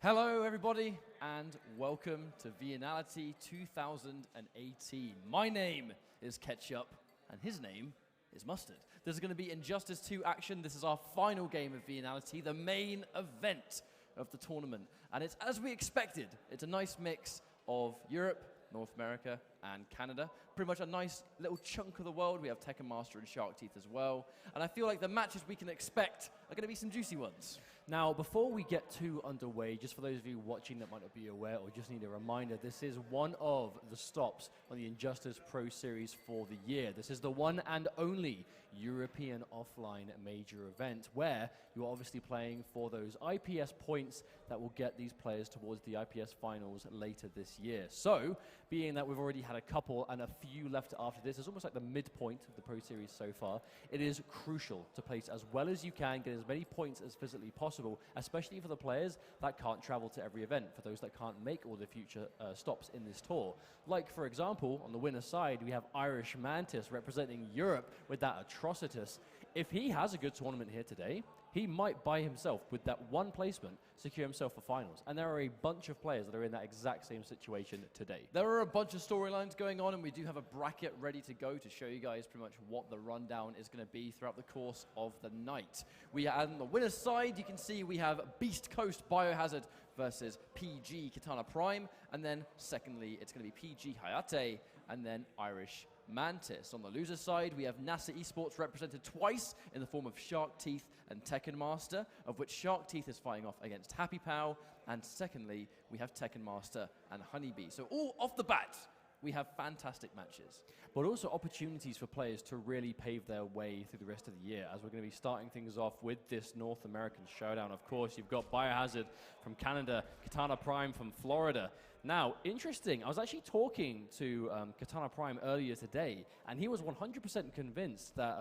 Hello everybody and welcome to Viennality 2018. My name is Ketchup and his name is Mustard. There's going to be Injustice 2 action. This is our final game of Viennality, the main event of the tournament. And it's as we expected. It's a nice mix of Europe, North America, and Canada. Pretty much a nice little chunk of the world. We have Tekken Master and Shark Teeth as well. And I feel like the matches we can expect are going to be some juicy ones. Now, before we get too underway, just for those of you watching that might not be aware or just need a reminder, this is one of the stops on the Injustice Pro Series for the year. This is the one and only European offline major event where you're obviously playing for those IPS points that will get these players towards the IPS finals later this year. So, being that we've already had a couple and a few left after this, it's almost like the midpoint of the Pro Series so far. It is crucial to place as well as you can, get as many points as physically possible, especially for the players that can't travel to every event, for those that can't make all the future stops in this tour. Like, for example, on the winner's side, we have Irish Mantis representing Europe with that Atrocitus. If he has a good tournament here today, he might by himself, with that one placement, secure himself for finals. And there are a bunch of players that are in that exact same situation today. There are a bunch of storylines going on, and we do have a bracket ready to go to show you guys pretty much what the rundown is going to be throughout the course of the night. We are on the winner's side, you can see we have Beast Coast Biohazard versus PG Katana Prime, and then secondly, it's going to be PG Hayate, and then Irish Mantis. On the loser's side, we have NASA Esports represented twice in the form of Shark Teeth and Tekken Master, of which Shark Teeth is fighting off against Happy Pow, and secondly, we have Tekken Master and Honeybee. So all off the bat, we have fantastic matches. But also opportunities for players to really pave their way through the rest of the year, as we're going to be starting things off with this North American showdown. Of course, you've got Biohazard from Canada, Katana Prime from Florida. Now, interesting, I was actually talking to Katana Prime earlier today, and he was 100% convinced that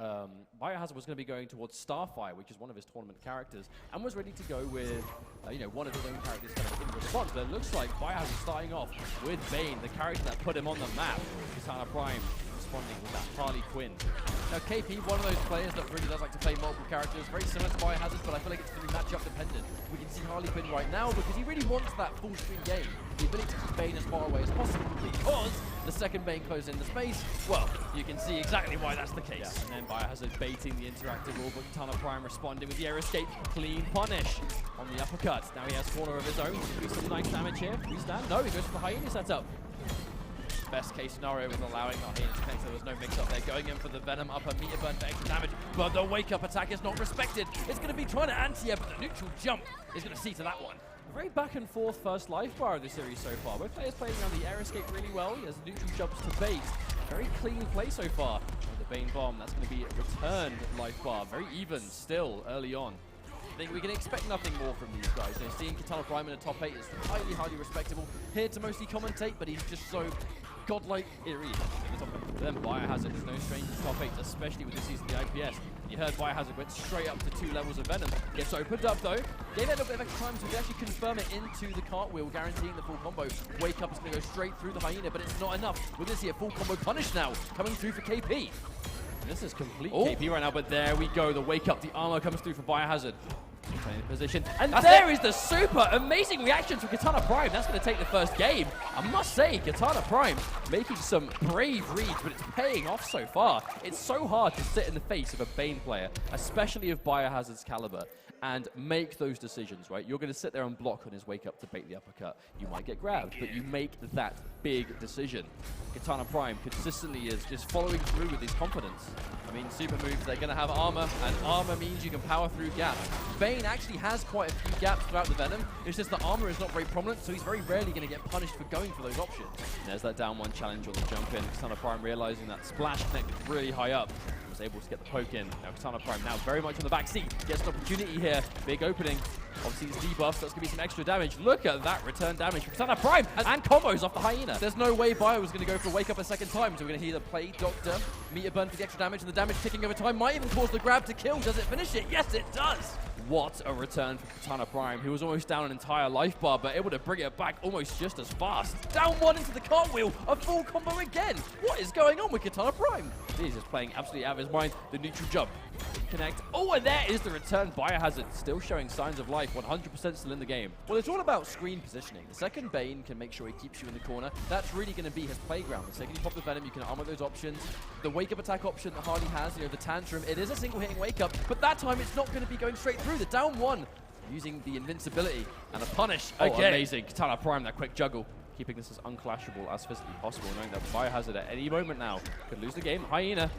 Biohazard was going to be going towards Starfire, which is one of his tournament characters, and was ready to go with, one of his own characters kind of in response. But it looks like Biohazard starting off with Bane, the character that put him on the map. Katana Prime responding with that Harley Quinn. Now, KP, one of those players that really does like to play multiple characters, very similar to Biohazard, but I feel like it's going to be matchup dependent. We can see Harley Quinn right now because he really wants that full screen game, the ability to keep Bane as far away as possible, because the second Bane closes in the space, well, you can see exactly why that's the case. Yeah, and then Biohazard baiting the interactive wall, but Katana Prime responding with the air escape, clean punish on the uppercut. Now he has corner of his own, do some nice damage here. Freestand? No, he goes for the hyena setup. Best case scenario was allowing the Hyenas to connect, so there was no mix-up there. Going in for the Venom upper meter burn for extra damage, but the wake-up attack is not respected. It's going to be trying to anti-air, but the neutral jump is going to see to that one. Very back and forth first life bar of the series so far. Both players playing around the air escape really well. He has neutral jumps to bait. Very clean play so far. And the Bane bomb, that's going to be a returned life bar. Very even still early on. I think we can expect nothing more from these guys. Seeing Katana Prime in the top 8 is highly, highly respectable. Here to mostly commentate, but he's just so godlike. Here he is in the top 8. But then Biohazard is no stranger to top 8, especially with this season the IPS. You heard Biohazard went straight up to 2 levels of Venom. Gets opened up though. Gave it a little bit of extra time to actually confirm it into the cartwheel, guaranteeing the full combo. Wake Up is going to go straight through the Hyena, but it's not enough. We're going to see a full combo punish now, coming through for KP. This is complete KP right now, but there we go. The Wake Up, the armor comes through for Biohazard. Playing the position, and there is the super amazing reaction from Katana Prime. That's going to take the first game. I must say, Katana Prime making some brave reads, but it's paying off so far. It's so hard to sit in the face of a Bane player, especially of Biohazard's caliber, and make those decisions, right? You're going to sit there and block on his wake up to bait the uppercut. You might get grabbed, but you make that big decision. Katana Prime consistently is just following through with his confidence. I mean, super moves, they're going to have armor, and armor means you can power through gaps. Bane actually has quite a few gaps throughout the Venom. It's just the armor is not very prominent, so he's very rarely going to get punished for going for those options. There's that down one challenge on the jump in. Katana Prime realizing that splash connected really high up. Was able to get the poke in. Now Katana Prime now very much on the back seat. Gets an opportunity here. Big opening. Obviously it's debuff, so that's going to be some extra damage. Look at that return damage from Katana Prime and combos off the Hyena. There's no way Bio was going to go for Wake Up a second time, so we're going to hear the play Doctor, meter burn for the extra damage, and the damage ticking over time might even cause the grab to kill. Does it finish it? Yes, it does! What a return for Katana Prime, who was almost down an entire life bar, but able to bring it back almost just as fast. Down one into the cartwheel, a full combo again. What is going on with Katana Prime? He's just playing absolutely out of his mind. The neutral jump connect. Oh, and there is the return. Biohazard still showing signs of life, 100% still in the game. Well, it's all about screen positioning. The second Bane can make sure he keeps you in the corner. That's really going to be his playground. The second you pop the Venom, you can armor those options. The wake-up attack option that Harley has, the Tantrum, it is a single-hitting wake-up, but that time it's not going to be going straight through. The down one, using the invincibility and a punish. Oh, amazing. Katana Prime, that quick juggle. Keeping this as unclashable as physically possible, knowing that Biohazard at any moment now could lose the game. Hyena,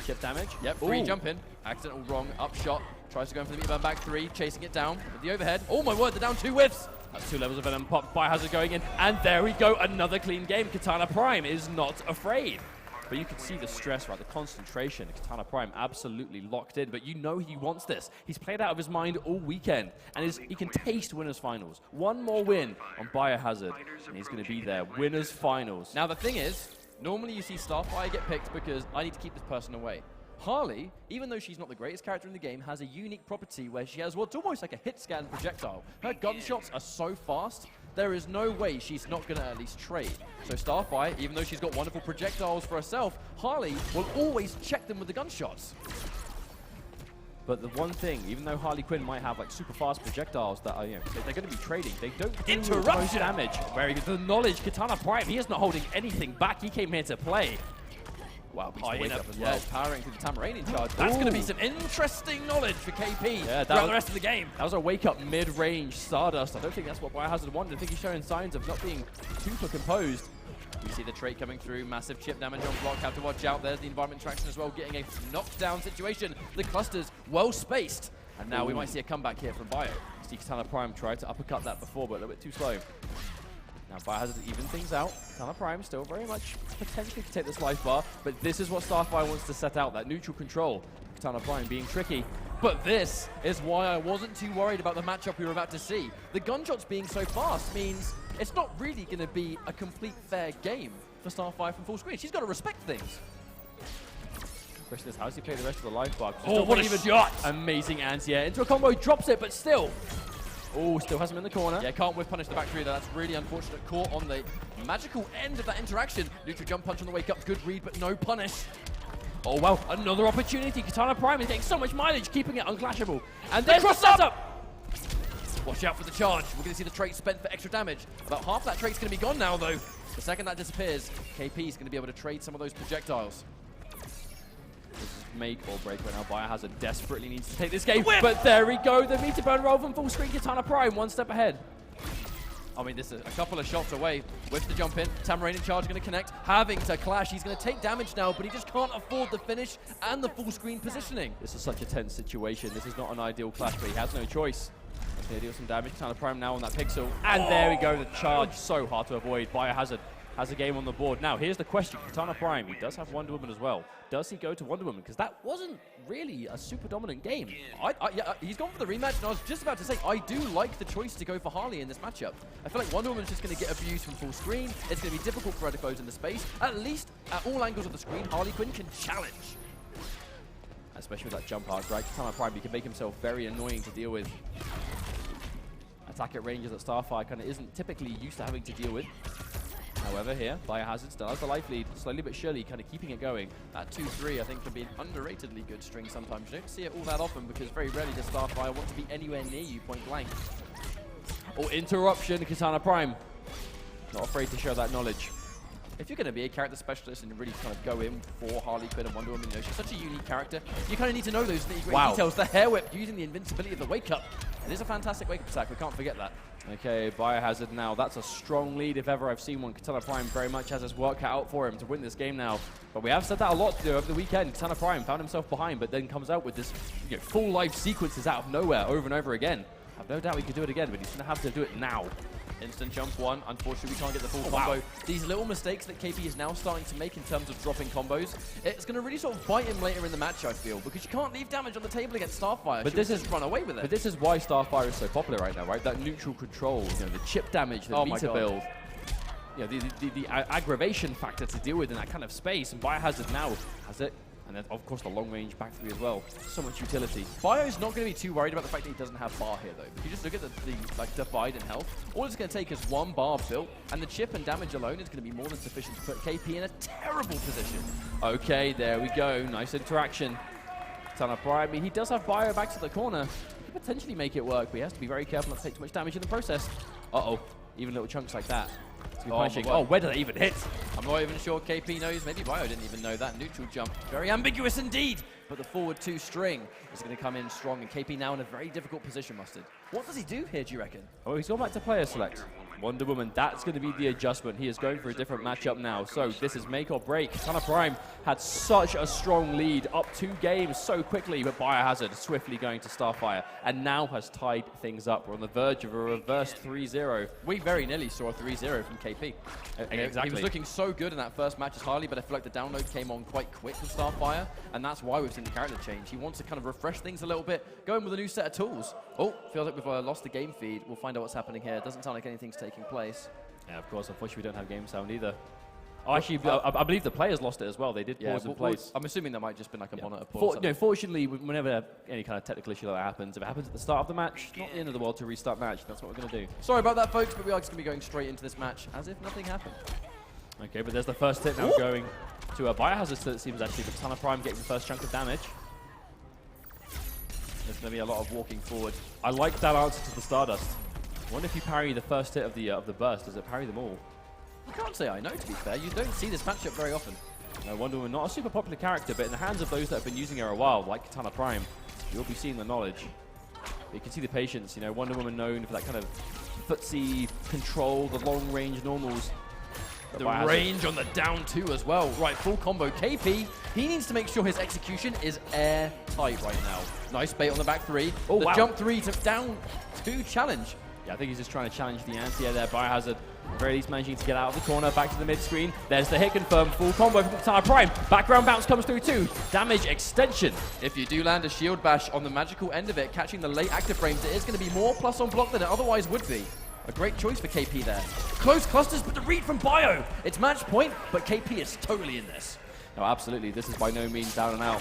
chip damage. Yep, free jump in. Accidental wrong, up shot. Tries to go in for the meatbag back 3, chasing it down with the overhead. Oh my word, they're down 2 whiffs. That's 2 levels of Venom pop. Biohazard going in, and there we go. Another clean game. Katana Prime is not afraid. But you can see the stress, right? The concentration. Katana Prime absolutely locked in, but you know he wants this. He's played out of his mind all weekend, and he can taste winners finals. One more win on Biohazard, and he's going to be there. Winners finals. Now the thing is, normally you see Starfire get picked because I need to keep this person away. Harley, even though she's not the greatest character in the game, has a unique property where she has what's almost like a hit scan projectile. Her gunshots are so fast, there is no way she's not going to at least trade. So Starfire, even though she's got wonderful projectiles for herself, Harley will always check them with the gunshots. But the one thing, even though Harley Quinn might have like super fast projectiles that are, they're going to be trading, they don't do the most damage. Very good. The knowledge, Katana Prime, he is not holding anything back. He came here to play. Wow, wake up as well. Powering through the Tamarain in charge. That's going to be some interesting knowledge for KP throughout the rest of the game. That was a wake-up mid-range Stardust. I don't think that's what Biohazard wanted. I think he's showing signs of not being super composed. You see the trait coming through, massive chip damage on block, have to watch out. There's the environment traction as well, getting a knockdown situation. The cluster's well spaced. And now we might see a comeback here from Bio. See Katana Prime tried to uppercut that before, but a little bit too slow. Now Biohazard even things out. Katana Prime still very much potentially to take this life bar, but this is what Starfire wants to set out, that neutral control. Katana Prime being tricky. But this is why I wasn't too worried about the matchup we were about to see. The gunshots being so fast means it's not really going to be a complete fair game for Starfire from full screen. She's got to respect things. Question is, how does he play the rest of the life bar? Oh, what a shot! Amazing anti-air into a combo, drops it, but still. Oh, still has him in the corner. Yeah, can't whiff punish the back 3 though. That's really unfortunate. Caught on the magical end of that interaction. Neutral jump punch on the wake up. Good read, but no punish. Oh, well, another opportunity. Katana Prime is getting so much mileage, keeping it unclashable. And there's the setup! Watch out for the charge. We're going to see the trait spent for extra damage. About half that trait's going to be gone now, though. The second that disappears, KP is going to be able to trade some of those projectiles. This is make or break right now. Biohazard desperately needs to take this game. But there we go. The meter burn roll from full screen. Katana Prime, one step ahead. I mean, this is a couple of shots away with the jump in. Tamarain in charge, going to connect, having to clash. He's going to take damage now, but he just can't afford the finish and the full screen positioning. This is such a tense situation. This is not an ideal clash, but he has no choice. He's going to deal some damage. Katana Prime now on that pixel. And there we go. The charge, so hard to avoid. Biohazard has a game on the board. Now, here's the question. Katana Prime, he does have Wonder Woman as well. Does he go to Wonder Woman? Because that wasn't really a super dominant game. Yeah, he's gone for the rematch, and I was just about to say, I do like the choice to go for Harley in this matchup. I feel like Wonder Woman's just going to get abused from full screen. It's going to be difficult for her to close in the space. At least, at all angles of the screen, Harley Quinn can challenge. Especially with that jump arc, right? Katana Prime, he can make himself very annoying to deal with. Attack at ranges that Starfire kind of isn't typically used to having to deal with. However, here, Biohazard still has the life lead, slowly but surely kind of keeping it going. That 2-3, I think, can be an underratedly good string sometimes. You don't see it all that often because very rarely does Starfire want to be anywhere near you point blank. Oh, interruption, Katana Prime. Not afraid to show that knowledge. If you're going to be a character specialist and really kind of go in for Harley Quinn and Wonder Woman, she's such a unique character, you kind of need to know those nitty-gritty details. The hair whip using the invincibility of the wake-up. It is a fantastic wake-up attack, we can't forget that. Okay, Biohazard now. That's a strong lead if ever I've seen one. Katana Prime very much has his work cut out for him to win this game now. But we have said that a lot over the weekend. Katana Prime found himself behind, but then comes out with this full life sequences out of nowhere over and over again. I have no doubt he could do it again, but he's going to have to do it now. Instant jump one. Unfortunately, we can't get the full combo. Wow. These little mistakes that KP is now starting to make in terms of dropping combos, it's going to really sort of bite him later in the match, I feel, because you can't leave damage on the table against Starfire. But this is run away with it. But this is why Starfire is so popular right now, right? That neutral control, the chip damage, the meter build, the aggravation factor to deal with in that kind of space. And Biohazard now has it. And then, of course, the long-range back 3 as well. So much utility. Bio's not going to be too worried about the fact that he doesn't have bar here, though. If you just look at the divide in health, all it's going to take is one bar built, and the chip and damage alone is going to be more than sufficient to put KP in a terrible position. Okay, there we go. Nice interaction. Katana Prime, I mean, he does have Bio back to the corner. He could potentially make it work, but he has to be very careful not to take too much damage in the process. Uh-oh, even little chunks like that. Oh, where did they even hit? I'm not even sure KP knows. Maybe Bio didn't even know that. Neutral jump. Very ambiguous indeed. But the forward 2 string is going to come in strong. And KP now in a very difficult position, Mustard. What does he do here, do you reckon? Oh, he's gone back to player select. Wonder Woman, that's going to be the adjustment. He is going for a different matchup now. So this is make or break. Katana Prime had such a strong lead, up 2 games so quickly, but Biohazard swiftly going to Starfire and now has tied things up. We're on the verge of a reverse 3-0. We very nearly saw a 3-0 from KP. Exactly. He was looking so good in that first match as Harley, but I feel like the download came on quite quick with Starfire, and that's why we've seen the character change. He wants to kind of refresh things a little bit, go in with a new set of tools. Oh, feels like we've lost the game feed. We'll find out what's happening here. It doesn't sound like anything's taking place. Yeah, of course. Unfortunately, we don't have game sound either. Oh, actually, I believe the players lost it as well. They did pause in place. I'm assuming that might just been like a monitor pause. Fortunately, whenever any kind of technical issue like that happens, if it happens at the start of the match, not the end of the world to restart match. That's what we're going to do. Sorry about that, folks, but we are just going to be going straight into this match as if nothing happened. Okay, but there's the first hit now going to a Biohazard, so it seems actually, but Katana Prime getting the first chunk of damage. There's going to be a lot of walking forward. I like that answer to the Stardust. I wonder if you parry the first hit of the burst, does it parry them all? I can't say I know, to be fair. You don't see this matchup very often. No, Wonder Woman, not a super popular character, but in the hands of those that have been using her a while, like Katana Prime, you'll be seeing the knowledge. But you can see the patience, you know, Wonder Woman known for that kind of footsie control, the long-range normals. The range on the down 2 as well. Right, full combo. KP, he needs to make sure his execution is airtight right now. Nice bait on the back 3. Oh, the wow. jump 3 to down 2 challenge. Yeah, I think he's just trying to challenge the anti-air there. Biohazard, at the very least, managing to get out of the corner, back to the mid-screen. There's the hit confirmed, full combo from Katana Prime. Background bounce comes through too. Damage extension. If you do land a shield bash on the magical end of it, catching the late active frames, it is going to be more plus on block than it otherwise would be. A great choice for KP there. Close clusters, but the read from Bio. It's match point, but KP is totally in this. No, absolutely. This is by no means down and out.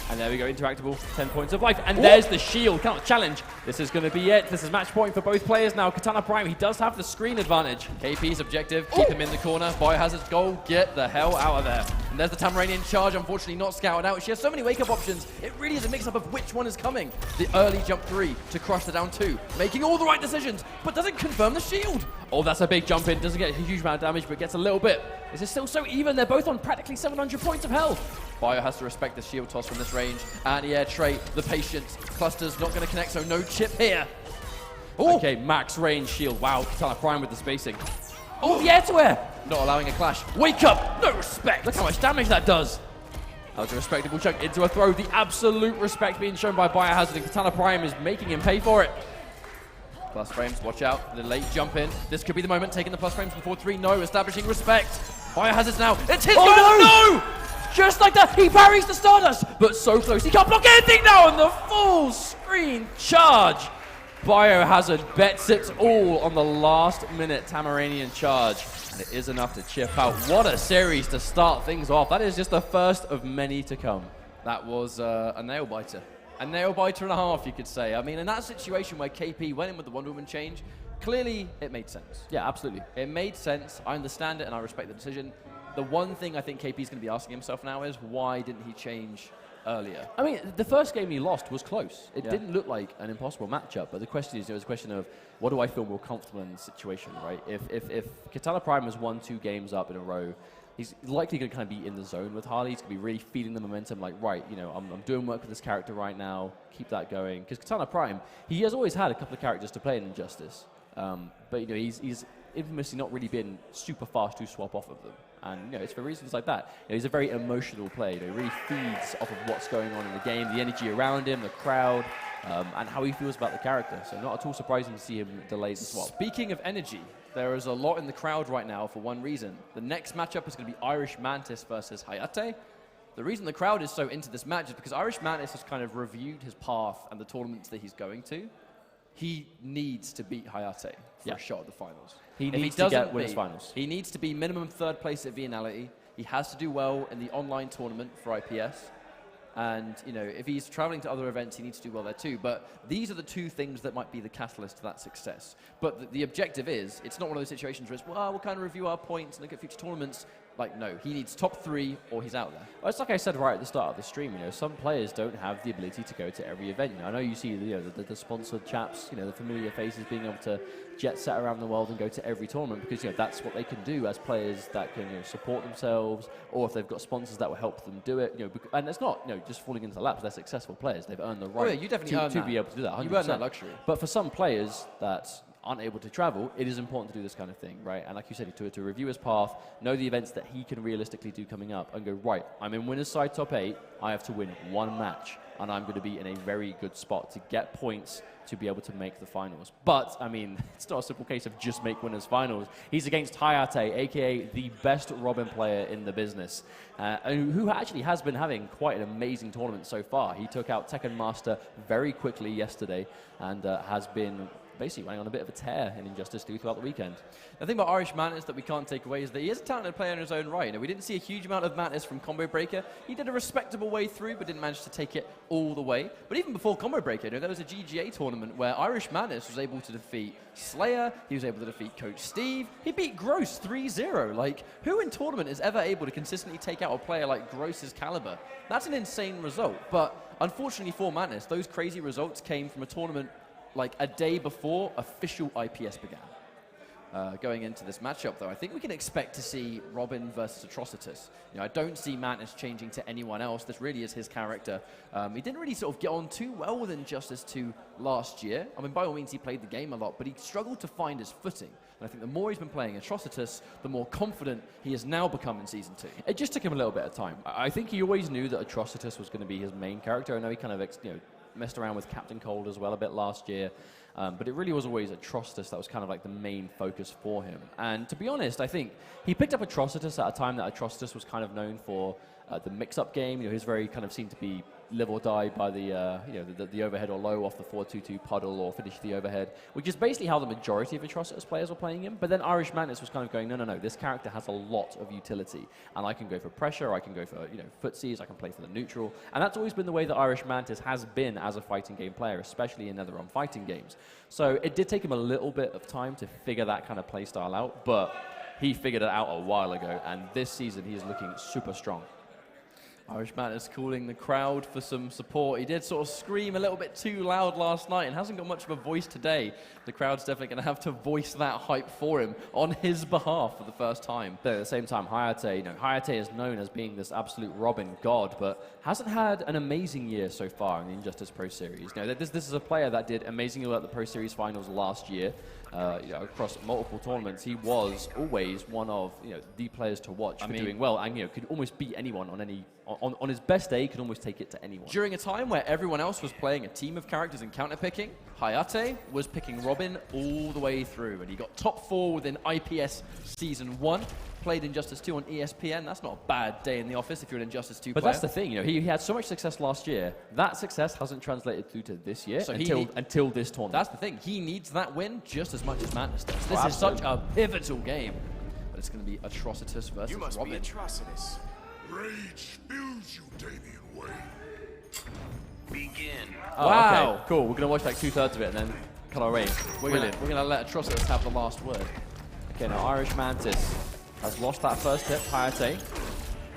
And there we go, interactable, 10 points of life. And there's the shield, cannot challenge. This is going to be it. This is match point for both players now. Katana Prime, he does have the screen advantage. KP's objective, keep him in the corner. Biohazard's goal, get the hell out of there. And there's the Tamaranian charge, unfortunately not scouted out. She has so many wake-up options. It really is a mix-up of which one is coming. The early jump 3 to crush the down 2, making all the right decisions, but doesn't confirm the shield. Oh, that's a big jump in. Doesn't get a huge amount of damage, but gets a little bit. This is still so even. They're both on practically 700 points of health. Bio has to respect the shield toss from this range. Anti-air trait, the patience. Cluster's not going to connect, so no chip here. Ooh. Okay, max range shield. Wow, Katana Prime with the spacing. Oh, the air-to-air. Not allowing a clash. Wake up, no respect. Look how much damage that does. That was a respectable chunk into a throw. The absolute respect being shown by Biohazard, and Katana Prime is making him pay for it. Plus frames, watch out. The late jump in. This could be the moment, taking the plus frames before 3. No, establishing respect. Biohazard's now. It's his goal. No! Just like that, he parries the Stardust, but so close. He can't block anything now, and the full screen charge. Biohazard bets it all on the last minute Tamaranian charge, and it is enough to chip out. What a series to start things off. That is just the first of many to come. That was a nail-biter. A nail-biter and a half, you could say. I mean, in that situation where KP went in with the Wonder Woman change, clearly it made sense. Yeah, absolutely. It made sense. I understand it, and I respect the decision. The one thing I think KP is going to be asking himself now is, why didn't he change earlier? I mean, the first game he lost was close. It didn't look like an impossible matchup, but the question is, it was a question of, what do I feel more comfortable in the situation, right? If Katana Prime has won 2 games up in a row, he's likely going to kind of be in the zone with Harley. He's going to be really feeding the momentum, like, right, you know, I'm doing work with this character right now, keep that going. Because Katana Prime, he has always had a couple of characters to play in Injustice, but, you know, he's infamously not really been super fast to swap off of them. And, you know, it's for reasons like that. You know, he's a very emotional player. You know, he really feeds off of what's going on in the game, the energy around him, the crowd, and how he feels about the character. So not at all surprising to see him delay the swap. Speaking of energy, there is a lot in the crowd right now for one reason. The next matchup is going to be Irish Mantis versus Hayate. The reason the crowd is so into this match is because Irish Mantis has kind of reviewed his path and the tournaments that he's going to. He needs to beat Hayate for a shot at the finals. He needs to get winners finals. He needs to be minimum 3rd place at Viennality. He has to do well in the online tournament for IPS. And, you know, if he's traveling to other events, he needs to do well there too. But these are the 2 things that might be the catalyst to that success. But the objective is, it's not one of those situations where it's, well, we'll kind of review our points and look at future tournaments. like, no, he needs top 3 or he's out there. Well, it's like I said right at the start of the stream, some players don't have the ability to go to every event. I know you see the sponsored chaps, the familiar faces being able to jet set around the world and go to every tournament because that's what they can do as players that can support themselves, or if they've got sponsors that will help them do it. And it's not just falling into the laps. They're successful players. They've earned the right you definitely to be able to do that. 100%. You earn that luxury. But for some players that aren't able to travel, it is important to do this kind of thing, right? And like you said, to review his path, know the events that he can realistically do coming up, and go, right, I'm in winner's side top 8, I have to win 1 match, and I'm going to be in a very good spot to get points to be able to make the finals. But, I mean, it's not a simple case of just make winners finals. He's against Hayate, a.k.a. the best Robin player in the business, who actually has been having quite an amazing tournament so far. He took out Tekken Master very quickly yesterday, and has been basically running on a bit of a tear in Injustice 2 throughout the weekend. The thing about Irish Mantis that we can't take away is that he is a talented player in his own right. We didn't see a huge amount of Mantis from Combo Breaker. He did a respectable way through, but didn't manage to take it all the way. But even before Combo Breaker, there was a GGA tournament where Irish Mantis was able to defeat Slayer, he was able to defeat Coach Steve, he beat Gross 3-0. Like, who in tournament is ever able to consistently take out a player like Gross's caliber? That's an insane result. But unfortunately for Mantis, those crazy results came from a tournament like a day before official IPS began. Going into this matchup, though, I think we can expect to see Robin versus Atrocitus. I don't see Mantis changing to anyone else. This really is his character. He didn't really sort of get on too well with Injustice 2 last year. I mean, by all means, he played the game a lot, but he struggled to find his footing. And I think the more he's been playing Atrocitus, the more confident he has now become in Season 2. It just took him a little bit of time. I think he always knew that Atrocitus was going to be his main character. I know he kind of messed around with Captain Cold as well a bit last year. But it really was always Atrocitus that was kind of like the main focus for him. And to be honest, I think he picked up Atrocitus at a time that Atrocitus was kind of known for the mix-up game. His very kind of seemed to be live or die by the overhead or low off the 4-2-2 puddle or finish the overhead, which is basically how the majority of Atrocitus players were playing him. But then Irish Mantis was kind of going, no, this character has a lot of utility, and I can go for pressure, I can go for footsies, I can play for the neutral, and that's always been the way that Irish Mantis has been as a fighting game player, especially in NetherRealm fighting games. So it did take him a little bit of time to figure that kind of play style out, but he figured it out a while ago, and this season he is looking super strong. Irish Mantis calling the crowd for some support. He did sort of scream a little bit too loud last night and hasn't got much of a voice today. The crowd's definitely going to have to voice that hype for him on his behalf for the first time. But at the same time, Hayate, Hayate is known as being this absolute Robin god, but hasn't had an amazing year so far in the Injustice Pro Series. This is a player that did amazingly well at the Pro Series finals last year. Across multiple tournaments, he was always one of the players to watch for doing well, and could almost beat anyone on any on his best day. Could almost take it to anyone. During a time where everyone else was playing a team of characters and counterpicking, Hayate was picking Robin all the way through, and he got top 4 within IPS Season 1. Played Injustice 2 on ESPN. That's not a bad day in the office if you're an Injustice 2 player. But that's the thing, he had so much success last year. That success hasn't translated through to this year until this tournament. That's the thing. He needs that win just as much as Mantis does. This is such a pivotal game. But it's going to be Atrocitus versus Robin. You must be Atrocitus. Rage fills you, Damian Wayne. Begin. Oh, wow. Okay, cool. We're going to watch like 2/3 of it and then cut our way. We're going to let Atrocitus have the last word. Okay, now Irish Mantis has lost that first hit, Hayate.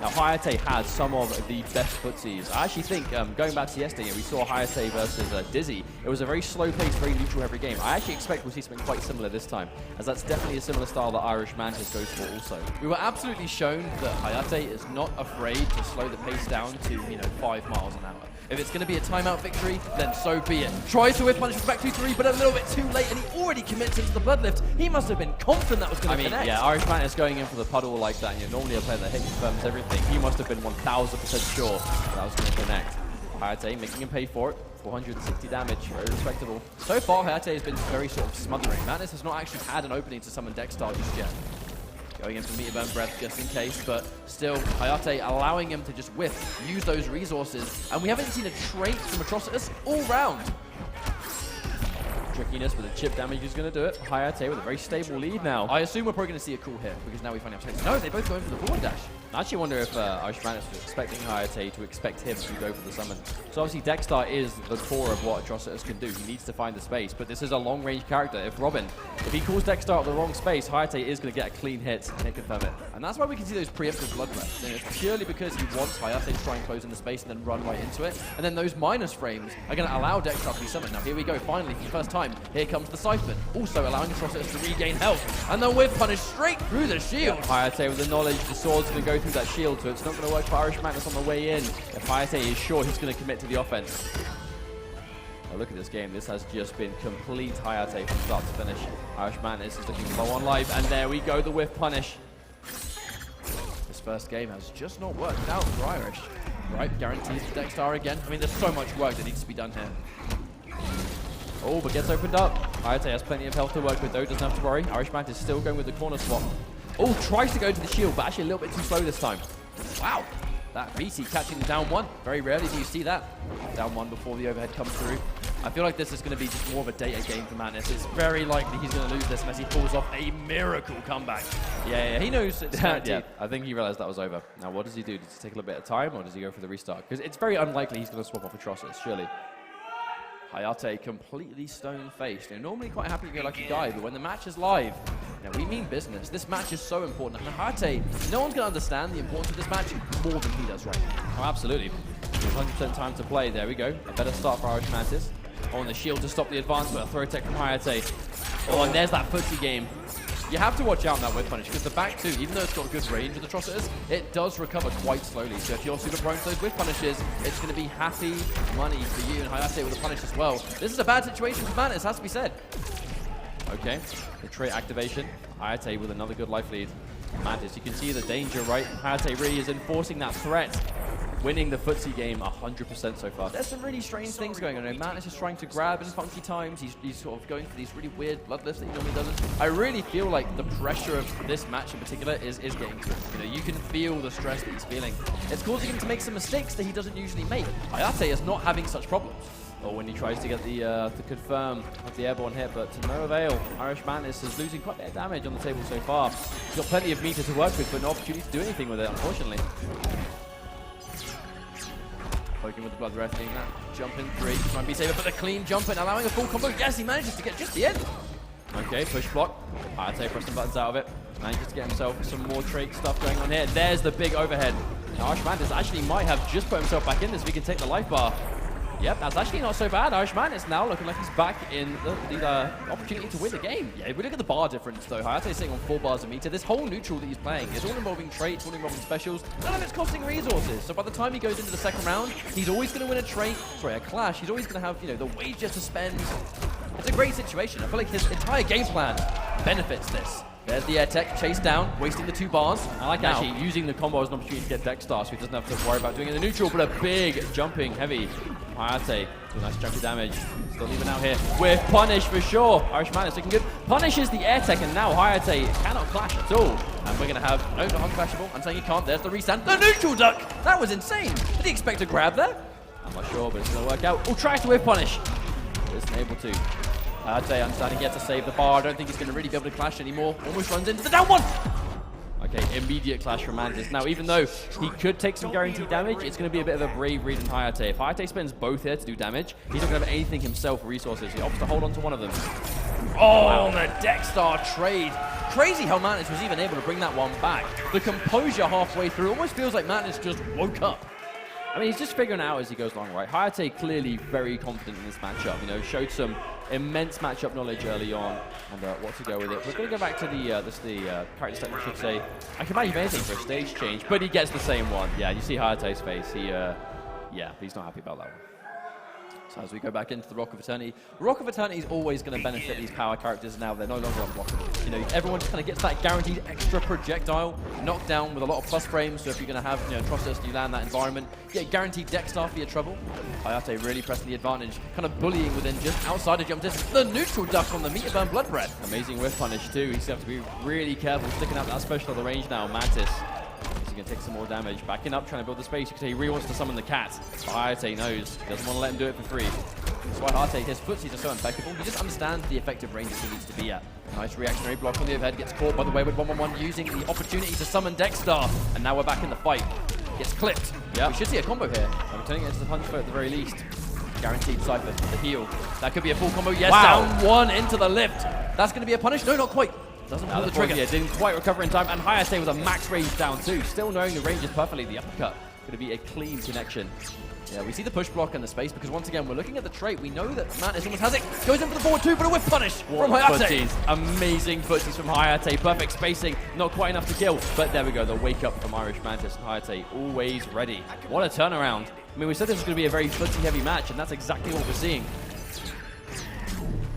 Now, Hayate had some of the best footsies. I actually think, going back to yesterday, we saw Hayate versus Dizzy. It was a very slow pace, very neutral every game. I actually expect we'll see something quite similar this time, as that's definitely a similar style that Irish Mantis goes for also. We were absolutely shown that Hayate is not afraid to slow the pace down to, 5 miles an hour. If it's going to be a timeout victory, then so be it. Tries to whip punish with back 2-3, but a little bit too late, and he already commits into the bloodlift. He must have been confident that was going to connect. Yeah, Irish Mantis going in for the puddle like that. Normally a player that hit confirms everything. He must have been 1000% sure that was going to connect. Hayate making him pay for it. 460 damage, very respectable. So far, Hayate has been very sort of smothering. Mantis has not actually had an opening to summon Dexstar just yet. Going in for Meter Burn Breath just in case, but still, Hayate allowing him to just whiff, use those resources, and we haven't seen a trait from Atrocitus all round. trickiness, but the chip damage is going to do it. Hayate with a very stable lead now. I assume we're probably going to see a cool hit, because now we finally have to... No, they both go in for the forward dash. I actually wonder if Irish Madness was expecting Hayate to expect him to go for the summon. So obviously Dexter is the core of what Atrocitus can do. He needs to find the space, but this is a long-range character. If he calls Dexter out the wrong space, Hayate is going to get a clean hit and hit confirm it. And that's why we can see those preemptive blood breaths. And it's purely because he wants Hayate to try and close in the space and then run right into it. And then those minus frames are going to allow Dexter to be summoned. Now here we go, finally, for the first time, here comes the Siphon, also allowing Atrocitus to regain health. And then whiff punish straight through the shield. Hayate with the knowledge the sword's going to go through that shield, so it's not going to work for Irish Madness on the way in. If Hayate is sure he's going to commit to the offense. Oh, look at this game. This has just been complete Hayate from start to finish. Irish Madness is looking low on life, and there we go, the whiff punish. This first game has just not worked out for Irish. Right, guarantees the Dexter again. I mean, there's so much work that needs to be done here. Oh, but gets opened up. Hayate has plenty of health to work with, though. Doesn't have to worry. Irish Madness is still going with the corner swap. Oh, tries to go to the shield, but actually a little bit too slow this time. Wow, that VC catching the down one. Very rarely do you see that. Down one before the overhead comes through. I feel like this is going to be just more of a data game for Madness. It's very likely he's going to lose this unless he pulls off a miracle comeback. Yeah, he knows it's Yeah, I think he realized that was over. Now, what does he do? Does he take a little bit of time, or does he go for the restart? Because it's very unlikely he's going to swap off Atrocitus, surely. Hayate completely stone-faced. They're normally quite happy to go like a guy, but when the match is live, we mean business. This match is so important. And Hayate, no one's going to understand the importance of this match more than he does right now. Oh, absolutely. 100% time to play. There we go. A better start for Irish Mantis. On the shield to stop the advance, but a throw tech from Hayate. Oh, and there's that footsie game. You have to watch out on that whip punish, because the back two, even though it's got good range with Atrocitus, it does recover quite slowly. So if you're super prone to those whip punishes, it's going to be happy money for you and Hayate with a punish as well. This is a bad situation for Madness, has to be said. Okay, the trait activation. Hayate with another good life lead. Mantis, you can see the danger, right? Hayate really is enforcing that threat. Winning the footsie game 100% so far. There's some really strange things going on. Madness is trying to grab in funky times. He's sort of going for these really weird blood lifts that he normally doesn't. I really feel like the pressure of this match in particular is getting to him. You can feel the stress that he's feeling. It's causing him to make some mistakes that he doesn't usually make. Hayate is not having such problems. Or when he tries to get the to confirm the airborne hit, but to no avail. Irish Madness is losing quite a bit of damage on the table so far. He's got plenty of meter to work with, but no opportunity to do anything with it, unfortunately. Poking with the blood breath, getting that jump in three, trying to be safer, but the clean jump in, allowing a full combo. Yes, he manages to get just the end. Okay, push block. Hayate pressing buttons out of it. Manages to get himself some more trait stuff going on here. There's the big overhead. Now, Irish Madness actually might have just put himself back in this. We can take the life bar. Yep, that's actually not so bad. Irish Madness now looking like he's back in the opportunity to win the game. Yeah, if we look at the bar difference though, Hayate's sitting on 4 bars of meter. This whole neutral that he's playing is all involving traits, all involving specials. None of it's costing resources. So by the time he goes into the second round, he's always going to win a trait, a clash. He's always going to have, the wages to spend. It's a great situation. I feel like his entire game plan benefits this. There's the air tech, chase down, wasting the 2 bars. I like actually using the combo as an opportunity to get Dexter, so he doesn't have to worry about doing it in the neutral, but a big jumping heavy Hayate. A nice chunk of damage. Still even out here with punish for sure. Irish Madness looking good. Punishes the air tech, and now Hayate cannot clash at all. And we're going to have no unclashable. I'm saying he can't. There's the restand. The neutral duck! That was insane. Did he expect a grab there? I'm not sure, but it's going to work out. Oh, tries to whip punish. Isn't able to. Hayate understanding he had to save the bar. I don't think he's going to really be able to clash anymore. Almost runs into the down one. Okay, immediate clash from Mantis. Now, even though he could take some guaranteed damage, it's going to be a bit of a brave read in Hayate. If Hayate spends both here to do damage, he's not going to have anything himself for resources. He opts to hold on to one of them. Oh, wow. The Dexter trade. Crazy how Mantis was even able to bring that one back. The composure halfway through almost feels like Mantis just woke up. I mean, he's just figuring it out as he goes along, right? Hayate clearly very confident in this matchup. Showed some immense matchup knowledge early on and what to go with it. We're going to go back to the character step, I should say. I can imagine anything for a stage change, but he gets the same one. Yeah, you see Hayate's face. He's not happy about that one. So as we go back into the Rock of Eternity, Rock of Eternity is always going to benefit these power characters now. They're no longer unblockable. Everyone just kind of gets that guaranteed extra projectile knockdown with a lot of plus frames. So if you're going to have, Atrocitus and you land that environment, get guaranteed Dexter for your trouble. Hayate really pressing the advantage, kind of bullying within just outside of jump distance. The neutral duck on the meter burn blood breath. Amazing whiff punish too. He's going to have to be really careful sticking out that special on the range now. Mantis. He's going to take some more damage. Backing up, trying to build the space. You can say he really wants to summon the cat. Hayate knows. He doesn't want to let him do it for free. why Hayate, his footsies are so impeccable. He just understands the effective ranges he needs to be at. Nice reactionary block on the overhead, gets caught by the way with 1-1-1, using the opportunity to summon Dexter. And now we're back in the fight. Gets clipped. Yeah. We should see a combo here. I'm turning it into the punch foot at the very least. Guaranteed Cypher, the heal. That could be a full combo. Yes, Wow. down one into the lift. That's going to be a punish. No, not quite. Doesn't pull the trigger. Yeah, didn't quite recover in time. And Hayate with a max range down too. Still knowing the ranges perfectly. The uppercut going to be a clean connection. Yeah, we see the push block and the space because once again, we're looking at the trait. We know that Mantis almost has it. Goes in for the forward two, but a whip punish from Hayate. Amazing footsies from Hayate. Perfect spacing. Not quite enough to kill. But there we go. The wake up from Irish Mantis and Hayate. Always ready. What a turnaround. I mean, we said this was going to be a very footsie heavy match, and that's exactly what we're seeing.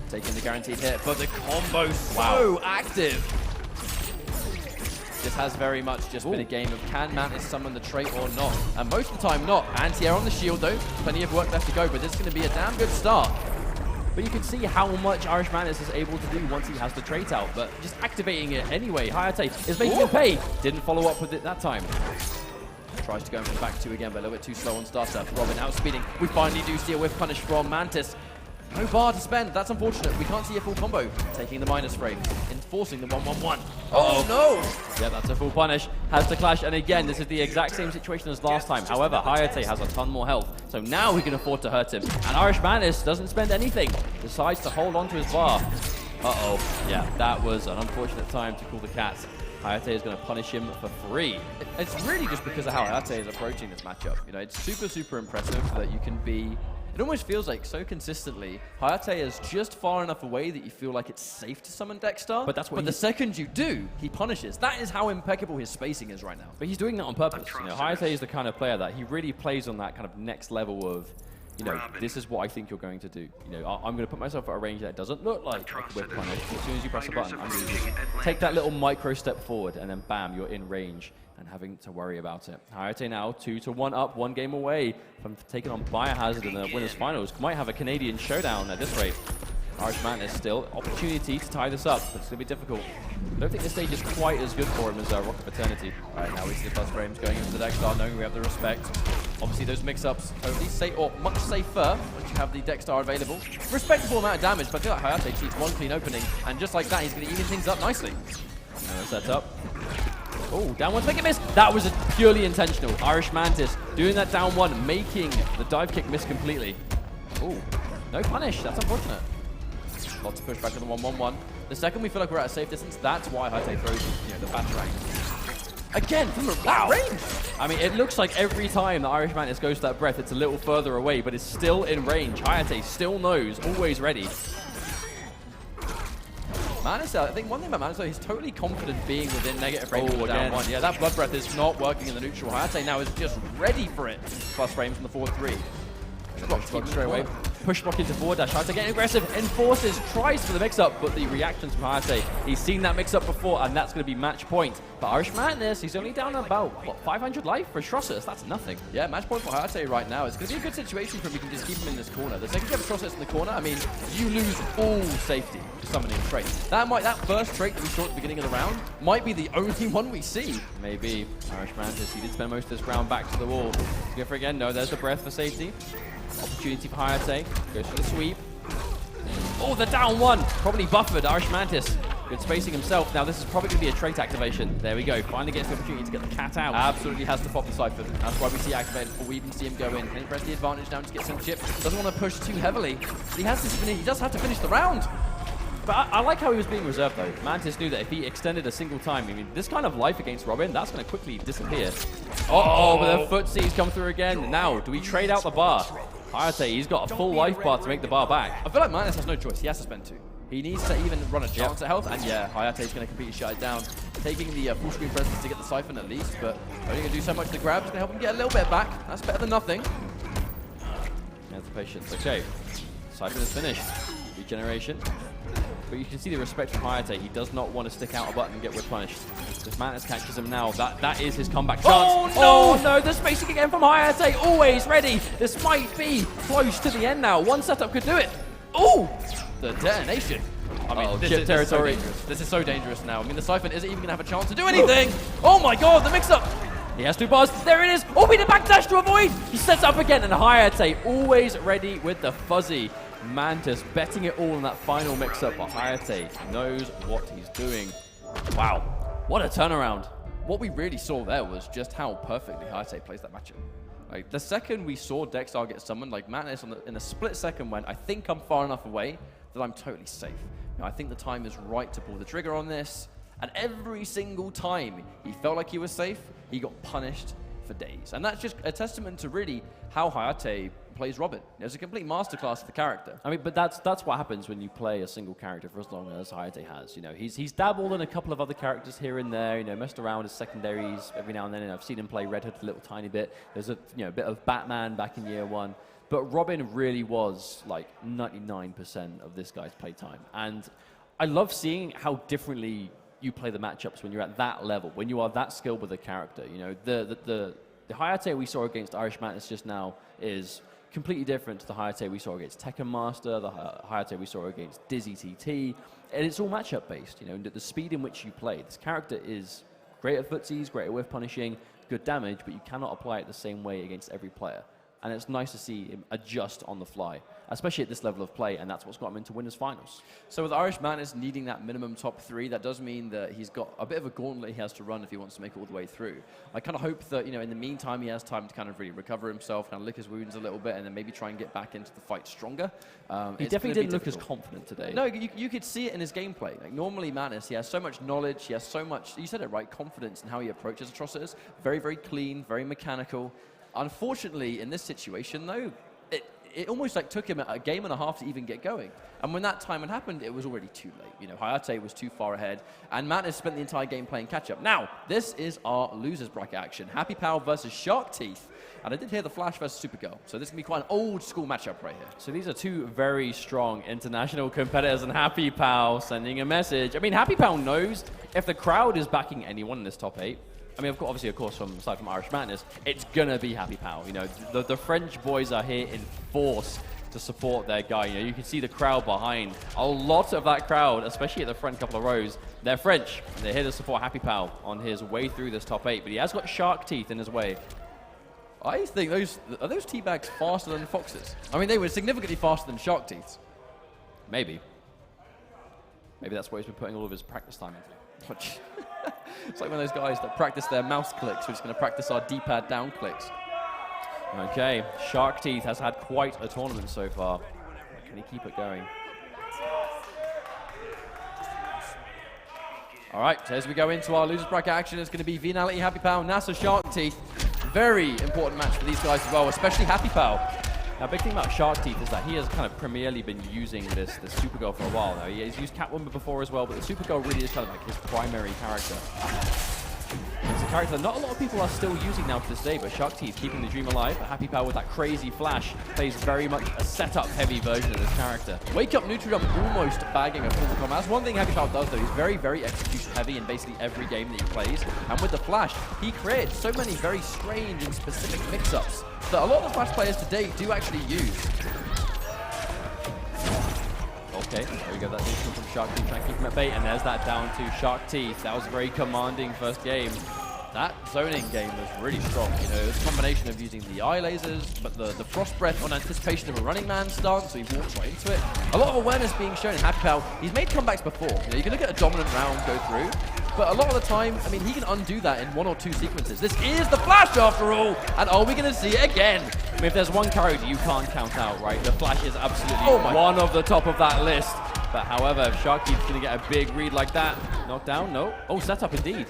Taking the guaranteed hit, but the combo so active. This has very much just been a game of can Mantis summon the trait or not. And most of the time not. Anti-air on the shield though. Plenty of work left to go, but this is going to be a damn good start. But you can see how much Irish Mantis is able to do once he has the trait out. But just activating it anyway. Hayate is making him pay. Didn't follow up with it that time. Tries to go in from back two again, but a little bit too slow on startup. Robin outspeeding. We finally do see a whiff punish from Mantis. No bar to spend. That's unfortunate. We can't see a full combo. Taking the minus frame. Enforcing the 1-1-1. Oh, no! Yeah, that's a full punish. Has to clash. And again, this is the exact same situation as last time. However, Hayate has a ton more health. So now he can afford to hurt him. And Irish Mantis doesn't spend anything. Decides to hold on to his bar. Uh-oh. Yeah, that was an unfortunate time to call the cats. Hayate is going to punish him for free. It's really just because of how Hayate is approaching this matchup. You know, it's super, super impressive that you can be... It almost feels like so consistently, Hayate is just far enough away that you feel like it's safe to summon Dexter. But that's what the second you do, he punishes. That is how impeccable his spacing is right now. But he's doing that on purpose. You know, Hayate is the kind of player that he really plays on that kind of next level of, you know, this is what I think you're going to do. You know, I'm going to put myself at a range that doesn't look like a whip punish. As soon as you press a button, I'm going to take that little micro step forward, and then bam, you're in range and having to worry about it. Hayate now 2-1 up, 1 game away from taking on Biohazard in the winners finals. Might have a Canadian showdown at this rate. Irish Mantis still opportunity to tie this up, but it's going to be difficult. I don't think this stage is quite as good for him as Rock of Eternity. All right, now we see the plus frames going into the Dexter, knowing we have the respect. Obviously, those mix-ups totally safe, or much safer once you have the Dexter available. Respectable amount of damage, but I feel like Hayate cheats one clean opening, and just like that, he's going to even things up nicely. Another setup. Oh, down one to make it miss. That was purely intentional. Irish Mantis doing that down one, making the dive kick miss completely. Oh, no punish. That's unfortunate. Lots of pushback on the 1-1-1. The second we feel like we're at a safe distance, that's why Hayate throws, you know, the batarang. Again, from a range. I mean, it looks like every time the Irish Mantis goes to that breath, it's a little further away, but it's still in range. Hayate still knows, always ready. Mantis, I think one thing about Mantis, though, he's totally confident being within negative frames of the down one. Yeah, that blood breath is not working in the neutral. Hayate now is just ready for it. Plus frames from the forward 3. Block straight away. Push block into forward dash. Hayate getting aggressive. Enforces, tries for the mix-up, but the reactions from Hayate, he's seen that mix-up before, and that's going to be match point. But Irish Mantis, he's only down about, what, 500 life for Atrocitus? That's nothing. Yeah, match point for Hayate right now. It's going to be a good situation for him. You can just keep him in this corner. The second you have Atrocitus in the corner, I mean, you lose all safety to summoning trait. That first trait that we saw at the beginning of the round might be the only one we see. Maybe. Irish Mantis, he did spend most of this round back to the wall. Go for again. No, there's the breath for safety. Opportunity for Hayate. Goes for the sweep. Oh, the down one. Probably buffered. Irish Mantis. Good spacing himself. Now, this is probably going to be a trait activation. There we go. Finally gets the opportunity to get the cat out. Absolutely has to pop the Cypher. That's why we see activated before we even see him go in. Can he press the advantage down to get some chip? Doesn't want to push too heavily. But he has to finish. He does have to finish the round. But I like how he was being reserved, though. Mantis knew that if he extended a single time, I mean, this kind of life against Robin, that's going to quickly disappear. Uh-oh, but the footsies come through again. Now, do we trade out the bar? Hayate, he's got a full life bar to make the bar back. I feel like Mantis has no choice. He has to spend 2. He needs to even run a chance at health, and yeah, Hayate's going to completely shut it down. Taking the full screen presence to get the Siphon at least, but only going to do so much to grab. It's going to help him get a little bit back. That's better than nothing. There's the patience. Okay, Siphon is finished. Regeneration. But you can see the respect from Hayate. He does not want to stick out a button and get whip punished. If Mantis catches him now, that is his comeback chance. Oh no, the spacing again from Hayate. Always ready. This might be close to the end now. One setup could do it. Oh, the detonation. I mean, this chip territory. This is so dangerous now. I mean, the Siphon isn't even going to have a chance to do anything. Oh my god, the mix-up. He has 2 bars. There it is. Oh, we did backdash to avoid. He sets up again, and Hayate always ready with the fuzzy. Mantis betting it all on that final mix-up, but Hayate knows what he's doing. Wow, what a turnaround. What we really saw there was just how perfectly Hayate plays that matchup. Like, the second we saw Dexar get summoned, like Mantis in a split second went, I think I'm far enough away that I'm totally safe. You know, I think the time is right to pull the trigger on this. And every single time he felt like he was safe, he got punished for days. And that's just a testament to really how Hayate plays Robin. It's a complete masterclass of the character. I mean, but that's what happens when you play a single character for as long as Hayate has. You know, he's dabbled in a couple of other characters here and there. You know, messed around with secondaries every now and then. And I've seen him play Red Hood a little tiny bit. There's a bit of Batman back in year 1. But Robin really was like 99% of this guy's playtime. And I love seeing how differently you play the matchups when you're at that level, when you are that skilled with a character. You know, the Hayate we saw against Irish Madness just now is completely different to the Hayate we saw against Tekken Master, the Hayate we saw against Dizzy TT, and it's all matchup based. You know, the speed in which you play. This character is great at footsies, great at whiff punishing, good damage, but you cannot apply it the same way against every player. And it's nice to see him adjust on the fly, especially at this level of play, and that's what's got him into winners finals. So with Irish Madness needing that minimum top 3, that does mean that he's got a bit of a gauntlet he has to run if he wants to make it all the way through. I kind of hope that, you know, in the meantime, he has time to kind of really recover himself, kind of lick his wounds a little bit, and then maybe try and get back into the fight stronger. He definitely didn't look as confident today. No, you could see it in his gameplay. Like, normally Madness, he has so much knowledge, he has so much, you said it right, confidence in how he approaches Atrocitus. Very, very clean, very mechanical. Unfortunately, in this situation, though, it almost like took him a game and a half to even get going. And when that time had happened, it was already too late. You know, Hayate was too far ahead, and Madness spent the entire game playing catch-up. Now, this is our losers bracket action. Happy Pal versus Shark Teeth. And I did hear the Flash versus Supergirl, so this can be quite an old-school matchup right here. So these are two very strong international competitors, and Happy Pal sending a message. I mean, Happy Pal knows if the crowd is backing anyone in this top 8, I mean, obviously, of course, aside from Irish Madness, it's going to be Happy Pal. You know, the French boys are here in force to support their guy. You know, you can see the crowd behind. A lot of that crowd, especially at the front couple of rows, they're French. They're here to support Happy Pal on his way through this top 8, but he has got Shark Teeth in his way. I think are those teabags faster than Foxes? I mean, they were significantly faster than Shark Teeth. Maybe. Maybe that's what he's been putting all of his practice time into. It's like one of those guys that practice their mouse clicks. We're just going to practice our D-pad down clicks. Okay, Shark Teeth has had quite a tournament so far. Can he keep it going? All right, so as we go into our losers bracket action, it's going to be Viennality, Happy Pal, NASA, Shark Teeth. Very important match for these guys as well, especially Happy Pal. Now, big thing about Shark Teeth is that he has kind of premierly been using this Supergirl for a while now. He's used Catwoman before as well, but the Supergirl really is kind of like his primary character. It's a character that not a lot of people are still using now to this day, but Shark Teeth keeping the dream alive. Happy Pal with that crazy flash plays very much a setup-heavy version of this character. Wake Up Neutral Jump almost bagging a full combat. That's one thing Happy Pal does, though. He's very, very execution-heavy in basically every game that he plays. And with the flash, he creates so many very strange and specific mix-ups that a lot of the Flash players today do actually use. Okay, there we go, that neutral from Shark Teeth, trying to keep him at bay, and there's that down to Shark Teeth. That was a very commanding first game. That zoning game was really strong. You know, it's a combination of using the eye lasers, but the frost breath on anticipation of a running man stance, so he walks right into it. A lot of awareness being shown in Happy Pal. He's made comebacks before. You know, you can look at a dominant round go through, but a lot of the time, I mean, he can undo that in 1 or 2 sequences. This is the Flash after all, and are we going to see it again? I mean, if there's one character you can't count out, right, the Flash is absolutely one of the top of that list. But however, if Shark Teeth's going to get a big read like that, knockdown, no. Oh, setup indeed.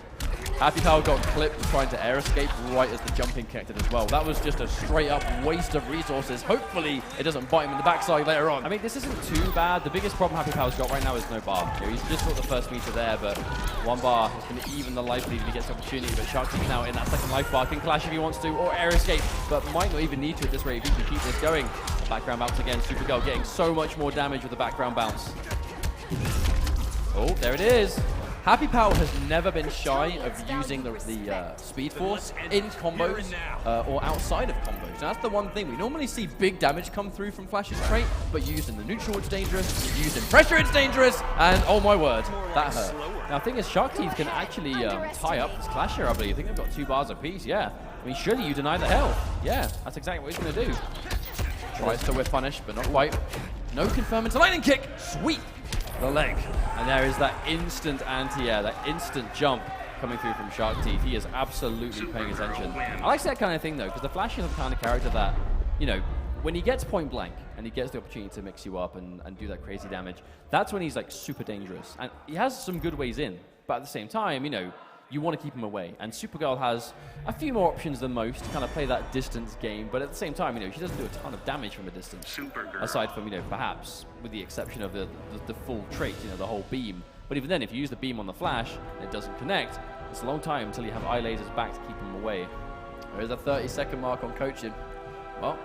Happy Pal got clipped trying to air escape right as the jumping connected as well. That was just a straight up waste of resources. Hopefully it doesn't bite him in the backside later on. I mean, this isn't too bad. The biggest problem Happy Pal's got right now is no bar. You know, he's just got the first meter there, but 1 bar is going to even the life lead if he gets the opportunity. But Shark Teeth now in that second life bar, can clash if he wants to, or air escape, but might not even need to at this rate if he can keep this going. The background bounce again. Supergirl getting so much more damage with the background bounce. Oh, there it is. Happy Pal has never been shy of using the Speed Force in combos or outside of combos. And that's the one thing. We normally see big damage come through from Flash's trait, but used in the neutral it's dangerous, used in pressure it's dangerous, and oh my word, that hurt. Now the thing is, Shark Teeth can actually tie up this clash here, I believe. I think they've got 2 bars apiece, yeah. I mean, surely you deny the health. Yeah, that's exactly what he's going to do. Tries to whip punish, but not quite. No confirm into lightning kick. Sweep the leg. And there is that instant anti-air, that instant jump coming through from Shark Teeth. He is absolutely paying attention. I like that kind of thing, though, because the Flash is the kind of character that, you know, when he gets point blank and he gets the opportunity to mix you up and do that crazy damage, that's when he's like super dangerous. And he has some good ways in, but at the same time, you know, you want to keep him away. And Supergirl has a few more options than most to kind of play that distance game, but at the same time, you know, she doesn't do a ton of damage from a distance. Supergirl. Aside from, you know, perhaps with the exception of the full trait, you know, the whole beam. But even then, if you use the beam on the Flash and it doesn't connect, it's a long time until you have eye lasers back to keep him away. There is a 30-second mark on coaching. Well,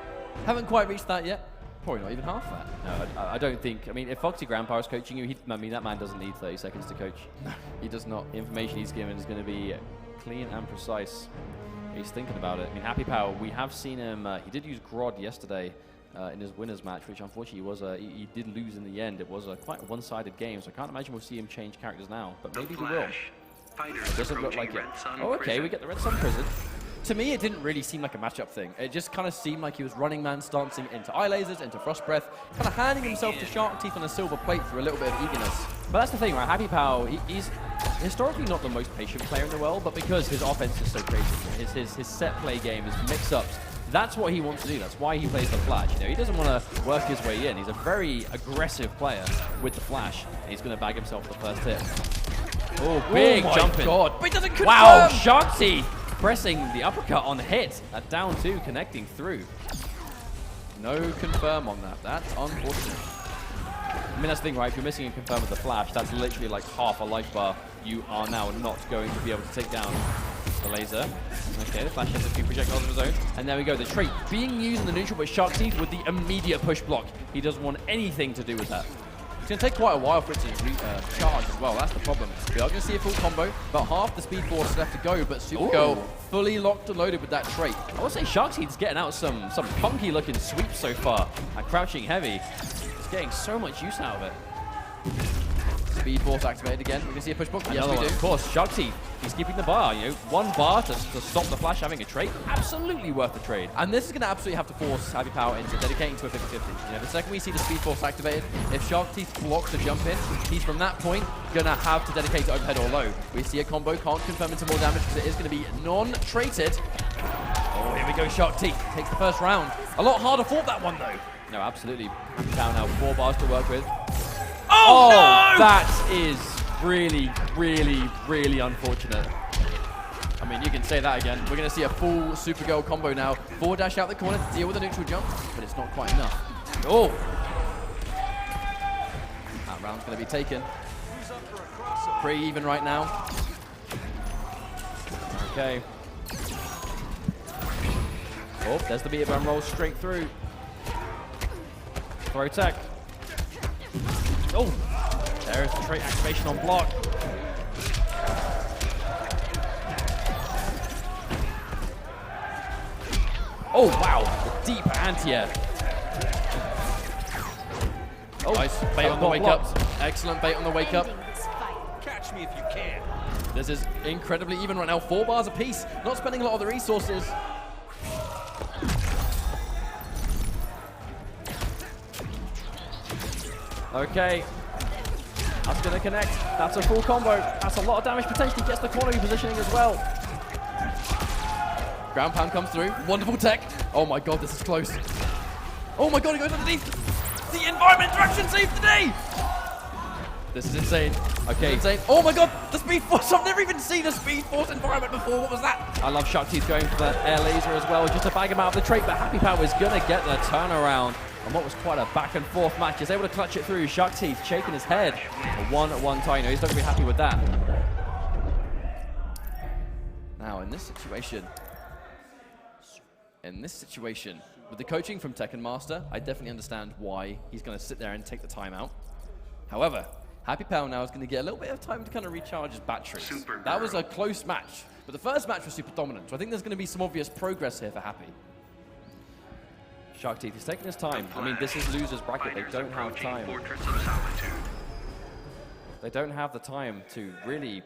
haven't quite reached that yet. Probably not even half that. No, I don't think. I mean, if Foxy Grandpa is coaching you, I mean, that man doesn't need 30 seconds to coach. No, he does not. The information he's given is going to be clean and precise. He's thinking about it. I mean, Happy Power, we have seen him. He did use Grodd yesterday in his winners match, which unfortunately was he did lose in the end. It was quite a one-sided game, so I can't imagine we'll see him change characters now. But maybe we will. It doesn't look like it. Oh, okay, we get the Red Sun Prison. To me, it didn't really seem like a matchup thing. It just kind of seemed like he was running man stancing into eye lasers, into frost breath, kind of handing himself to Shark Teeth on a silver plate for a little bit of eagerness. But that's the thing, right? Happy Pow, he's historically not the most patient player in the world, but because his offense is so crazy, his set play game, his mix-ups, that's what he wants to do. That's why he plays the Flash. You know, he doesn't want to work his way in. He's a very aggressive player with the Flash, and he's going to bag himself the first hit. Oh, big jumping. God, but he doesn't confirm. Wow, Shark Teeth pressing the uppercut on hit. That down two connecting through. No confirm on that. That's unfortunate. I mean, that's the thing, right? If you're missing a confirm with the Flash, that's literally like half a life bar. You are now not going to be able to take down the laser. Okay, the Flash has a few projectiles of his own. And there we go. The trait being used in the neutral, but Shark Teeth with the immediate push block. He doesn't want anything to do with that. It's going to take quite a while for it to charge as well. That's the problem. We are going to see a full combo. About half the speed force left to go, but Supergirl fully locked and loaded with that trait. I would say Shark Teeth's getting out some funky looking sweeps so far. And crouching heavy. He's getting so much use out of it. Speed force activated again. We're going to see a push block. Yes, we do. Of course, Shark Teeth. He's keeping the bar. You know, 1 bar to stop the Flash having a trait. Absolutely worth the trade. And this is going to absolutely have to force Happy Power into dedicating to a 50-50. You know, the second we see the speed force activated, if Shark Teeth blocks the jump in, he's from that point going to have to dedicate to overhead or low. We see a combo, can't confirm into more damage because it is going to be non-traded. Oh, here we go, Shark Teeth takes the first round. A lot harder fought that one though. No, absolutely. Happy Power now 4 bars to work with. Oh, no! That is really, really, really unfortunate. I mean, you can say that again. We're going to see a full Supergirl combo now. 4 dash out the corner to deal with a neutral jump, but it's not quite enough. Oh! That round's going to be taken. Pretty even right now. Okay. Oh, there's the beat band roll straight through. Throw tech. Oh! There's the trait activation on block. Oh, wow. The deep anti-air. Oh, nice. Bait on the wake up. Excellent bait on the wake up. Catch me if you can. This is incredibly even right now. 4 bars apiece. Not spending a lot of the resources. Okay. That's going to connect. That's a full combo. That's a lot of damage potentially. Gets the corner positioning as well. Ground pound comes through. Wonderful tech. Oh my god, this is close. Oh my god, it goes underneath. The environment interaction saved the day. This is insane. Okay. Insane. Oh my god, the speed force. I've never even seen a speed force environment before. What was that? I love Shark Teeth going for that air laser as well, just to bag him out of the trait, but Happy Power is going to get the turnaround. And what was quite a back and forth match, is able to clutch it through. Shark Teeth shaking his head. A 1-1 tie. No, he's not going to be happy with that. Now, in this situation, with the coaching from Tekken Master, I definitely understand why he's going to sit there and take the time out. However, Happy Power now is going to get a little bit of time to kind of recharge his batteries. That was a close match, but the first match was super dominant, so I think there's going to be some obvious progress here for Happy. Shark Teeth is taking his time. I mean, this is loser's bracket. They don't have time. They don't have the time to really,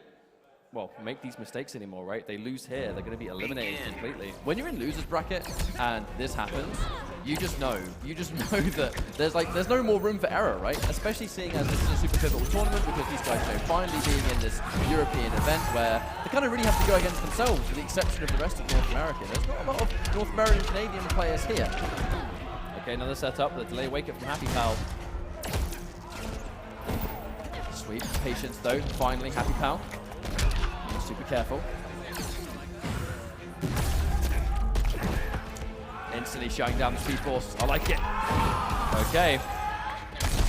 well, make these mistakes anymore, right? They lose here, they're going to be eliminated completely. When you're in loser's bracket and this happens, You just know that there's no more room for error, right? Especially seeing as this is a super pivotal tournament, because these guys are finally being in this European event where they kind of really have to go against themselves, with the exception of the rest of North America. There's not a lot of North American and Canadian players here. Okay, another setup. The delay wake up from Happy Pal. Sweet. Patience though. Finally, Happy Pal. Super careful. Instantly shutting down the Speed Force. I like it. Okay.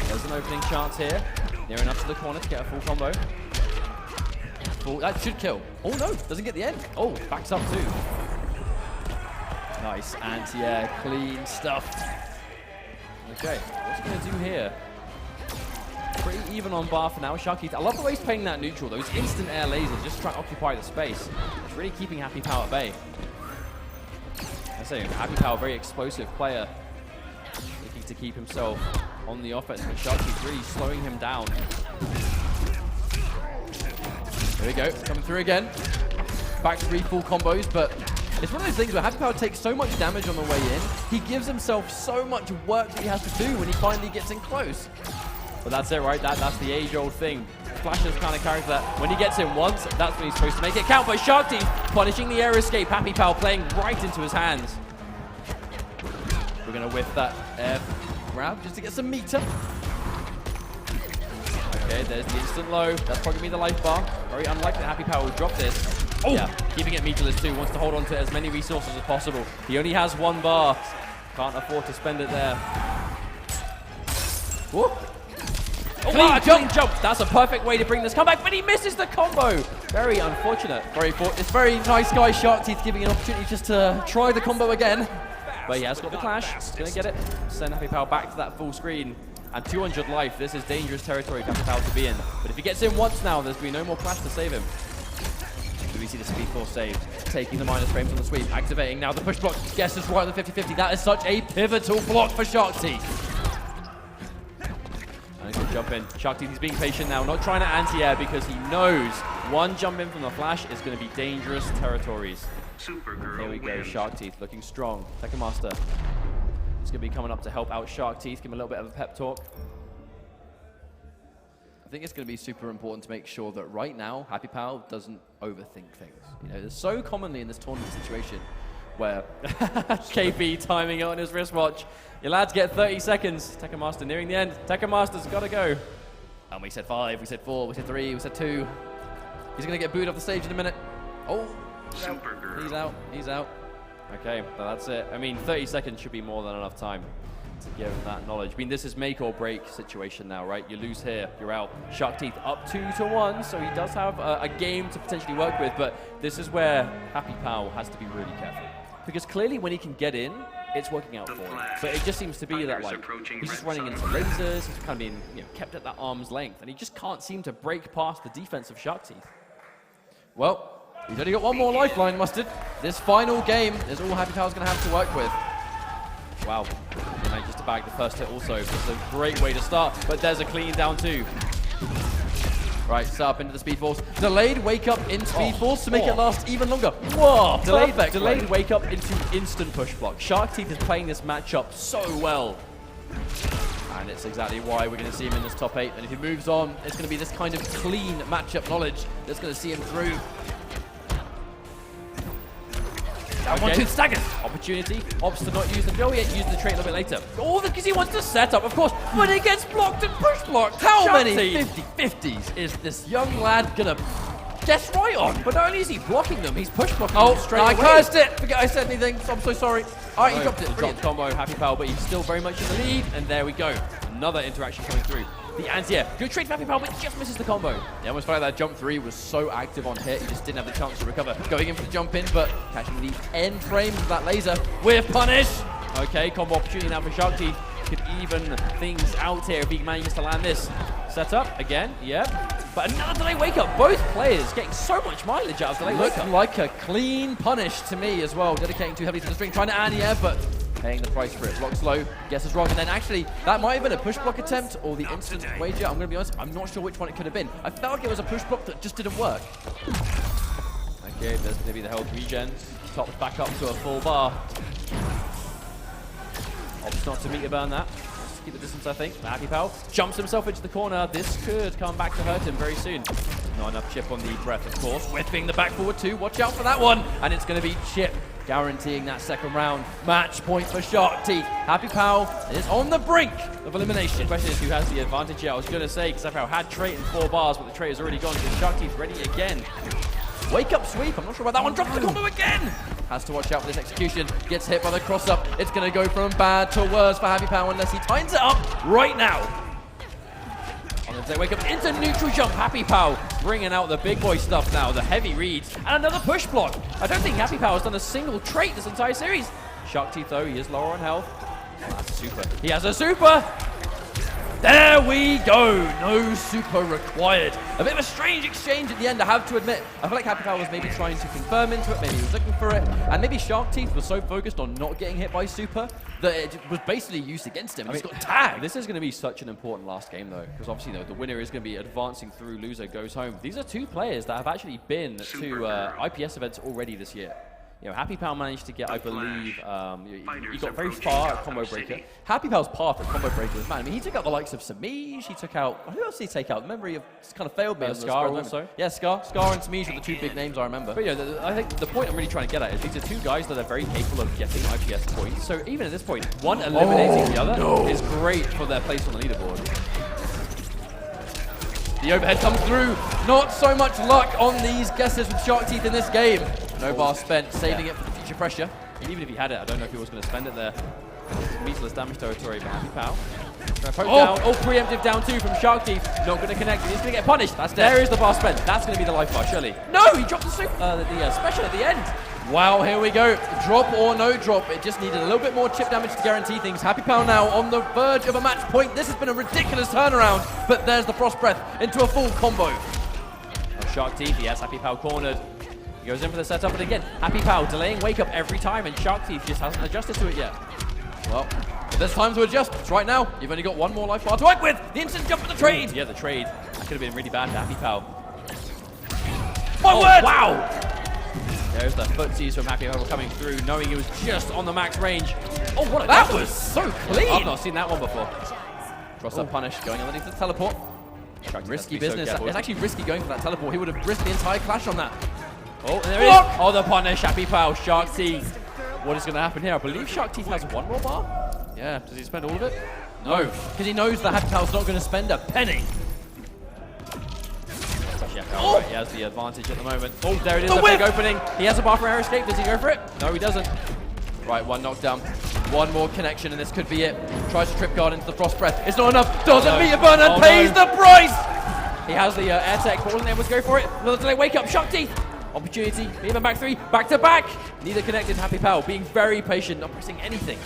There's an opening chance here. Near enough to the corner to get a full combo. Full, that should kill. Oh no, doesn't get the end. Oh, backs up too. Nice anti-air, clean stuff. Okay, what's he going to do here? Pretty even on bar for now. Sharky, I love the way he's playing that neutral. Those instant air lasers just trying to occupy the space. It's really keeping Happy Pal at bay. I say, Happy Pal, very explosive player. Looking to keep himself on the offense, but Sharky's really slowing him down. There we go, coming through again. Back 3 full combos, but it's one of those things where Happy Pal takes so much damage on the way in. He gives himself so much work that he has to do when he finally gets in close. But that's it, right? That's the age-old thing. Flash is the kind of character that when he gets in once, that's when he's supposed to make it count. But Shark Teeth punishing the air escape. Happy Pal playing right into his hands. We're going to whiff that air grab just to get some meter. Okay, there's the instant low. That's probably going to be the life bar. Very unlikely that Happy Pal will drop this. Oh! Yeah, keeping it meterless too. Wants to hold on to as many resources as possible. He only has 1 bar. Can't afford to spend it there. Whoop. Oh, wow, clean jump. That's a perfect way to bring this comeback, but he misses the combo. Very unfortunate. It's very nice guy, Shark Teeth, giving an opportunity just to try the combo again. But he has got the clash. He's going to get it. Send Happy Pal back to that full screen. And 200 life. This is dangerous territory for Happy Pal to be in. But if he gets in once now, there's going to be no more clash to save him. Do we see the Speed Force save? Taking the minus frames on the sweep. Activating now the push block. Guess is right on the 50-50. That is such a pivotal block for Shark Teeth. Good jump in. Shark Teeth is being patient now, not trying to anti-air because he knows one jump in from the flash is going to be dangerous territories. Here we go, Shark Teeth looking strong. Tekken Master is going to be coming up to help out Shark Teeth, give him a little bit of a pep talk. I think it's going to be super important to make sure that right now, Happy Pal doesn't overthink things. You know, there's so commonly in this tournament situation where KP timing it on his wristwatch. Your lads get 30 seconds. Tekken Master nearing the end. Tekken Master's got to go. And we said 5, we said 4, we said 3, we said 2. He's going to get booed off the stage in a minute. Oh, he's out. He's out. Okay, well, that's it. I mean, 30 seconds should be more than enough time to give him that knowledge. I mean, this is make or break situation now, right? You lose here, you're out. Shark Teeth up 2-1, so he does have a game to potentially work with, but this is where Happy Pal has to be really careful. Because clearly when he can get in, it's working out for him. But it just seems to be that, like, he's just running into lasers, he's kind of being, you know, kept at that arm's length, and he just can't seem to break past the defense of Shark Teeth. Well, he's only got 1 more lifeline, Mustard. This final game is all Happy Pal's going to have to work with. Wow, he manages to bag the first hit also. It's a great way to start, but there's a clean down too. Right, set up into the Speed Force. Delayed wake up in Speed Force to make it last even longer. Whoa, delayed wake up into instant push block. Shark Teeth is playing this matchup so well. And it's exactly why we're going to see him in this top 8. And if he moves on, it's going to be this kind of clean matchup knowledge that's going to see him through. Okay. 1-2 staggers. Opportunity. Opts to not use the go yet, use the trait a little bit later. Oh, because he wants to set up, of course, but he gets blocked and push blocked. How many 50-50s is this young lad going to guess right on? But not only is he blocking them, he's push blocking them straight away. I cursed it. Forget I said anything. I'm so sorry. All right, he dropped it. Dropped combo, Happy Pal, but he's still very much in the lead. And there we go. Another interaction coming through. The anti-air. Good trade for Happy Pal, but he just misses the combo. Yeah, almost felt like that jump 3 was so active on hit, he just didn't have the chance to recover. Going in for the jump in, but catching the end frames of that laser with punish. Okay, combo opportunity now for Shark Teeth. Could even things out here if he manages to land this. Set up again, yep. But another delay wake up. Both players getting so much mileage out of delay wake up. Looked like a clean punish to me as well. Dedicating too heavily to the string, trying to anti-air, but paying the price for it. Blocks low, guesses wrong, and then actually that might have been a push block attempt or the instant wager. I'm going to be honest, I'm not sure which one it could have been. I felt like it was a push block that just didn't work. Okay, there's going to be the health regen. Tops back up to a full bar. Opts not to meter burn that. Just keep the distance, I think. Happy Pal jumps himself into the corner. This could come back to hurt him very soon. Not enough chip on the breath, of course. Whipping the back forward too. Watch out for that one. And it's going to be chip, guaranteeing that second round. Match point for Shark Teeth. Happy Pal is on the brink of elimination. The question is who has the advantage here. I was going to say, because Happy Pal had trait in 4 bars, but the trait has already gone. So Shark Teeth ready again. Wake up sweep. I'm not sure about that one. Drops the combo again. Has to watch out for this execution. Gets hit by the cross up. It's going to go from bad to worse for Happy Pal unless he tightens it up right now. On the day, wake up into neutral jump. Happy Pal bringing out the big boy stuff now. The heavy reads and another push block. I don't think Happy Pal has done a single trait this entire series. Shark Teeth though, he is lower on health. Oh, that's a super. He has a super. There we go. No super required. A bit of a strange exchange at the end, I have to admit. I feel like Happy Pal was maybe trying to confirm into it, maybe he was looking for it, and maybe Shark Teeth was so focused on not getting hit by super that it was basically used against him. He's got tagged. This is going to be such an important last game though, because obviously the winner is going to be advancing through, loser goes home. These are 2 players that have actually been to IPS events already this year. You know, Happy Pal managed to get, I believe, he got very far at Combo Breaker. Happy Pal's path at Combo Breaker was, man, I mean, he took out the likes of Samij, he took out, who else did he take out? Memory of kind of failed me. Scar also. Yeah, Scar and Samij were the 2 big names I remember. But yeah, I think the point I'm really trying to get at is these are 2 guys that are very capable of getting IPS points. So even at this point, one eliminating the other is great for their place on the leaderboard. The overhead comes through. Not so much luck on these guesses with Shark Teeth in this game. No bar spent, saving it for the future pressure. And even if he had it, I don't know if he was going to spend it there. Meatless damage territory for Happy Pal. Poke down. Oh, preemptive down 2 from Shark Teeth. Not going to connect. He's going to get punished. There is the bar spent. That's going to be the life bar, surely. No, he dropped the special at the end. Wow, here we go. Drop or no drop. It just needed a little bit more chip damage to guarantee things. Happy Pal now on the verge of a match point. This has been a ridiculous turnaround, but there's the Frost Breath into a full combo. Oh, Shark Teeth, yes, Happy Pal cornered. He goes in for the setup, and again, Happy Pal delaying wake up every time, and Shark Teeth just hasn't adjusted to it yet. Well, there's time to adjust. It's right now. You've only got 1 more life bar to work with. The instant jump for the trade. Yeah, the trade. That could have been really bad for Happy Pal. My word! Wow! There's the footsies from Happy Pal coming through, knowing he was just on the max range. Oh, what a that was so clean! I've not seen that one before. Cross up punish, going underneath the teleport. Risky business. So it's actually risky going for that teleport. He would have risked the entire clash on that. Oh, and there it is. Oh, the punish. Happy Pal, Shark Teeth. What is going to happen here? I believe Shark Teeth has 1 more bar. Yeah. Does he spend all of it? No, because he knows that Happy Pal's not going to spend a penny. Oh, right, he has the advantage at the moment. Oh, there it is, the big opening. He has a bar for air escape. Does he go for it? No, he doesn't. Right, 1 knockdown. 1 more connection, and this could be it. Tries to trip guard into the Frost Breath. It's not enough. Doesn't meter burn and pays the price. He has the air tech, but wasn't able to go for it. Another delay. Wake up, Shark Teeth. Opportunity. Even back 3. Back to back. Neither connected. Happy Pal being very patient, not pressing anything.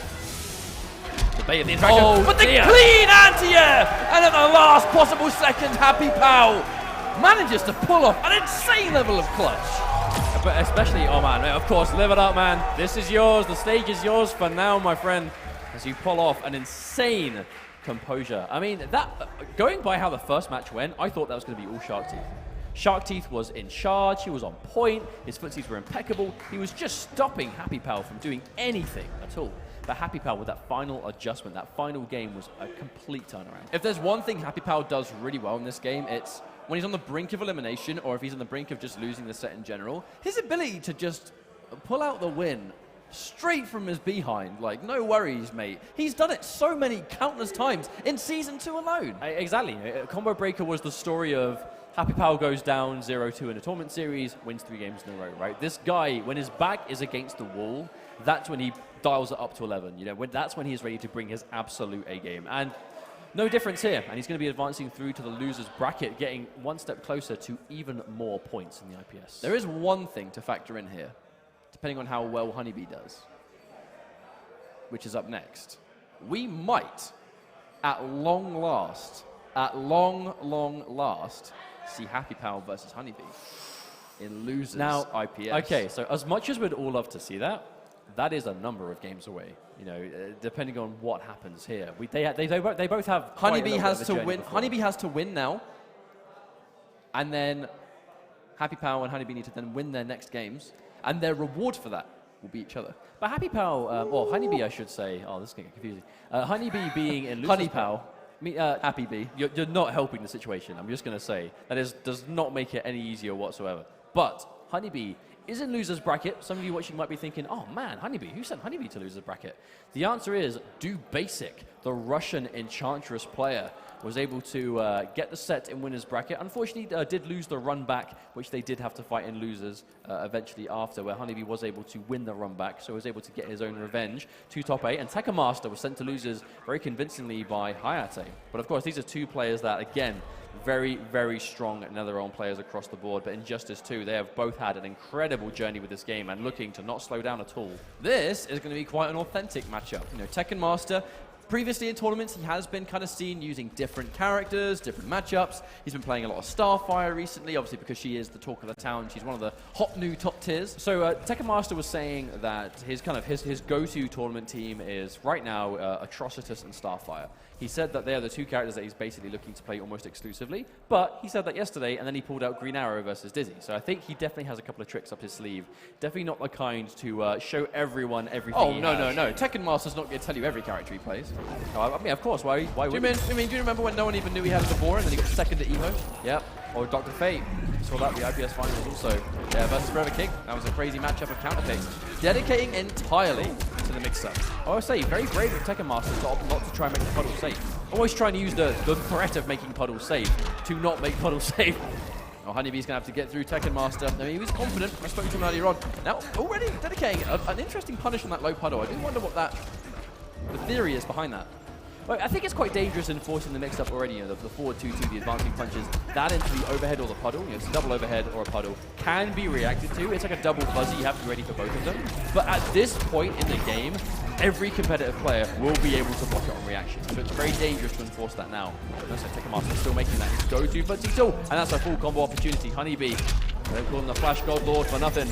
Debate of the interaction. But the clean anti-air! And at the last possible second, Happy Pal manages to pull off an insane level of clutch. But especially, oh man, of course, live it up, man. This is yours. The stage is yours for now, my friend, as you pull off an insane composure. I mean, that going by how the first match went, I thought that was going to be all Shark Teeth. Shark Teeth was in charge. He was on point. His footsies were impeccable. He was just stopping Happy Pal from doing anything at all. But Happy Pal, with that final adjustment, that final game was a complete turnaround. If there's one thing Happy Pal does really well in this game, it's when he's on the brink of elimination, or if he's on the brink of just losing the set in general, his ability to just pull out the win straight from his behind, like, no worries, mate. He's done it so many countless times in Season 2 alone. Exactly. Combo Breaker was the story of Happy Pal goes down 0-2 in a tournament series, wins 3 games in a row, right? This guy, when his back is against the wall, that's when he dials it up to 11. You know, that's when he's ready to bring his absolute A game. And no difference here, and he's going to be advancing through to the loser's bracket, getting 1 step closer to even more points in the IPS. There is one thing to factor in here, depending on how well Honeybee does, which is up next. We might, at long last, see Happy Pal versus Honeybee in losers IPS. Okay, so as much as we'd all love to see that, that is a number of games away. You know, depending on what happens here. They both have. Honeybee has to win. Honeybee has to win now, and then Happy Pal and Honeybee need to then win their next games, and their reward for that will be each other. But Happy Pal, or Honeybee, I should say. Oh, this is getting confusing. Honeybee being in Lucer's Honey Pal. I mean, Happy Bee. You're not helping the situation. I'm just going to say that does not make it any easier whatsoever. But Honeybee is in loser's bracket. Some of you watching might be thinking, oh man, Honeybee, who sent Honeybee to loser's bracket? The answer is Do Basic, the Russian Enchantress player, was able to get the set in winner's bracket. Unfortunately, did lose the run back, which they did have to fight in losers eventually after, where Honeybee was able to win the run back, so was able to get his own revenge to top 8. And Tekka Master was sent to losers very convincingly by Hayate. But of course, these are two players that, again, very, very strong Netherrealm players across the board. But Injustice 2, they have both had an incredible journey with this game and looking to not slow down at all. This is going to be quite an authentic matchup. You know, Tekken Master, previously in tournaments, he has been kind of seen using different characters, different matchups. He's been playing a lot of Starfire recently, obviously because she is the talk of the town. She's one of the hot new top tiers. So Tekken Master was saying that his go-to tournament team is right now Atrocitus and Starfire. He said that they are the two characters that he's basically looking to play almost exclusively. But he said that yesterday, and then he pulled out Green Arrow versus Dizzy. So I think he definitely has a couple of tricks up his sleeve. Definitely not the kind to show everyone everything. Oh, no. Tekken Master's not going to tell you every character he plays. Oh, I mean, of course. Why would do you remember when no one even knew he had a before and then he got second at EVO? Yep. Or Dr. Fate. Saw that the IPS finals also. Yeah, versus Forever King. That was a crazy matchup of counterpicks. Dedicating entirely to the mix-up. I would say, very brave of Tekken Master to opt not to try and make the puddle safe. Always trying to use the threat of making puddles safe to not make puddles safe. Oh, Honeybee's going to have to get through Tekken Master. I mean, he was confident. I spoke to him earlier on. Now, already dedicating an interesting punish on that low puddle. I do wonder what the theory is behind that. Well, I think it's quite dangerous in forcing the mix-up already. You know, the forward 2-2, the advancing punches, that into the overhead or the puddle. You know, it's a double overhead or a puddle can be reacted to. It's like a double fuzzy. You have to be ready for both of them. But at this point in the game, every competitive player will be able to block it on reaction. So it's very dangerous to enforce that now. So Tekken Master still making that his go-to, but still, and that's a full combo opportunity. Honeybee, they're calling the Flash God Lord for nothing.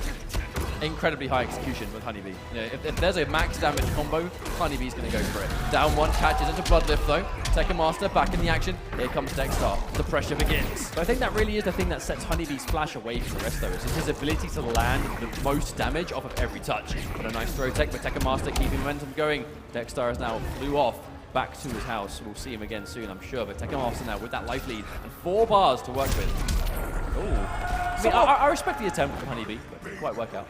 Incredibly high execution with Honeybee. You know, if there's a max damage combo, Honeybee's going to go for it. Down one, catches into Bloodlift though. Tekken Master back in the action. Here comes Dexter. The pressure begins. But I think that really is the thing that sets Honeybee's Flash away from the rest though. It's just his ability to land the most damage off of every touch. But a nice throw tech, but Tekken Master keeping momentum going. Dexter has now flew off back to his house. We'll see him again soon, I'm sure. But Tekken Master now with that life lead and 4 bars to work with. Ooh. I mean, I respect the attempt from Honeybee, but it didn't quite work out.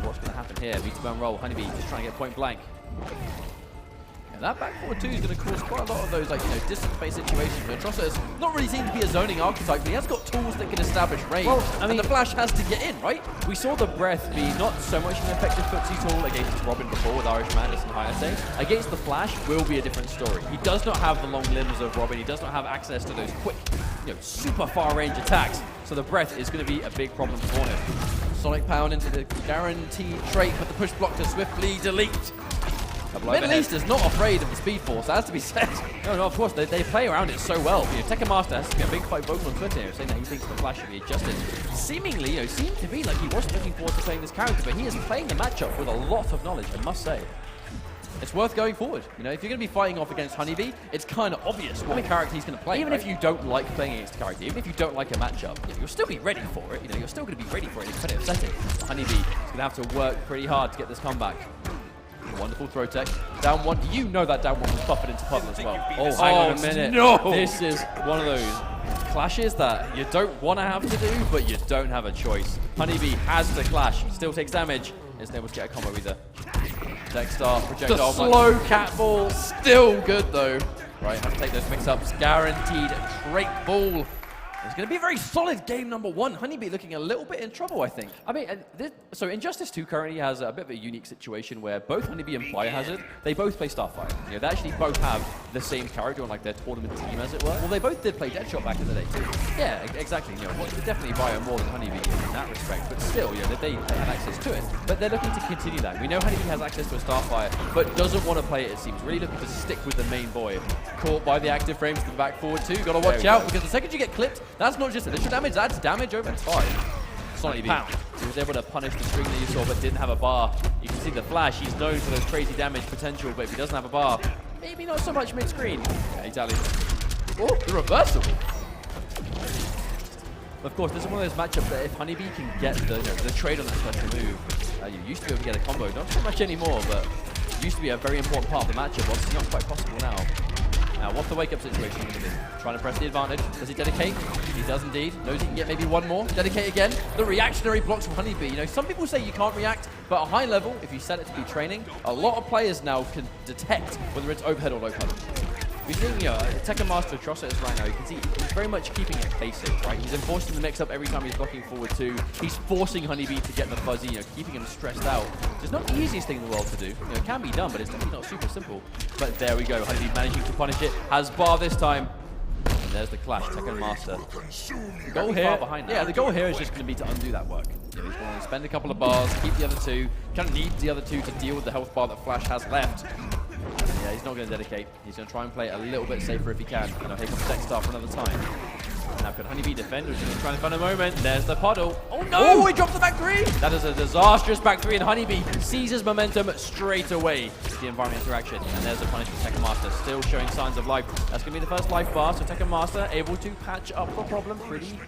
What's going to happen here? B2 roll. Honeybee just trying to get point blank. Yeah, that back forward 2 is going to cause quite a lot of those, like, you know, distance-based situations. But Atrocitus not really seems to be a zoning archetype, but he has got tools that can establish range. Well, I mean, the Flash has to get in, right? We saw the Breath be not so much an effective footsie tool against Robin before with Irish Madness and Hayate. Against the Flash will be a different story. He does not have the long limbs of Robin. He does not have access to those quick, you know, super far range attacks. So the Breath is going to be a big problem for him. Sonic Pound into the guaranteed trait, but the push block to swiftly delete. Middle East is not afraid of the Speed Force, that has to be said. No, of course, they play around it so well. You know, Tekken Master has to be a big fight vocal on Twitter here, saying that he thinks the Flash should be adjusted. Seemingly, you know, seemed to be like he wasn't looking forward to playing this character, but he is playing the matchup with a lot of knowledge, I must say. It's worth going forward. You know, if you're going to be fighting off against Honeybee, it's kind of obvious what character he's going to play. Even if you don't like playing against a character, even if you don't like a matchup, you'll still be ready for it. You know, you're still going to be ready for it in a competitive setting. Honeybee is going to have to work pretty hard to get this comeback. A wonderful throw tech. Down one. You know that down one was buffered into puddle as well. Oh, hang on a minute. No! This is one of those clashes that you don't want to have to do, but you don't have a choice. Honeybee has to clash. Still takes damage. Isn't able to get a combo either. Dexter, projectile. The slow cat ball, still good though. Right, have to take those mix-ups. Guaranteed trait ball. It's going to be a very solid game number 1. Honeybee looking a little bit in trouble, I think. I mean, so Injustice 2 currently has a bit of a unique situation where both Honeybee and Biohazard, they both play Starfire. You know, they actually both have the same character on like their tournament team, as it were. Well, they both did play Deadshot back in the day too. Yeah, exactly. You know, definitely Bio more than Honeybee in that respect, but still, you know, they have access to it. But they're looking to continue that. We know Honeybee has access to a Starfire, but doesn't want to play it. It seems really looking to stick with the main boy. Caught by the active frames to the back forward too. Got to watch out because the second you get clipped, that's not just initial damage, that's damage over time. Sonic Pound. He was able to punish the string that you saw, but didn't have a bar. You can see the Flash, he's known for those crazy damage potential, but if he doesn't have a bar, maybe not so much mid-screen. Yeah, exactly. Oh, the reversal. Of course, this is one of those matchups that if Honeybee can get the trade on that special move, You used to be able to get a combo, not so much anymore, but used to be a very important part of the matchup. Well, it's not quite possible now. Now, what's the wake-up situation going to be? Trying to press the advantage. Does he dedicate? He does indeed. Knows he can get maybe one more. Dedicate again. The reactionary blocks from Honeybee. You know, some people say you can't react, but at a high level, if you set it to be training, a lot of players now can detect whether it's overhead or low cover. We're seeing, you know, Tekken Master Atrocitus right now. You can see he's very much keeping it basic, right? He's enforcing the mix-up every time he's blocking forward two. He's forcing Honeybee to get the fuzzy, you know, keeping him stressed out. It's not the easiest thing in the world to do. You know, it can be done, but it's definitely not super simple. But there we go. Honeybee managing to punish it. Has bar this time. And there's the clash. Tekken Master. The goal here, behind now. yeah, the goal here is just going to be to undo that work. You know, he's going to spend a couple of bars, keep the other two. Kind of needs the other two to deal with the health bar that Flash has left. Yeah, he's not going to dedicate. He's going to try and play it a little bit safer if he can. You know, here comes Dexter for another time. Now, could Honeybee defend, or is he going to try and find a moment? There's the puddle. Oh, no! Oh, he drops the back three! That is a disastrous back three, and Honeybee seizes momentum straight away with the environment interaction. And there's the punish for Tekken Master, still showing signs of life. That's going to be the first life bar, so Tekken Master able to patch up the problem pretty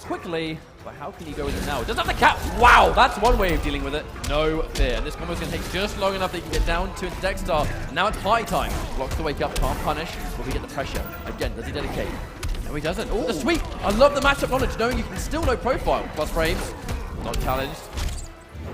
quickly. But how can he go with it now? Doesn't have the cap. Wow, that's one way of dealing with it. No fear. And this combo's going to take just long enough that he can get down to Dexter. Now it's party time. Blocks the wake up, can't punish. Will he get the pressure? Again, does he dedicate? No, he doesn't. Oh, the sweep. I love the matchup knowledge, knowing you can still low profile. Plus frames. Not challenged.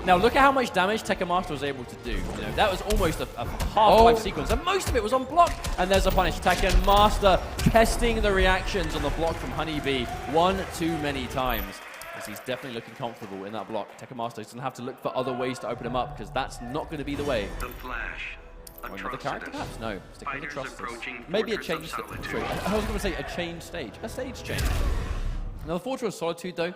Now look at how much damage Tekken Master was able to do. You know, that was almost a half-life sequence, and most of it was on block. And there's a punish. Tekken Master testing the reactions on the block from Honeybee one too many times. As he's definitely looking comfortable in that block. Tekken Master is going to have to look for other ways to open him up, because that's not going to be the way. The Flash. Or another character, perhaps? No. Stick with Atrocitus. Maybe a change. Sorry, I was going to say a change stage. A stage change. Now the Fortress of Solitude, though,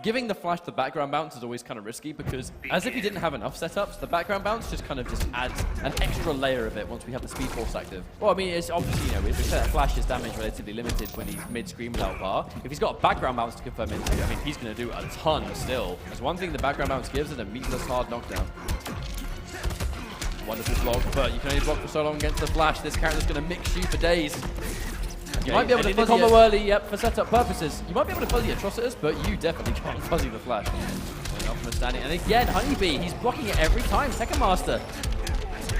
giving the Flash the background bounce is always kind of risky, because as if he didn't have enough setups, the background bounce just adds an extra layer of it once we have the Speed Force active. Well, I mean, it's obviously, you know, we said that Flash's damage relatively limited when he's mid-screen without bar. If he's got a background bounce to confirm into, I mean, he's going to do a ton still. There's one thing the background bounce gives, is a meatless hard knockdown. Wonderful block, but you can only block for so long against the Flash. This character's going to mix you for days. You might be able to fuzzy the combo early, yep, for setup purposes. You might be able to fuzzy Atrocitus, but you definitely can't fuzzy the Flash. And again, Honeybee, he's blocking it every time. Tekken Master.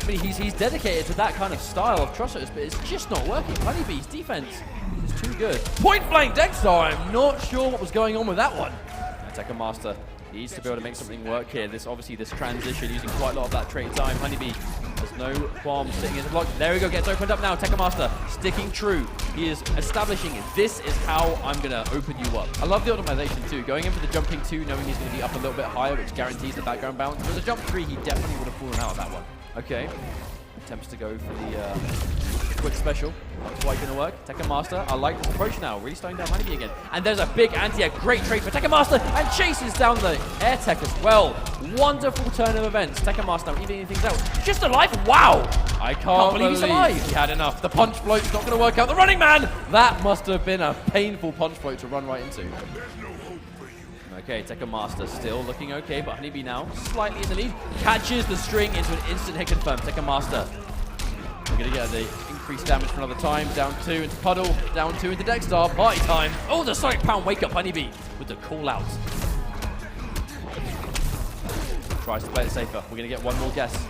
I mean, he's dedicated to that kind of style of Atrocitus, but it's just not working. Honeybee's defense is too good. Point blank Dexter, I'm not sure what was going on with that one. And Tekken Master needs to be able to make something work here. This transition using quite a lot of that trait time. Honeybee has no qualms sitting in the block. There we go, gets opened up now. Tekken Master sticking true. He is establishing it. This is how I'm going to open you up. I love the optimization too. Going in for the jumping 2, knowing he's going to be up a little bit higher, which guarantees the background bounce. For the jump 3, he definitely would have fallen out of that one. Okay. Attempts to go for the quick special. Not quite going to work. Tekken Master, I like this approach now. Really slowing down Honeybee again. And there's a big anti-air. Great trade for Tekken Master. And chases down the air tech as well. Wonderful turn of events. Tekken Master now evening things out. Just alive. Wow. I can't believe he's alive. He had enough. The punch float's not going to work out. The running man. That must have been a painful punch float to run right into. Okay, Tekken Master still looking okay, but Honeybee now slightly in the lead. Catches the string into an instant hit confirm. Tekken Master. We're going to get the increased damage for another time. Down 2 into Puddle. Down 2 into Dexter. Party time. Oh, the Sonic Pound wake up Honeybee with the call out. Tries to play it safer. We're going to get one more guess.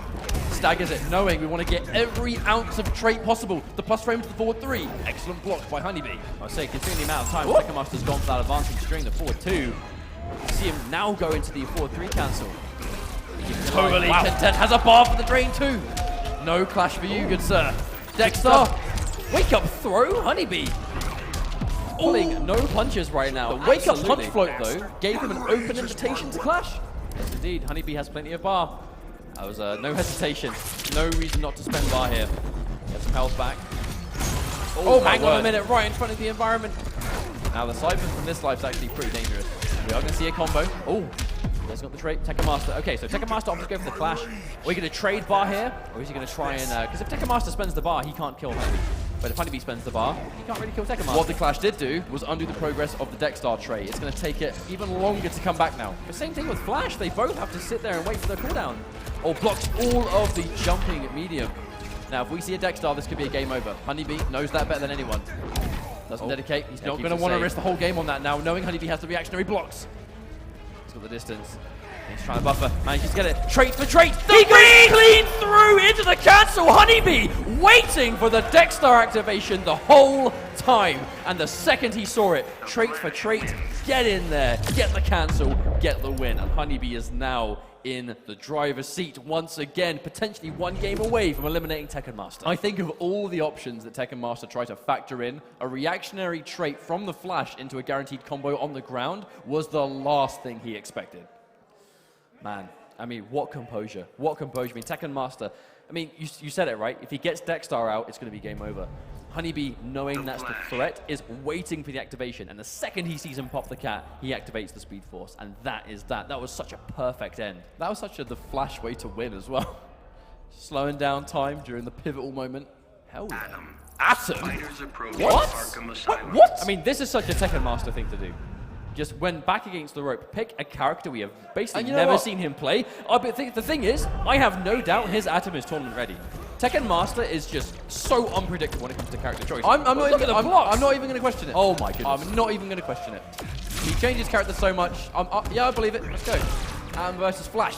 Staggers it, knowing we want to get every ounce of trait possible. The plus frame to the forward 3. Excellent block by Honeybee. I say, considering the amount of time Tekken Master's gone for that advancing string, the forward 2. You see him now go into the forward 3 cancel. Totally content. Has a bar for the drain 2. No clash for you, good sir. Dexter. Wake up throw, Honeybee. Pulling no punches right now. The wake up punch float, though, gave him an open invitation to clash. Yes, indeed. Honeybee has plenty of bar. That was no hesitation. No reason not to spend bar here. Get some health back. Oh, hang on a minute, right in front of the environment. Now, the siphon from this life's actually pretty dangerous. We are going to see a combo. Oh. He's got the trait, Tekken Master. Okay, so Tekken Master opts to go for the clash. Are we going to trade bar here? Or is he going to try and... Because if Tekken Master spends the bar, he can't kill Honeybee. But if Honeybee spends the bar, he can't really kill Tekken Master. What the clash did do was undo the progress of the Dexter trait. It's going to take it even longer to come back now. The same thing with Flash. They both have to sit there and wait for their cooldown. Or blocks all of the jumping at medium. Now, if we see a Dexter, this could be a game over. Honeybee knows that better than anyone. Doesn't dedicate. He's not going to want to risk the whole game on that now, knowing Honeybee has the reactionary blocks. He's got the distance. He's trying to buffer, manages to get it. Trait for trait. He goes clean through into the cancel. Honeybee waiting for the Dexter activation the whole time. And the second he saw it, trait for trait, get in there, get the cancel, get the win. And Honeybee is now in the driver's seat once again, potentially one game away from eliminating Tekken Master. I think of all the options that Tekken Master tried to factor in, a reactionary trait from the flash into a guaranteed combo on the ground was the last thing he expected. Man, I mean, what composure. What composure. I mean, Tekken Master, I mean, you said it, right? If he gets Dexter out, it's going to be game over. Honeybee, knowing that's the threat, is waiting for the activation. And the second he sees him pop the cat, he activates the Speed Force. And that is that. That was such a perfect end. That was such the flash way to win as well. Slowing down time during the pivotal moment. Hell yeah. Atom? What? What? I mean, this is such a Tekken Master thing to do. Just when back against the rope, pick a character we have basically never seen him play. But the thing is, I have no doubt his Atom is tournament ready. Tekken Master is just so unpredictable when it comes to character choice. I'm not even going to question it. Oh my goodness. I'm not even going to question it. He changed his character so much. Yeah, I believe it. Let's go. Versus Flash.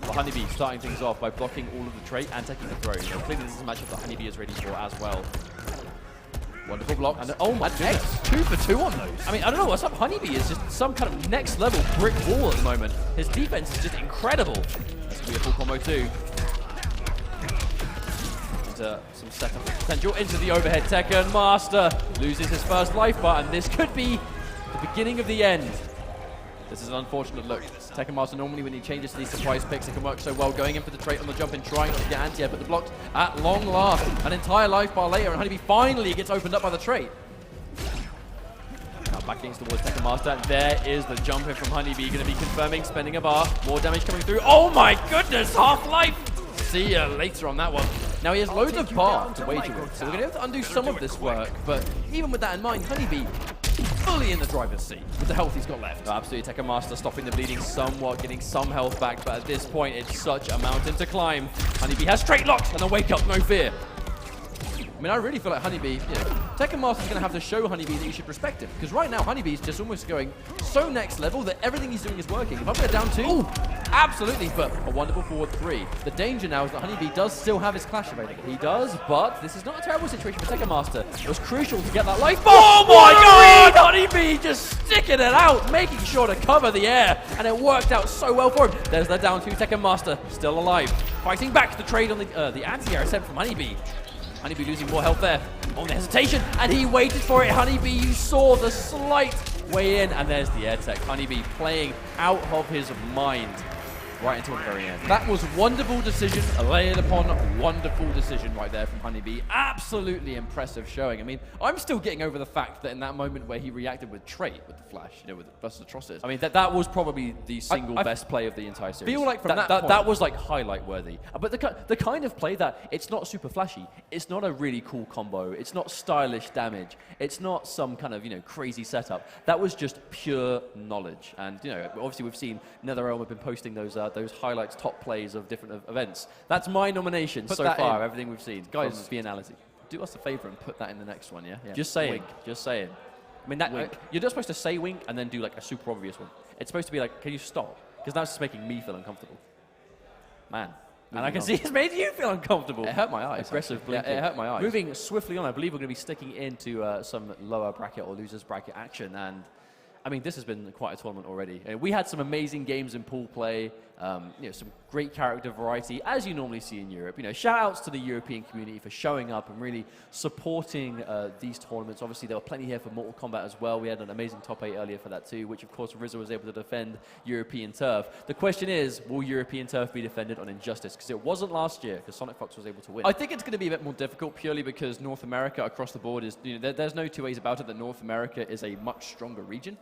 Well, Honeybee starting things off by blocking all of the trait and taking the throw. You know, clearly this is a matchup that Honeybee is ready for as well. Wonderful block. And oh my goodness. 2 for 2 on those. I mean, I don't know what's up. Honeybee is just some kind of next level brick wall at the moment. His defense is just incredible. That's going to be a full combo too. Into some setup potential into the overhead. Tekken Master loses his first life bar, and this could be the beginning of the end. This is an unfortunate look. Tekken Master normally when he changes to these surprise picks, it can work so well. Going in for the trait on the jump and trying to get anti-air, but the blocked at long last. An entire life bar later, and Honeybee finally gets opened up by the trait. Now back against the wall, Tekken Master. And there is the jump in from Honeybee, going to be confirming, spending a bar. More damage coming through. Oh my goodness, half-life! See ya later on that one. Now he has loads of bar to wager with, so we're going to have to undo some of this work. But even with that in mind, Honeybee fully in the driver's seat with the health he's got left. No, absolutely, Tekken Master stopping the bleeding somewhat, getting some health back, but at this point, it's such a mountain to climb. Honeybee has straight locks and a wake up, no fear. I mean, I really feel like Honeybee, Tekken Master's going to have to show Honeybee that you should respect him. Because right now, Honeybee's just almost going so next level that everything he's doing is working. If I'm going down 2, absolutely, but a wonderful forward 3. The danger now is that Honeybee does still have his clash available. He does, but this is not a terrible situation for Tekken Master. It was crucial to get that life bar. Oh my god! Honeybee just sticking it out, making sure to cover the air, and it worked out so well for him. There's the down 2, Tekken Master, still alive. Fighting back the trade on the anti-air attempt from Honeybee. Honeybee losing more health there on the hesitation, and he waited for it. Honeybee, you saw the slight way in, and there's the air tech. Honeybee playing out of his mind right until the very end. That was wonderful decision, layered upon wonderful decision right there from Honeybee. Absolutely impressive showing. I mean, I'm still getting over the fact that in that moment where he reacted with trait, with the flash, with versus Atrocitus. I mean, that was probably the single best play of the entire series. Feel like from that was like highlight worthy. But the kind of play that it's not super flashy, it's not a really cool combo, it's not stylish damage, it's not some kind of crazy setup. That was just pure knowledge. And obviously we've seen NetherRealm have been posting those highlights, top plays of different events. That's my nomination so far. Everything we've seen, guys. Viennality. Do us a favor and put that in the next one, yeah? Just saying. Wink. Just saying. I mean, you're just supposed to say wink and then do like a super obvious one. It's supposed to be like, can you stop? Because that's just making me feel uncomfortable. Man. And I can see it's made you feel uncomfortable. It hurt my eyes. Aggressive blinking. Yeah, it hurt my eyes. Moving swiftly on, I believe we're going to be sticking into some lower bracket or losers bracket action. And I mean, this has been quite a tournament already. We had some amazing games in pool play, some great character variety, as you normally see in Europe. Shout outs to the European community for showing up and really supporting these tournaments. Obviously, there were plenty here for Mortal Kombat as well. We had an amazing top 8 earlier for that too, which of course Rizzo was able to defend European turf. The question is, will European turf be defended on Injustice? Because it wasn't last year, because Sonic Fox was able to win. I think it's going to be a bit more difficult purely because North America across the board is, there's no two ways about it that North America is a much stronger region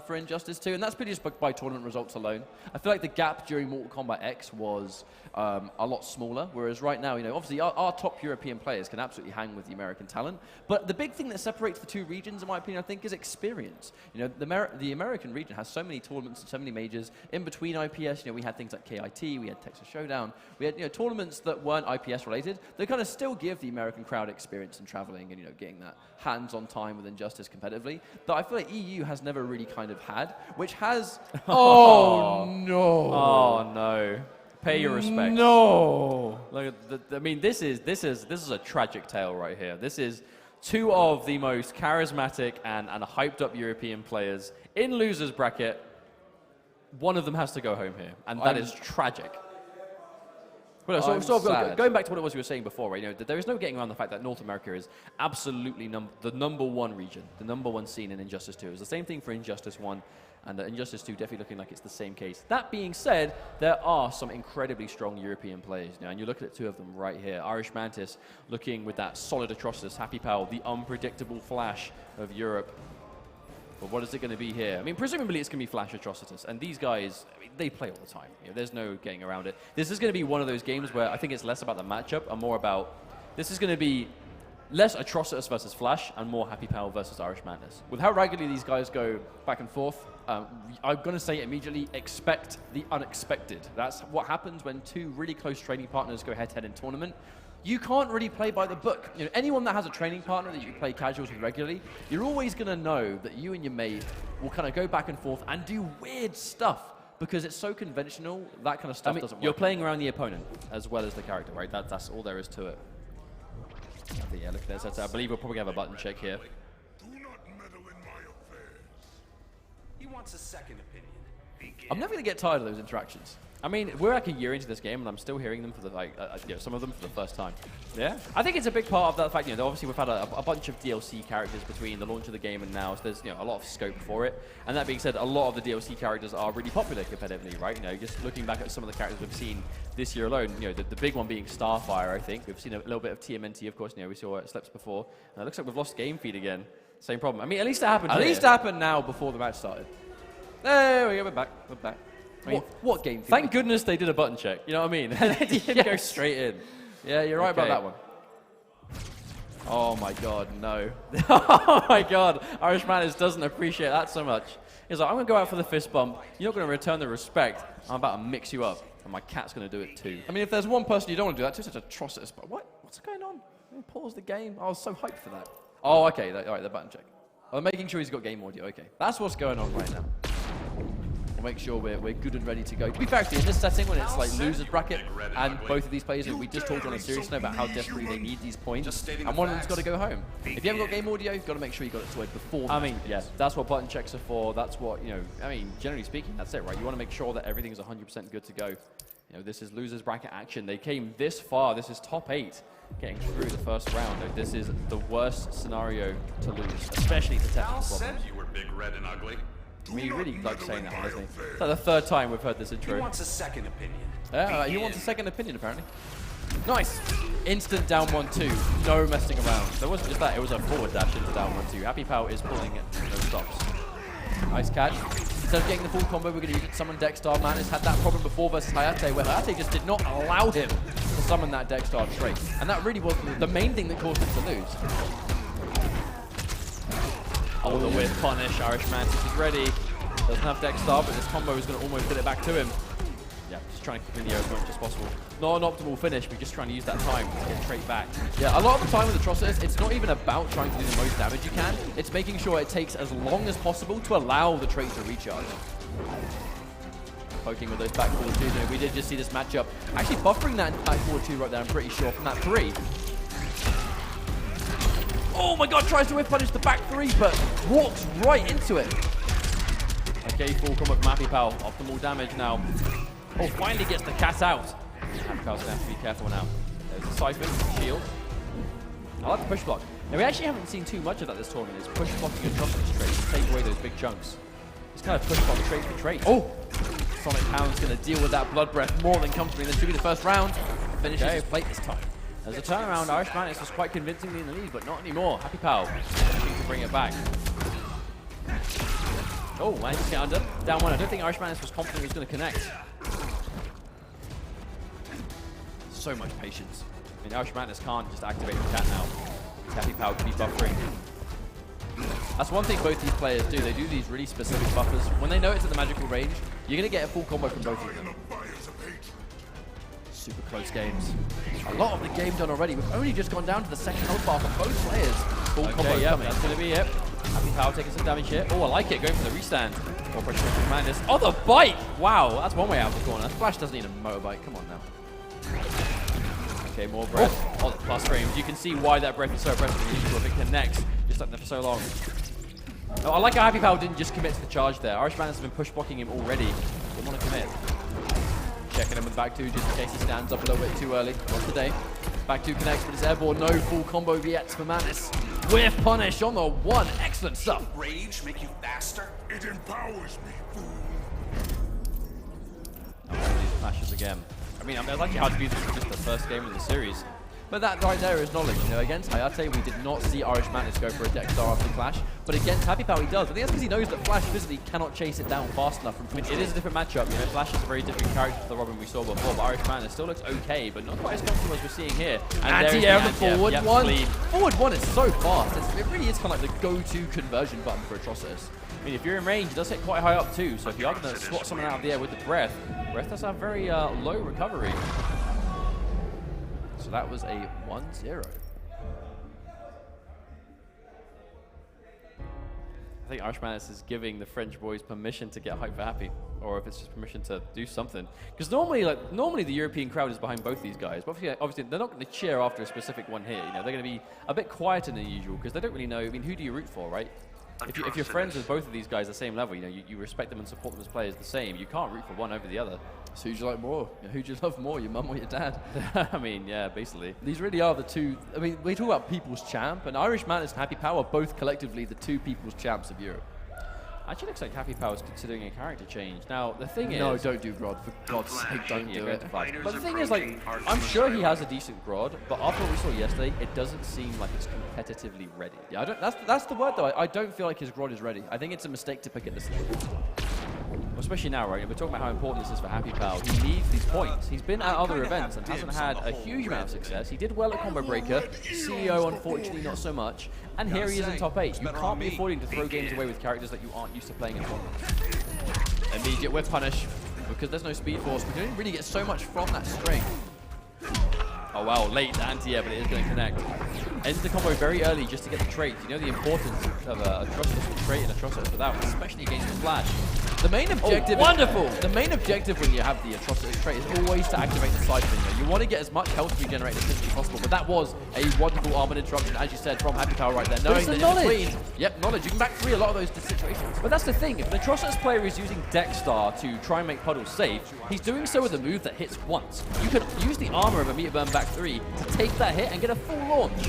for Injustice 2, and that's pretty just by tournament results alone. I feel like the gap during Mortal Kombat X was a lot smaller, whereas right now, obviously our top European players can absolutely hang with the American talent, but the big thing that separates the two regions, in my opinion, I think, is experience. The American region has so many tournaments and so many majors. In between IPS, we had things like KIT, we had Texas Showdown, we had tournaments that weren't IPS related. They kind of still give the American crowd experience in traveling and getting that hands-on time with Injustice competitively. But I feel like EU has never really kind of had, which has... Oh, no. Oh, no. Pay your respects. No. Look at I mean, this is a tragic tale right here. This is two of the most charismatic and hyped up European players in losers bracket. One of them has to go home here, and that is tragic. Well, going back to what it was you were saying before, right? You know, there is no getting around the fact that North America is absolutely the number one region, the number one scene in Injustice 2. It was the same thing for Injustice 1, and Injustice 2 definitely looking like it's the same case. That being said, there are some incredibly strong European players now, and you're looking at two of them right here. Irish Mantis looking with that solid Atrocitus, Happy Pal, the unpredictable Flash of Europe. But what is it going to be here? I mean, presumably it's going to be Flash Atrocitus. And these guys, I mean, they play all the time. You know, there's no getting around it. This is going to be one of those games where I think it's less about the matchup and more about... This is going to be less Atrocitus versus Flash and more Happy Pal versus Irish Madness. With how regularly these guys go back and forth, I'm going to say immediately, expect the unexpected. That's what happens when two really close training partners go head-to-head in tournament. You can't really play by the book. You know, anyone that has a training partner that you play casuals with regularly, you're always going to know that you and your mate will kind of go back and forth and do weird stuff because it's so conventional, that kind of stuff doesn't work. You're playing around the opponent as well as the character, right? That's all there is to it. Yeah, look, I believe we'll probably have a button check here. Do not meddle in my affairs. He wants a second opinion. Begin. I'm never going to get tired of those interactions. I mean, we're like a year into this game, and I'm still hearing them for the you know, some of them for the first time. Yeah, I think it's a big part of that fact. You know, obviously we've had a bunch of DLC characters between the launch of the game and now, so there's a lot of scope for it. And that being said, a lot of the DLC characters are really popular competitively, right? You know, just looking back at some of the characters we've seen this year alone. You know, the big one being Starfire. I think we've seen a little bit of TMNT, of course. You know, we saw Sleps before. And it looks like we've lost game feed again. Same problem. I mean, at least it happened. At least it happened now before the match started. There we go. We're back. We're back. I mean, what game? Thank goodness they did a button check. You know what I mean? They didn't go straight in. Yeah, you're right about that one. Oh my God, no. Oh my God, Irish Madness doesn't appreciate that so much. He's like, I'm gonna go out for the fist bump. You're not gonna return the respect. I'm about to mix you up, and my cat's gonna do it too. I mean, if there's one person you don't want to do that to, it's such Atrocitus. But what's going on? Pause the game. I was so hyped for that. Oh, okay. All right, the button check. I'm making sure he's got game audio. Okay, that's what's going on right now. We'll make sure we're good and ready to go. To be fair, actually, in this setting, when it's like losers bracket, and both of these players, we just talked on a serious note about how desperately they need these points, and one of them's got to go home. If you haven't got game audio, you've got to make sure you got it sorted before. I mean, yeah, that's what button checks are for. That's what, you know, I mean, generally speaking, that's it, right? You want to make sure that everything's 100% good to go. You know, this is losers bracket action. They came this far. This is top 8 getting through the first round. This is the worst scenario to lose, especially to Al technical said problems. you were big, red, and ugly. I mean, he really likes saying that one, doesn't he? It's like the third time we've heard this He intro. wants a second opinion. Yeah, he wants a second opinion, apparently. Nice. Instant down 1-2. No messing around. There wasn't just that. It was a forward dash into down 1-2. Happy Pal is pulling it. No stops. Nice catch. Instead of getting the full combo, we're going to use it to summon Dexstar. Man has had that problem before versus Hayate, where Hayate just did not allow him to summon that Dexstar trait. And that really was the main thing that caused him to lose. Oh, the whip punish. Irish Mantis is ready. Doesn't have Dexstar, but this combo is going to almost get it back to him. Yeah, just trying to keep in the air as much as possible. Not an optimal finish, but just trying to use that time to get trait back. Yeah, a lot of the time with Atrocitus, it's not even about trying to do the most damage you can. It's making sure it takes as long as possible to allow the trait to recharge. Poking with those back forward 2s. We did just see this matchup actually buffering that back forward 2 right there, I'm pretty sure, from that 3. Oh my God, tries to whip punish the back 3, but walks right into it. Okay, full combo from Happy Pal. Optimal damage now. Oh, finally gets the cat out. Happy Pal's going to have to be careful now. There's a Siphon, shield. I like the push block. Now, we actually haven't seen too much of that this tournament. It's push blocking Atrocitus traits to take away those big chunks. It's kind of push block trait for trait. Oh! Sonic Hound's going to deal with that blood breath more than comfortably. This should be the first round. Finishes his plate this time. There's a turnaround. Irish Mantis was quite convincingly in the lead, but not anymore. Happy Pal looking to bring it back. Oh, managed to get under. Down 1. I don't think Irish Mantis was confident he was going to connect. So much patience. I mean, Irish Mantis can't just activate the cat now. Happy Pal can be buffering. That's one thing both these players do. They do these really specific buffers. When they know it's at the magical range, you're going to get a full combo from both of them. Super close games. A lot of the game done already. We've only just gone down to the second health bar for both players. Full combo coming. That's going to be it. Happy Power taking some damage here. Oh, I like it. Going for the restand. More pressure from Madness. Oh, the bite! Wow, that's one way out of the corner. Flash doesn't need a motorbike. Come on now. Okay, more breath. Oh, the plus frames. You can see why that breath is so impressive and useful if it connects. Just stuck there for so long. Oh, I like how Happy Power didn't just commit to the charge there. Irish Madness has been push blocking him already. Didn't want to commit. Checking him with back two just in case he stands up a little bit too early. Not today. Back two connects, but it's airborne. No full combo yet for Madness. With punish on the one. Excellent stuff. Rage make you faster? It empowers me, fool. These flashes again. I mean, it's actually hard to beat this is just the first game of the series. But that right there is knowledge. You know, against Hayate, we did not see Irish Madness go for a Dexter after Clash. But against Happy Power, he does. I think that's because he knows that Flash physically cannot chase it down fast enough from full It is a different matchup. You know, Flash is a very different character to the Robin we saw before, but Irish Madness still looks okay, but not quite as comfortable as we're seeing here. And there is Anti-air the forward yep, one. clean. Forward one is so fast. It really is kind of like the go-to conversion button for Atrocitus. I mean, if you're in range, it does hit quite high up too, so if you are going to swat someone out of the air with the breath does have very low recovery. So that was a 1-0. I think Irish Madness is giving the French boys permission to get hype for Happy, or if it's just permission to do something. Because normally the European crowd is behind both these guys, but obviously they're not going to cheer after a specific one here. You know, they're going to be a bit quieter than usual because they don't really know. I mean, who do you root for, right? If you're friends with both of these guys at the same level, you know, you respect them and support them as players the same. You can't root for one over the other. So who do you like more? Who do you love more, your mum or your dad? I mean, yeah, basically. These really are the two. I mean, we talk about People's Champ, and Irish Madness and Happy Power are both collectively the two People's Champs of Europe. Actually looks like Happy Power's considering a character change. Now, the thing is... No, don't do Grod. For God's sake, don't do it. But the thing is, like, I'm sure he has a decent Grod, but after what we saw yesterday, it doesn't seem like it's competitively ready. Yeah, that's the word, though. I don't feel like his Grod is ready. I think it's a mistake to pick at this level. Well, especially now, right? We're talking about how important this is for Happy Power. He needs these points. He's been at other events and hasn't had a huge amount of success. He did well at Combo Breaker. CEO, unfortunately, not so much. And here he is in top 8. You can't be affording to throw games away with characters that you aren't used to playing in tournaments. Immediate whip punish. Because there's no speed force, we don't really get so much from that string. Oh wow, late the anti-air, but it is going to connect. Ends the combo very early just to get the trait. You know the importance of Atrocitus trait and Atrocitus without, especially against the Flash. The main objective wonderful! The main objective when you have the Atrocitus trait is always to activate the side finger. You want to get as much health regenerated as physically possible, but that was a wonderful armored interruption, as you said, from Happy Power right there. Knowing that in between, yep, knowledge. You can back 3 a lot of those situations. But that's the thing, if an Atrocitus player is using Dexstar to try and make Puddle safe, he's doing so with a move that hits once. You can use the armor of a meter burn back 3 to take that hit and get a full launch.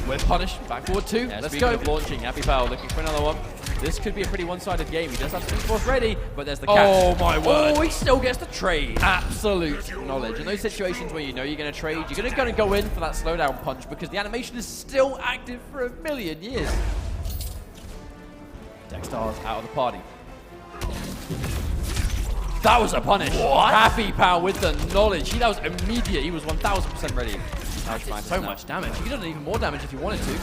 With punish, back forward 2, Yeah, let's speaking go. of launching, Happy Power looking for another one. This could be a pretty one-sided game. He does have Speed Force ready, but there's the catch. Oh my word. Oh, he still gets the trade. Absolute knowledge. In those situations where you know you're going to trade, you're going to go in for that slowdown punch because the animation is still active for a million years. Dexstar's out of the party. That was a punish. What? Happy Power with the knowledge. That was immediate. He was 1000% ready. So much damage. You could have done even more damage if you wanted to.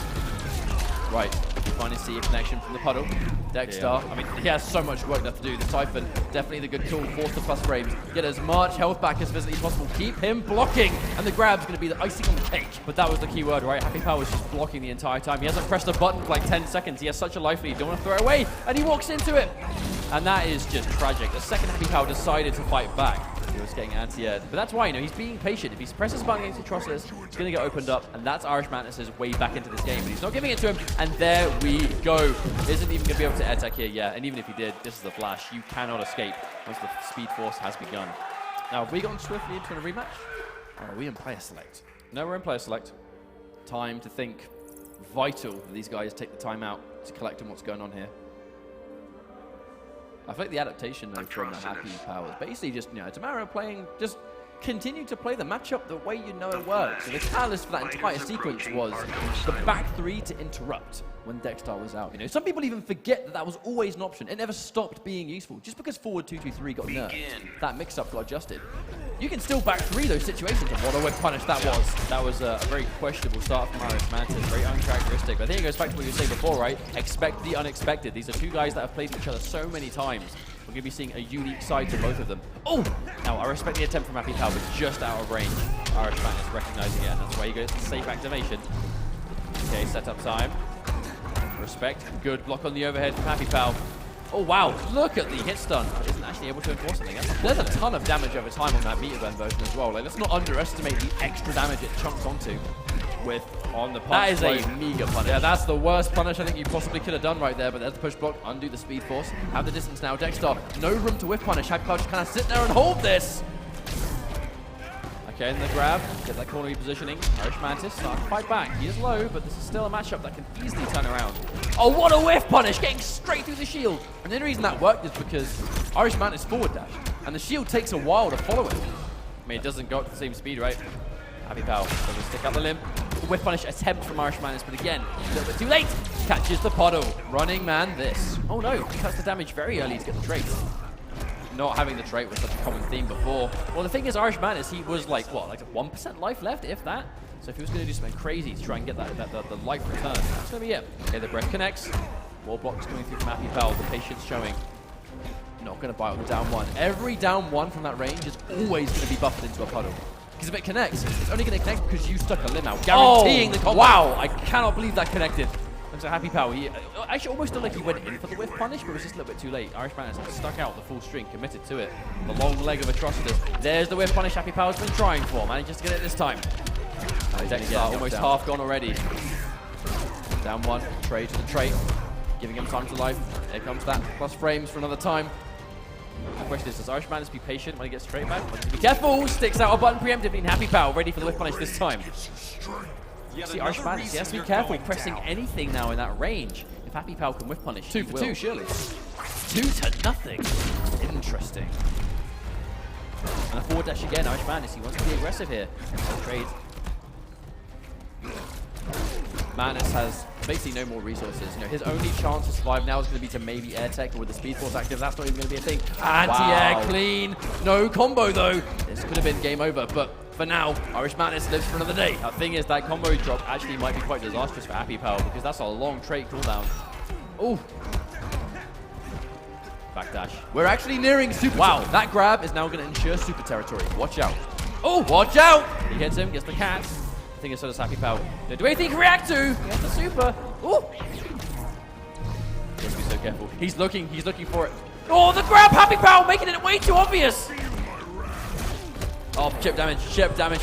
Right, you finally see a connection from the puddle. Dexstar, I mean, he has so much work left to do. The Siphon, definitely the good tool, force the plus frames. Get as much health back as physically possible. Keep him blocking, and the grab's going to be the icing on the cake. But that was the key word, right? Happy Power was just blocking the entire time. He hasn't pressed a button for like 10 seconds. He has such a life lead. Don't want to throw it away, and he walks into it. And that is just tragic. The second Happy Power decided to fight back, he was getting anti-aired. But that's why, you know, he's being patient. If he presses a button against Atrocitus, it's going to get opened up, and that's Irish Madness's way back into this game. But he's not giving it to him, and there we go. Isn't even going to be able to air tech here, yeah. And even if he did, this is the Flash. You cannot escape once the Speed Force has begun. Now, have we gone swiftly into a rematch? Or are we in player select? No, we're in player select. Time to think. Vital that these guys take the time out to collect on what's going on here. I feel like the adaptation though from the Happy Power is basically just, you know, it's a matter of playing, just continue to play the matchup the way you know it works. So the catalyst for that entire sequence was the back 3 to interrupt when Dexstar was out. You know, some people even forget that that was always an option. It never stopped being useful. Just because forward 2-2-3 got nerfed, that mix-up got adjusted. You can still back 3 those situations, and what a whip punish that was. That was a very questionable start from Irish Mantis, very uncharacteristic. But I think it goes back to what you were saying before, right? Expect the unexpected. These are two guys that have played each other so many times. We're going to be seeing a unique side to both of them. Oh! Now, I respect the attempt from Happy Power, but just out of range. Irish Mantis recognizing it, and that's why he goes to safe activation. Okay, setup time. expect. Good block on the overhead from Happy Pal. Oh wow, look at the hit stun. Isn't actually able to enforce anything. There's a ton of damage over time on that meter gun version as well. Like, let's not underestimate the extra damage it chunks onto with on the punch. That is a mega punish. Yeah, that's the worst punish I think you possibly could have done right there, but there's the push block, undo the speed force, have the distance now. Dexter, no room to whiff punish. Happy Pal just kind of sit there and hold this. Okay, and the grab, get that corner repositioning. Irish Mantis starting to fight back. He is low, but this is still a matchup that can easily turn around. Oh, what a whiff punish, getting straight through the shield. And the only reason that worked is because Irish Mantis forward dash, and the shield takes a while to follow it. I mean, it doesn't go at the same speed, right? Happy Pal doesn't stick out the limb. Whiff punish attempt from Irish Mantis, but again, a little bit too late. Catches the puddle. Running man this. Oh no, cuts the damage very early to get the trait. Not having the trait was such a common theme before. Well, the thing is, Irish Mantis, he was like, what, like 1% life left, if that? So if he was going to do something crazy to try and get the life return, that's going to be it. Okay, the breath connects. Wall block's coming through from Happy Pal. The patience showing. Not going to buy on the down one. Every down one from that range is always going to be buffered into a puddle. Because if it connects, it's only going to connect because you stuck a limb out, guaranteeing the combo. Wow, I cannot believe that connected. Looks like Happy Pal, he actually almost looked like he went in for the whiff punish, but it was just a little bit too late. Irish Mantis stuck out the full string, committed to it. The long leg of Atrocitus. There's the whiff punish Happy Pal's been trying for, manages to get it this time. Dexter almost half gone already. Down one, trade to the trait, giving him time to life. Here comes that plus frames for another time. The question is, does Irish Mantis be patient when he gets straight back? Be careful, sticks out a button preemptively, and Happy Pal ready for the whiff punish this time. See, Irish Mantis, he has to be careful pressing anything now in that range. If Happy Pal can whiff punish, 2 for 2, surely. 2-0. Interesting. And a forward dash again, Irish Mantis, he wants to be aggressive here. Trade. Mantis has basically no more resources. You know, his only chance to survive now is going to be to maybe air tech, or with the speed force active, that's not even going to be a thing. Anti-air clean. No combo though. This could have been game over, but for now, Irish Mantis lives for another day. The thing is, that combo drop actually might be quite disastrous for Happy Pal, because that's a long trait cooldown. Ooh. Backdash. We're actually nearing super. Wow, that grab is now going to ensure super territory. Watch out. Oh, watch out! He hits him, gets the cat. I think it's so does Happy Pal. Don't do anything he can react to! He has the super. Ooh! He has to be so careful. He's looking for it. Oh, the grab! Happy Pal making it way too obvious! Oh, chip damage,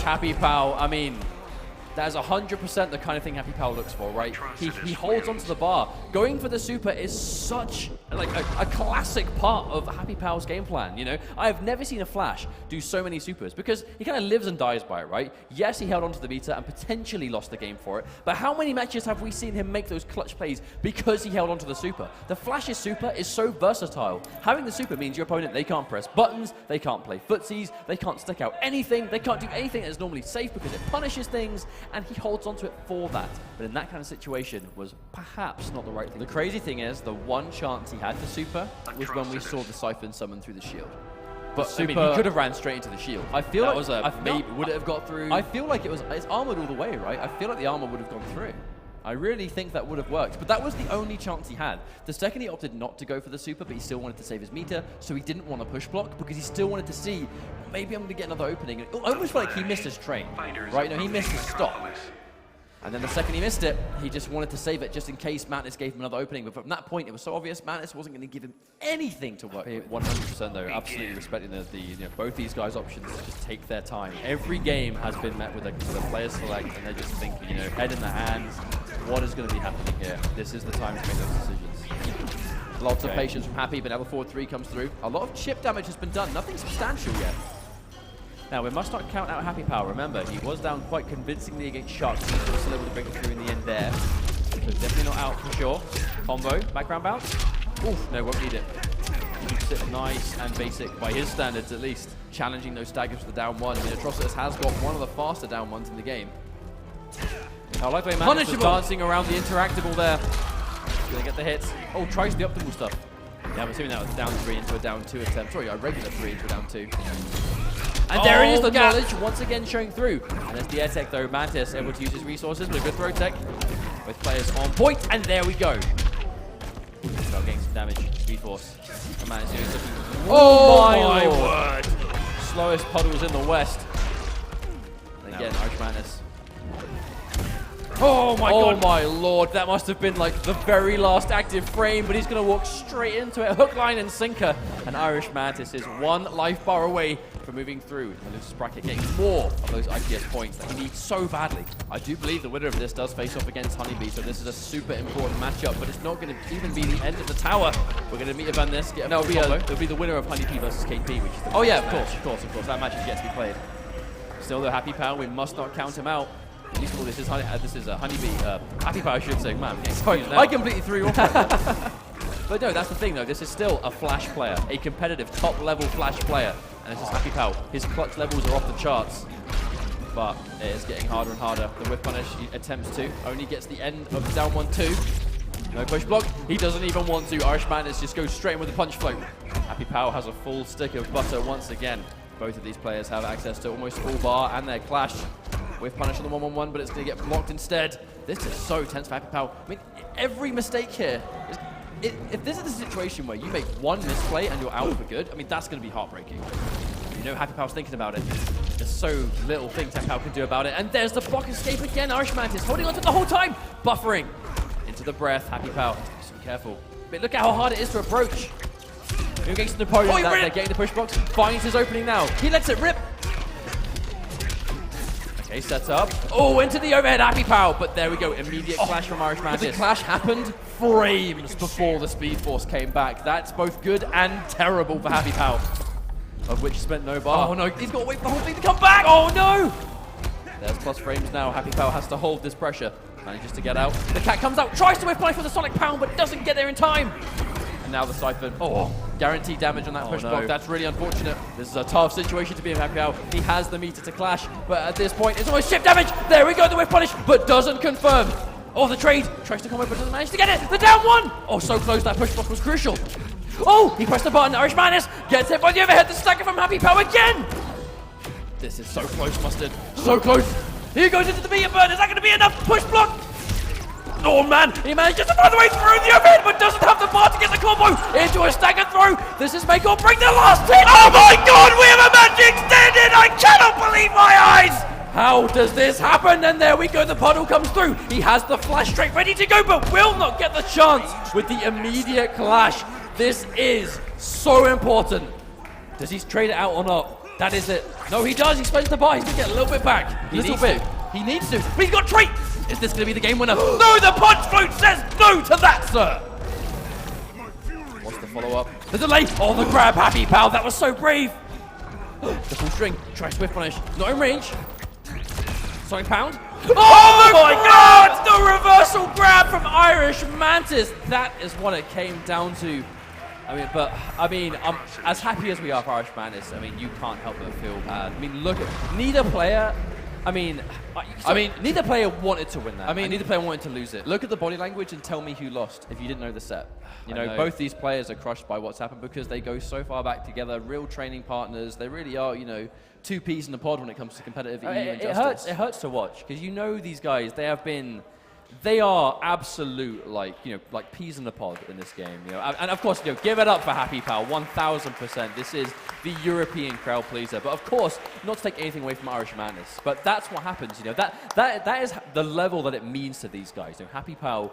Happy Pal. I mean, that is 100% the kind of thing Happy Pal looks for, right? He holds onto the bar. Going for the super is such like a classic part of Happy Pal's game plan, you know? I have never seen a Flash do so many supers because he kind of lives and dies by it, right? Yes, he held onto the meter and potentially lost the game for it, but how many matches have we seen him make those clutch plays because he held onto the super? The Flash's super is so versatile. Having the super means your opponent, they can't press buttons, they can't play footsies, they can't stick out anything, they can't do anything that is normally safe because it punishes things, and he holds onto it for that. But in that kind of situation was perhaps not the right thing. The crazy thing is, the one chance he had to super was when we saw the Siphon summon through the shield. But I mean, he could have ran straight into the shield. I feel that like was maybe would it have got through? I feel like it's armored all the way, right? I feel like the armor would have gone through. I really think that would have worked, but that was the only chance he had. The second he opted not to go for the super, but he still wanted to save his meter, so he didn't want to push block because he still wanted to see, maybe I'm going to get another opening. It almost felt like he missed his train, right? No, he missed his stop. And then the second he missed it, he just wanted to save it just in case Mantis gave him another opening. But from that point, it was so obvious Mantis wasn't going to give him anything to work with. 100% though, absolutely respecting the both these guys' options just take their time. Every game has been met with a player select, and they're just thinking, head in the hands, what is going to be happening here? This is the time to make those decisions. Lots of patience from Happy, but now the forward 3 comes through. A lot of chip damage has been done, nothing substantial yet. Now, we must not count out Happy Pal. Remember, he was down quite convincingly against Sharks. He was still able to break it through in the end there. So definitely not out for sure. Combo, background bounce. Oof, no, won't need it. Keeps it nice and basic by his standards, at least. Challenging those staggers for the down one. I mean, Atrocitus has got one of the faster down ones in the game. I like the way Mantis was dancing around the interactable there. Gonna get the hits. Oh, tries the optimal stuff. Yeah, I'm assuming that was down 3 into a down 2 attempt. Sorry, a regular 3 into a down 2. And there it is, the knowledge once again showing through. And there's the air tech though, Mantis able to use his resources, but a good throw tech. Both players on point, and there we go. Start getting some damage, speed force. And Mantis doing something. Oh my word! Slowest puddles in the west. And again, Irish Mantis. Oh my lord, that must have been like the very last active frame, but he's going to walk straight into it. Hook, line, and sinker. And Irish Mantis is 1 life bar away from moving through the losers bracket, getting more of those IPS points that he needs so badly. I do believe the winner of this does face off against Honeybee, so this is a super important matchup, but it's not going to even be the end of the tower. We're going to meet Van Ness. No, it'll be the winner of Honeybee versus KP, which is the of course. That match is yet to be played. Still, the Happy Pal, we must not count him out. At least this is a Honeybee. Happy Pal, I should say. Man, sorry, I completely threw you off. But no, that's the thing though. This is still a Flash player, a competitive top-level Flash player, and this is Happy Pal. His clutch levels are off the charts, but it is getting harder and harder. The whip punish he attempts to, only gets the end of down 1-2. No push block. He doesn't even want to. Irish Mantis just goes straight in with the punch float. Happy Pal has a full stick of butter once again. Both of these players have access to almost full bar and their clash. With punish on the 1-1-1, but it's going to get blocked instead. This is so tense for Happy Pal. I mean, every mistake here, if this is the situation where you make one misplay and you're out for good, I mean, that's going to be heartbreaking. You know Happy Pal's thinking about it. There's so little things Happy Pal can do about it. And there's the block escape again. Irish Mantis holding on to the whole time. Buffering into the breath. Happy Pal, just be careful. But look at how hard it is to approach. Who gets the opponent? They're getting the push box. Finds his opening now. He lets it rip. Okay, sets up. Oh, into the overhead, Happy Pal. But there we go, immediate clash from Irish Mantis. The clash happened frames before the Speed Force came back. That's both good and terrible for Happy Pal. Of which he spent no bar. Oh no, he's got to wait for the whole thing to come back. Oh no! There's plus frames now. Happy Pal has to hold this pressure. Manages to get out. The cat comes out, tries to whip play for the Sonic Pound, but doesn't get there in time. And now the Siphon. Oh, guaranteed damage on that push block. That's really unfortunate. This is a tough situation to be in Happy Pal. He has the meter to clash, but at this point, it's almost chip damage. There we go, the whip punish, but doesn't confirm. Oh, the trade. Tries to combo, but doesn't manage to get it. The down 1. Oh, so close. That push block was crucial. Oh, he pressed the button. Irish Mantis gets hit by the overhead. The stacker from Happy Pal again. This is so close, Mustard. So close. Here goes into the meter burn. Is that going to be enough? Push block. Oh man, he manages to find the way through the overhead, but doesn't have the bar to get the combo into a stagger throw. This is make or break the last hit. Oh my god, we have a match extended! I cannot believe my eyes! How does this happen? And there we go, the puddle comes through. He has the flash straight ready to go, but will not get the chance with the immediate clash. This is so important. Does he trade it out or not? That is it. No, he does. He spends the bar. He's going to get a little bit back. He needs to. But he's got trait. Is this going to be the game winner? No, the punch float says no to that, sir. What's the follow-up? The delay. Oh, the grab, Happy Pal. That was so brave. The full string. Tries to whip punish. Not in range. Sonic Pound. Oh my god! The reversal grab from Irish Mantis. That is what it came down to. I mean, as happy as we are for Irish Mantis, I mean, you can't help but feel bad. I mean, look at neither player. Neither player wanted to win that. Neither player wanted to lose it. Look at the body language and tell me who lost if you didn't know the set. You know, both these players are crushed by what's happened because they go so far back together, real training partners. They really are, you know, two peas in a pod when it comes to competitive EU injustice. It hurts to watch because you know these guys, they are absolute, like peas in a pod in this game, you know. And of course, you know, give it up for Happy Pal, 1000%. This is the European crowd pleaser. But of course, not to take anything away from Irish Madness, but that's what happens, you know. That is the level that it means to these guys. You know, Happy Pal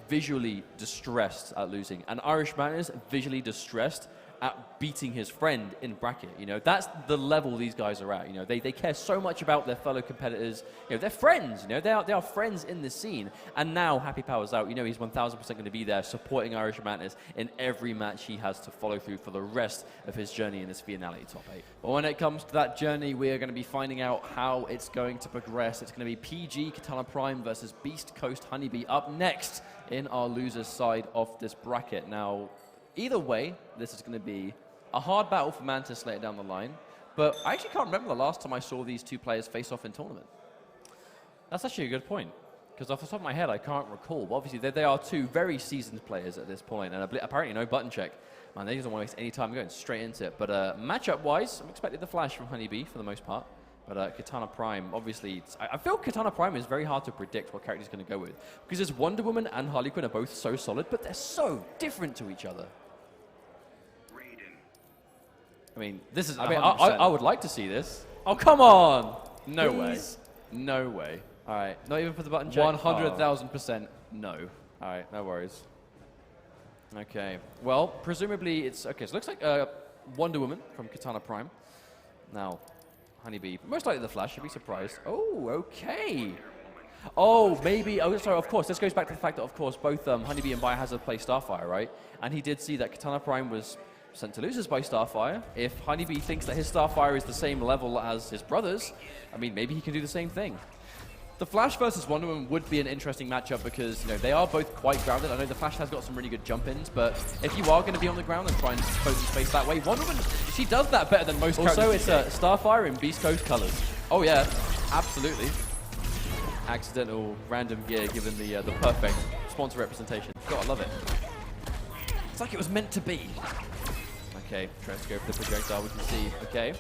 visually distressed at losing, and Irish Madness visually distressed at beating his friend in bracket. You know, that's the level these guys are at. You know, they care so much about their fellow competitors. You know, they're friends. You know, they are friends in this scene. And now Happy Pal is out. You know, he's 1000% going to be there supporting Irish Madness in every match he has to follow through for the rest of his journey in this Viennality top 8. But when it comes to that journey, we are going to be finding out how it's going to progress. It's going to be PG Katana Prime versus Beast Coast Honeybee up next in our losers side of this bracket. Now, either way, this is going to be a hard battle for Mantis later down the line, but I actually can't remember the last time I saw these two players face off in tournament. That's actually a good point, because off the top of my head, I can't recall. But obviously, they are two very seasoned players at this point, and apparently no button check. Man, they don't want to waste any time going straight into it. But matchup-wise, I'm expecting the flash from Honeybee for the most part. But Katana Prime, obviously, I feel Katana Prime is very hard to predict what character he's going to go with, because his Wonder Woman and Harley Quinn are both so solid, but they're so different to each other. I mean, I would like to see this. Oh, come on! No way. No way. All right, not even for the button check? 100,000% no. All right, no worries. Okay, well, presumably it's... Okay, so it looks like Wonder Woman from Katana Prime. Now, Honeybee, most likely the Flash, you'd be surprised. Oh, okay. Oh, maybe... Oh, sorry, of course, this goes back to the fact that, of course, both Honeybee and Biohazard play Starfire, right? And he did see that Katana Prime was sent to losers by Starfire. If Honeybee thinks that his Starfire is the same level as his brothers, I mean, maybe he can do the same thing. The Flash versus Wonder Woman would be an interesting matchup because, you know, they are both quite grounded. I know the Flash has got some really good jump-ins, but if you are going to be on the ground and try and expose the space that way, Wonder Woman, she does that better than most characters. Also, it's Starfire in Beast Coast colors. Oh, yeah, absolutely. Accidental random gear given the perfect sponsor representation. Gotta love it. It's like it was meant to be. Okay, tries to go for the projectile, we can see. Okay.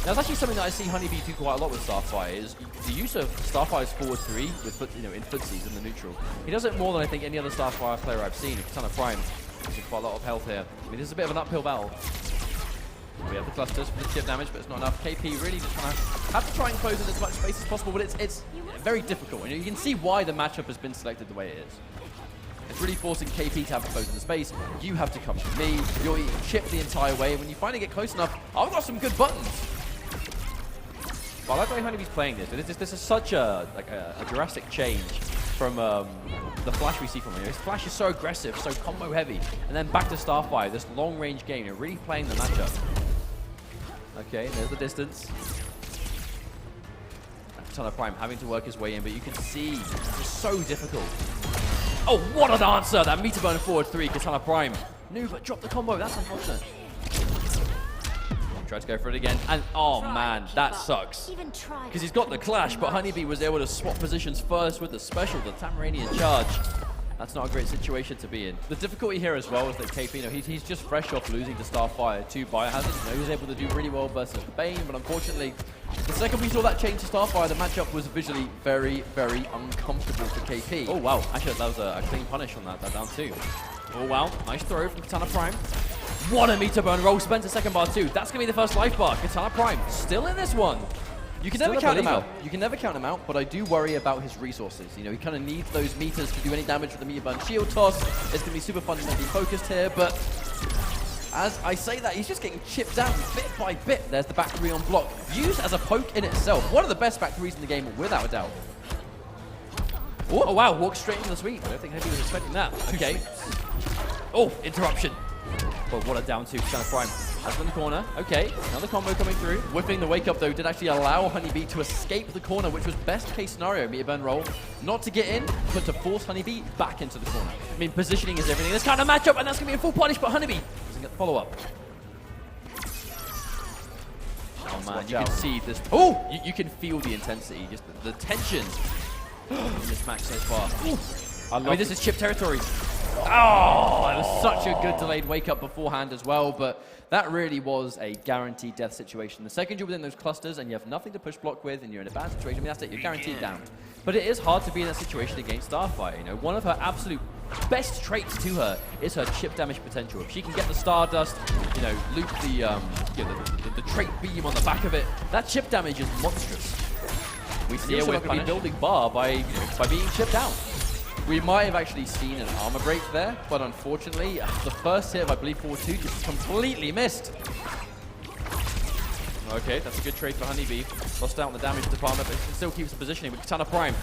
Now, it's actually something that I see Honeybee do quite a lot with Starfire, is the use of Starfire's forward 3 with, in footsies in the neutral. He does it more than I think any other Starfire player I've seen. A ton of Prime. Using quite a lot of health here. I mean, this is a bit of an uphill battle. We have the clusters for the chip damage, but it's not enough. KP really just have to try and close in as much space as possible, but it's very difficult. You can see why the matchup has been selected the way it is. It's really forcing KP to have to close in the space. You have to come to me. You're eating chip the entire way. And when you finally get close enough, I've got some good buttons. But I like the way Honeybee's playing this. This is such a drastic change from the Flash we see from him. His Flash is so aggressive, so combo heavy. And then back to Starfire, this long range game. You're really playing the matchup. Okay, there's the distance. Ton of Prime having to work his way in, but you can see it's just so difficult. Oh, what an answer! That meter burn forward 3, Katana Prime. No, but drop the combo, that's unfortunate. Try to go for it again, and oh man, that sucks. Because he's got the clash, but Honeybee was able to swap positions first with the special, the Tamaranian charge. That's not a great situation to be in. The difficulty here as well is that KP, he's just fresh off losing to Starfire to Biohazard. He was able to do really well versus Bane, but unfortunately, the second we saw that change to Starfire, the matchup was visually very, very uncomfortable for KP. Oh wow, actually that was a clean punish on that down 2. Oh wow, nice throw from Katana Prime. What a meter burn roll, Spencer second bar 2. That's gonna be the first life bar. Katana Prime still in this one. You can never count him out. You can never count him out, but I do worry about his resources. He kind of needs those meters to do any damage with the meter burn shield toss. It's going to be super fundamentally focused here, but as I say that, he's just getting chipped down bit by bit. There's the back 3 on block. Used as a poke in itself. One of the best back 3s in the game, without a doubt. Oh wow, walks straight into the sweep. I don't think anybody was expecting that. Okay. Oh, interruption. But what a down 2, Katana Prime. That's in the corner. Okay, another combo coming through. Whiffing the wake up though did actually allow Honeybee to escape the corner, which was best case scenario, meter burn roll. Not to get in, but to force Honeybee back into the corner. I mean, positioning is everything. This kind of matchup, and that's going to be a full punish, but Honeybee doesn't get the follow up. Oh man, you can see this. Oh, you can feel the intensity, just the tension in this match so far. I mean, this is chip territory. Oh, it was such a good delayed wake up beforehand as well, but that really was a guaranteed death situation. The second you're within those clusters and you have nothing to push block with and you're in a bad situation, I mean, that's it, you're guaranteed down. But it is hard to be in that situation against Starfire. One of her absolute best traits to her is her chip damage potential. If she can get the Stardust, loop the trait beam on the back of it, that chip damage is monstrous. We see her with building bar by being chipped down. We might have actually seen an armor break there, but unfortunately, the first hit of, I believe, forward 2 just completely missed. Okay, that's a good trade for Honeybee. Lost out on the damage department, but still keeps the positioning with Katana Prime.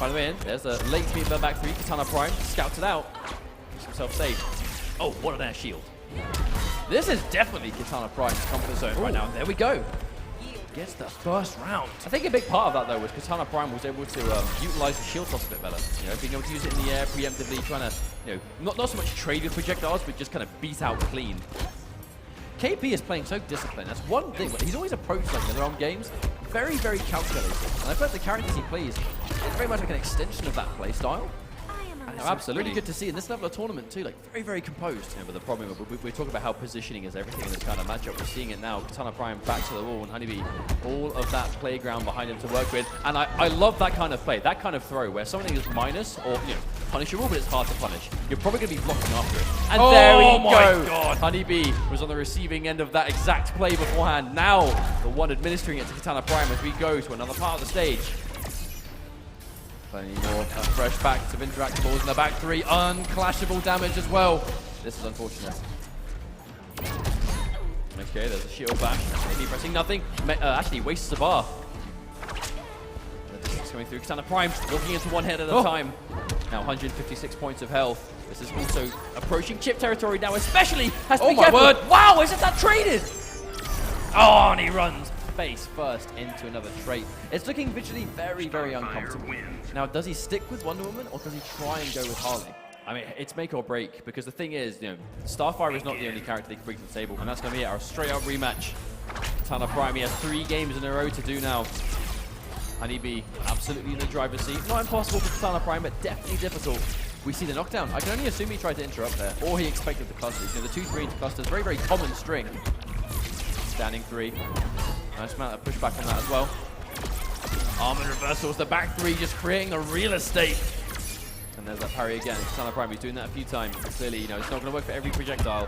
By the way, there's a late meter back 3. Katana Prime scouts it out. Keeps himself safe. Oh, what an air shield. This is definitely Katana Prime's comfort zone right now. There we go. Gets the first round. I think a big part of that though was Katana Prime was able to utilize the shield toss a bit better. Being able to use it in the air preemptively, trying to, not so much trade with projectiles, but just kind of beat out clean. KP is playing so disciplined. That's one thing. He's always approached like other games very, very calculated. And I feel like the characters he plays is very much like an extension of that play style. Absolutely. Really good to see in this level of tournament too, very, very composed. But the problem, we talk about how positioning is everything in this kind of matchup. We're seeing it now. Katana Prime back to the wall, and Honeybee, all of that playground behind him to work with. And I love that kind of play, that kind of throw, where something is minus or punishable, but it's hard to punish. You're probably going to be blocking after it. And there we go. God. Honeybee was on the receiving end of that exact play beforehand. Now, the one administering it to Katana Prime as we go to another part of the stage. Plenty more fresh backs of interactables in the back three. Unclashable damage as well. This is unfortunate. Okay, there's a shield bash. Maybe pressing nothing. Actually, wastes a bar. The distance coming through. Katana Prime walking into one hit at a time. Now 156 points of health. This is also approaching chip territory now, especially. Has to be careful. Word. Wow, isn't that traded? Oh, and he runs face first into another trait. It's looking visually very, very uncomfortable. Now, does he stick with Wonder Woman or does he try and go with Harley? I mean, it's make or break, because the thing is, you know, Starfire is not the only character they can bring to the table, and that's going to be our straight-up rematch. Katana Prime, he has 3 games in a row to do now. Honeybee absolutely in the driver's seat. Not impossible for Katana Prime, but definitely difficult. We see the knockdown. I can only assume he tried to interrupt there, or he expected the clusters. You know, the 2-3 into clusters, very, very common string. Standing 3. Nice amount of pushback on that as well. Armored reversals, the back 3 just creating the real estate. And there's that parry again. Katana Prime, he's doing that a few times. Clearly, you know, it's not going to work for every projectile.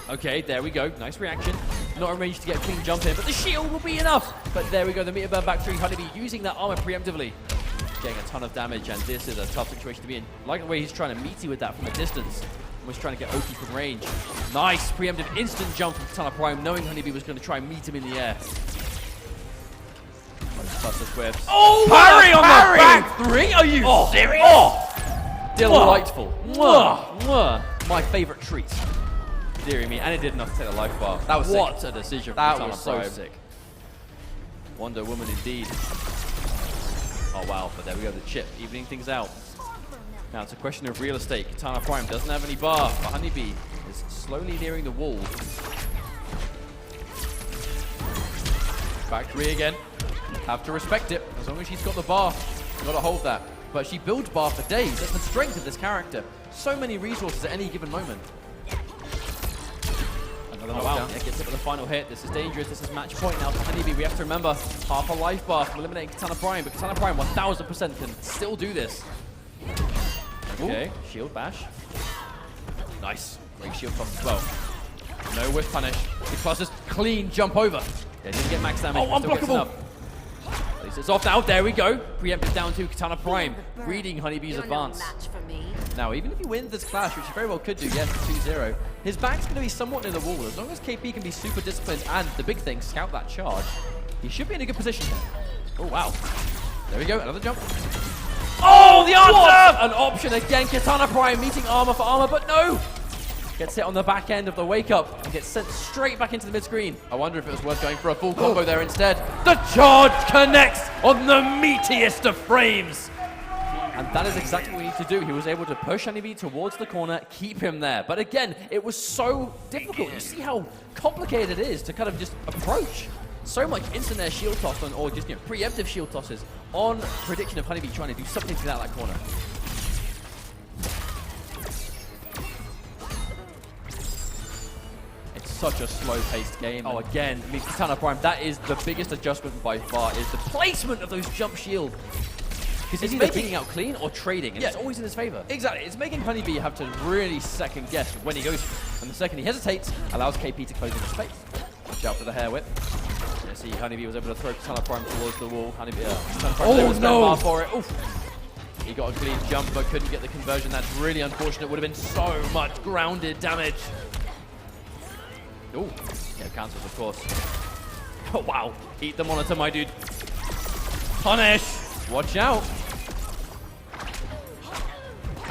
Okay, there we go. Nice reaction. Not arranged to get a clean jump in, but the shield will be enough. But there we go, the meter burn back 3. Honeybee using that armor preemptively. Getting a ton of damage, and this is a tough situation to be in. Like the way he's trying to meet you with that from a distance. Almost trying to get OP from range. Nice preemptive instant jump from Katana Prime, knowing Honeybee was going to try and meet him in the air. Oh, parry on the back 3? Are you serious? Oh, Delightful. My favorite treat. Deary me, and it did enough to take the life bar. That was what sick. A decision from That Katana was so Prime. sick. Wonder Woman indeed. Oh wow, but there we go, the chip, evening things out. Now it's a question of real estate. Katana Prime doesn't have any bar, but Honeybee is slowly nearing the wall. Back 3 again. Have to respect it. As long as she's got the bar, got to hold that. But she builds bar for days. That's the strength of this character. So many resources at any given moment. Oh wow, it gets it with the final hit. This is dangerous. This is match point now for Honeybee. We have to remember, half a life bar from eliminating Katana Prime, but Katana Prime 1000% can still do this. Okay, shield bash. Nice. Great shield toss as well. No whiff punish. The clusters, clean jump over. Yeah, didn't get max damage. Oh, unblockable. At least it's off now. There we go. Preempted down to Katana Prime, reading Honeybee's You're advance. No match for me. Now, even if he wins this clash, which he very well could do, yes, 2-0, his back's going to be somewhat near the wall. As long as KP can be super disciplined and, the big thing, scout that charge, he should be in a good position here. Oh, wow. There we go, another jump. Oh, the answer! An option again. Katana Prime meeting armor for armor, but no! Gets hit on the back end of the wake up and gets sent straight back into the mid screen. I wonder if it was worth going for a full combo there instead. The charge connects on the meatiest of frames. And that is exactly what we need to do. He was able to push Honeybee towards the corner, keep him there. But again, it was so difficult. You see how complicated it is to kind of just approach. So much instant air shield toss on, or just, you know, preemptive shield tosses on prediction of Honeybee trying to do something to get out of that corner. It's such a slow-paced game. Oh, again, I mean, Katana Prime, that is the biggest adjustment by far, is the placement of those jump shield. Because he's either beating out clean or trading, and it's always in his favor. Exactly. It's making Honeybee have to really second guess when he goes. And the second he hesitates, allows KP to close into space. Watch out for the hair whip. You see, Honeybee was able to throw Katana Prime towards the wall. Honeybee, Katana Prime was able to stand bar for it. Oof. He got a clean jump, but couldn't get the conversion. That's really unfortunate. Would have been so much grounded damage. Oh, yeah, cancels, of course. Oh, wow. Eat the monitor, my dude. Punish. Watch out.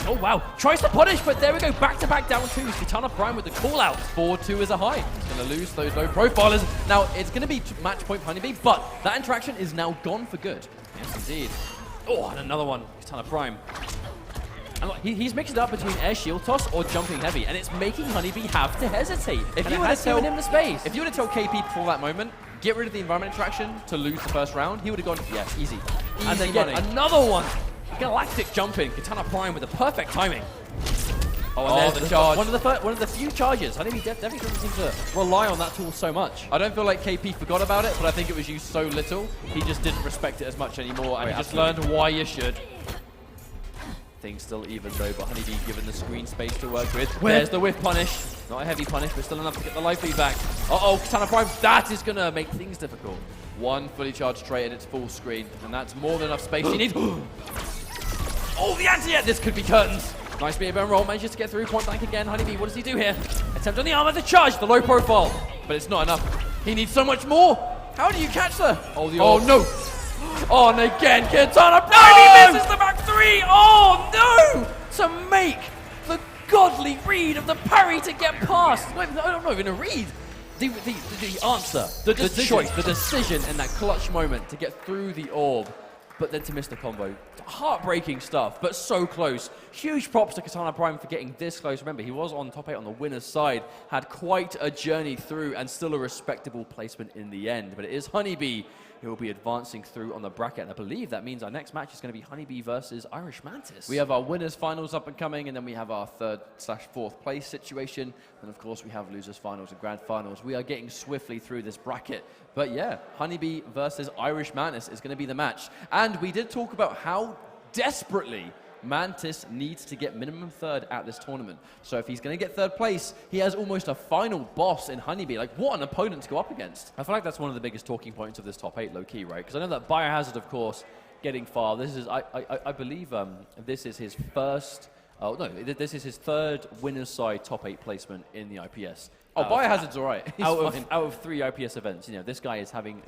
Oh, wow. Tries to punish, but there we go. Back-to-back down twos. Katana Prime with the call-out. 4-2 is a high. He's going to lose those low profilers. Now, it's going to be match point for Honeybee, but that interaction is now gone for good. Yes, indeed. Oh, and another one. Katana Prime. And look, he's mixed it up between air shield toss or jumping heavy, and it's making Honeybee have to hesitate. If you had given him the space. If you would have told KP before that moment, get rid of the environment interaction to lose the first round, he would have gone, yeah, easy. And then again, another one. Galactic jumping. Katana Prime with the perfect timing. Oh, and there's the charge. One of the few charges. Honeybee definitely doesn't seem to rely on that tool so much. I don't feel like KP forgot about it, but I think it was used so little, he just didn't respect it as much anymore, and he just learned why you should. Things still even though, but Honeybee given the screen space to work with. There's the whiff punish. Not a heavy punish, but still enough to get the life lead back. Uh-oh, Katana Prime, that is going to make things difficult. One fully charged trait and it's full screen, and that's more than enough space he needs. Oh, the anti-air! This could be curtains. Nice bit of bone roll, manages to get through. Point blank again. Honeybee, what does he do here? Attempt on the armor, the charge, the low profile. But it's not enough. He needs so much more. How do you catch her? Oh, the oh orb. no. Oh, and again, Katana Prime, he misses the back three. Oh, no! To make the godly read of the parry to get past. Wait, no, not even a read. The answer, the choice, the decision in that clutch moment to get through the orb, but then to miss the combo. Heartbreaking stuff, but so close. Huge props to Katana Prime for getting this close. Remember, he was on top 8 on the winner's side, had quite a journey through, and still a respectable placement in the end. But it is Honeybee who will be advancing through on the bracket, and I believe that means our next match is going to be Honeybee versus Irish Mantis. We have our winners finals up and coming, and then we have our 3rd/4th place situation, and of course we have losers finals and grand finals. We are getting swiftly through this bracket, but yeah, Honeybee versus Irish Mantis is going to be the match. And we did talk about how desperately Mantis needs to get minimum 3rd at this tournament. So if he's going to get 3rd place, he has almost a final boss in Honeybee. Like, what an opponent to go up against. I feel like that's one of the biggest talking points of this top 8, low-key, right? Because I know that Biohazard, of course, getting far. This is, I believe, this is his first. Oh no, this is his 3rd winner's side top 8 placement in the IPS. Oh, Biohazard's all right. Out of 3 IPS events, you know, this guy is having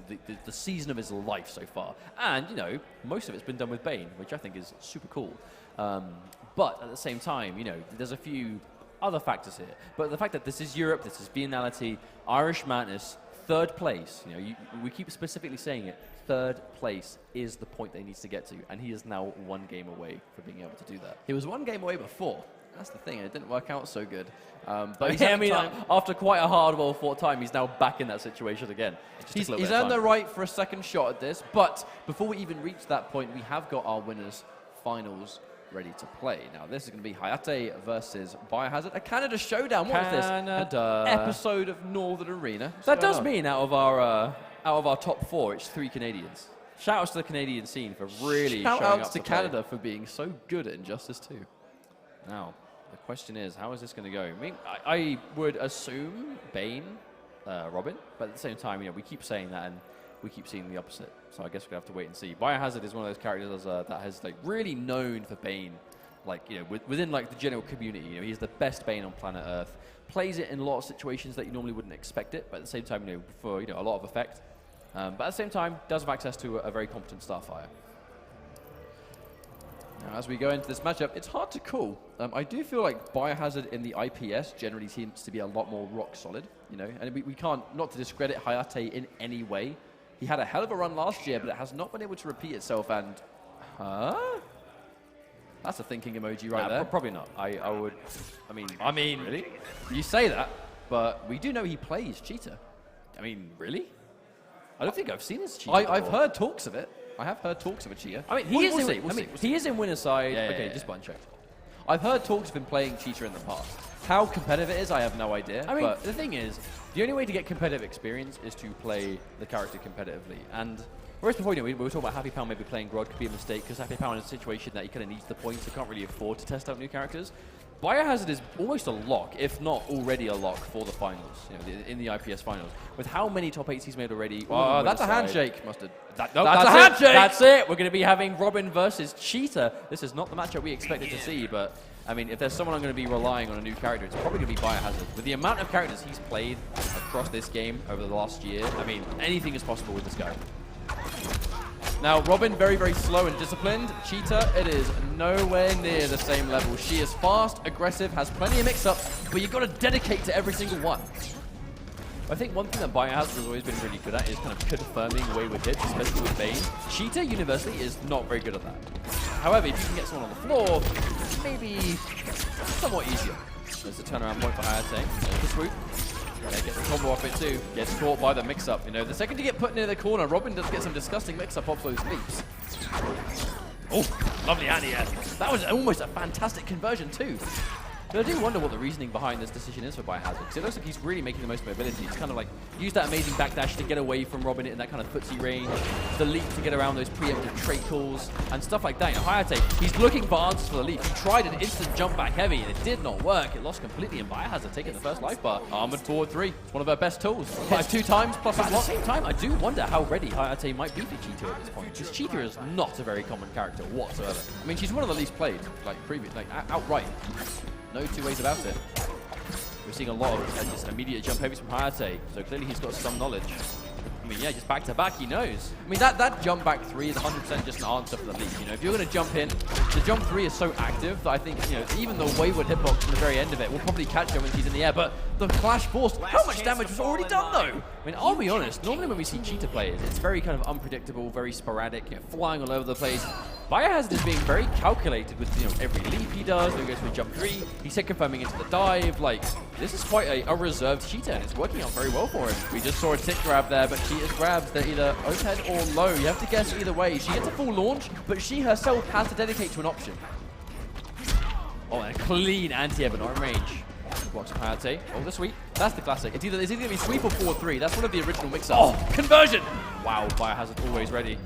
the season of his life so far. And, you know, most of it's been done with Bane, which I think is super cool. But at the same time, you know, there's a few other factors here. But the fact that this is Europe, this is Viennality, Irish Mantis, 3rd place, you know, we keep specifically saying it, 3rd place is the point that he needs to get to. And he is now 1 game away from being able to do that. He was 1 game away before. That's the thing, and it didn't work out so good. But I mean, after quite a hard, well-fought time, he's now back in that situation again. He's earned the right for a 2nd shot at this, but before we even reach that point, we have got our winners' finals ready to play. Now, this is going to be Hayate versus Biohazard, a Canada Showdown. What is this? Canada. An episode of Northern Arena. That does mean out of our top 4, it's 3 Canadians. Shout outs to the Canadian scene for really Shout showing outs up to play. Canada for being so good at Injustice 2. Now, the question is, how is this going to go? I mean, I would assume Bane, Robin, but at the same time, you know, we keep saying that and we keep seeing the opposite. So I guess we're going to have to wait and see. Biohazard is one of those characters that has like really known for Bane, like, you know, within like the general community. You know, he's the best Bane on planet Earth. Plays it in a lot of situations that you normally wouldn't expect it, but at the same time, you know, for, you know, a lot of effect. But at the same time, does have access to a very competent Starfire. Now, as we go into this matchup, it's hard to call. I do feel like Biohazard in the IPS generally seems to be a lot more rock solid, you know, and we can't, not to discredit Hayate in any way. He had a hell of a run last year, but it has not been able to repeat itself, and... That's a thinking emoji right there. Probably not. I mean, really? You say that, but we do know he plays Cheetah. I mean, really? I don't think I've seen his Cheetah I've before. heard talks of it. I have heard talks of a Cheetah. I mean, he is in winner's side. Okay, just one check. I've heard talks of him playing Cheetah in the past. How competitive it is, I have no idea. I mean, the thing is, the only way to get competitive experience is to play the character competitively. And whereas before, you know, we were talking about Happy Pound maybe playing Grod could be a mistake because Happy Pound is a situation that he kind of needs the points, so can't really afford to test out new characters. Biohazard is almost a lock, if not already a lock, for the finals, you know, in the IPS finals. With how many top 8s he's made already. That's a handshake, Mustard. That's a handshake! That's it! We're going to be having Robin versus Cheetah. This is not the matchup we expected to see, but I mean, if there's someone I'm going to be relying on a new character, it's probably going to be Biohazard. With the amount of characters he's played across this game over the last year, I mean, anything is possible with this guy. Now, Robin, very, very slow and disciplined. Cheetah, it is nowhere near the same level. She is fast, aggressive, has plenty of mix-up, but you've got to dedicate to every single one. I think one thing that Biohazard has always been really good at is kind of confirming wayward hits, especially with Bane. Cheetah, universally, is not very good at that. However, if you can get someone on the floor, maybe somewhat easier. There's a turnaround point for Hayate. There's the swoop. Yeah, gets the combo off it too. Gets caught by the mix-up. You know, the second you get put near the corner, Robin does get some disgusting mix-up off those leaps. Oh, lovely anti-air. That was almost a fantastic conversion too. But I do wonder what the reasoning behind this decision is for Biohazard, because it looks like he's really making the most mobility. He's kind of like used that amazing backdash to get away from Robin in that kind of footsie range, the leap to get around those preemptive trait calls, and stuff like that. You know, Hayate, he's looking for answers for the leap. He tried an instant jump back heavy, and it did not work. It lost completely, and Biohazard taking the first life bar. Armored forward 3. It's one of her best tools. Hits 2 times, plus at the same time, I do wonder how ready Hayate might be for Cheetah at this point, because Cheetah is not a very common character whatsoever. I mean, she's one of the least played, like outright. No two ways about it. We're seeing a lot of just immediate jump heavies from Hayate, so clearly he's got some knowledge. I mean, yeah, just back to back, he knows. I mean, that jump back 3 is 100% just an answer for the leap. You know, if you're going to jump in, the jump 3 is so active that I think, you know, even the wayward hitbox from the very end of it will probably catch her when she's in the air. But the Clash Force, how much damage was already done, though? I mean, I'll be honest, normally when we see Cheetah players, it's very kind of unpredictable, very sporadic, you know, flying all over the place. Biohazard is being very calculated with, you know, every leap he does. Then he goes for a jump 3. He's hit confirming into the dive. Like, this is quite a reserved Cheetah, and it's working out very well for him. We just saw a tick grab there, but Cheetah's grabs, they're either overhead or low. You have to guess either way. She gets a full launch, but she herself has to dedicate to an option. Oh, and a clean anti-air, but not in range. Blocks from Hayate. Oh, the sweep. That's the classic. It's either going to be sweep or forward 3. That's one of the original mix-ups. Oh, conversion! Wow, Biohazard always ready.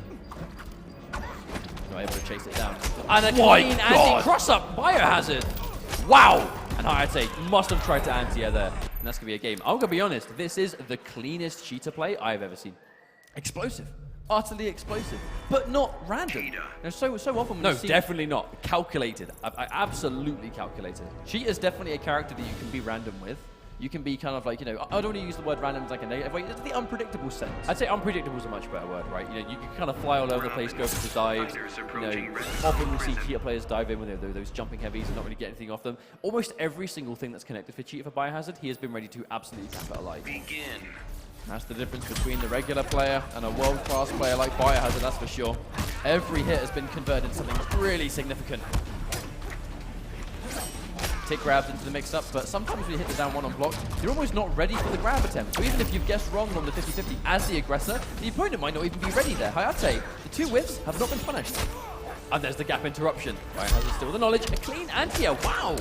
Not able to chase it down. And a clean anti-cross-up, Biohazard. Wow! And Hayate must have tried to anti-air there. And that's going to be a game. I'm going to be honest, this is the cleanest Cheetah play I've ever seen. Explosive. Utterly explosive. But not random. You know, so often when you see... No, definitely not. Calculated. Absolutely calculated. Cheetah's definitely a character that you can be random with. You can be kind of like, you know, I don't want to use the word random as like a negative way. It's the unpredictable sense. I'd say unpredictable is a much better word, right? You know, you can kind of fly all over the place, go for the dives. You know, often we see Cheetah players dive in with those jumping heavies and not really get anything off them. Almost every single thing that's connected for Cheetah for Biohazard, he has been ready to absolutely capitalize. Begin. That's the difference between the regular player and a world-class player like Biohazard, that's for sure. Every hit has been converted into something really significant. Tick grabs into the mix-up, but sometimes when you hit the down 1 on block, you're almost not ready for the grab attempt. So even if you've guessed wrong on the 50-50 as the aggressor, the opponent might not even be ready there. Hayate, the 2 whiffs have not been punished. And there's the gap interruption. Biohazard still with the knowledge. A clean anti-air, wow!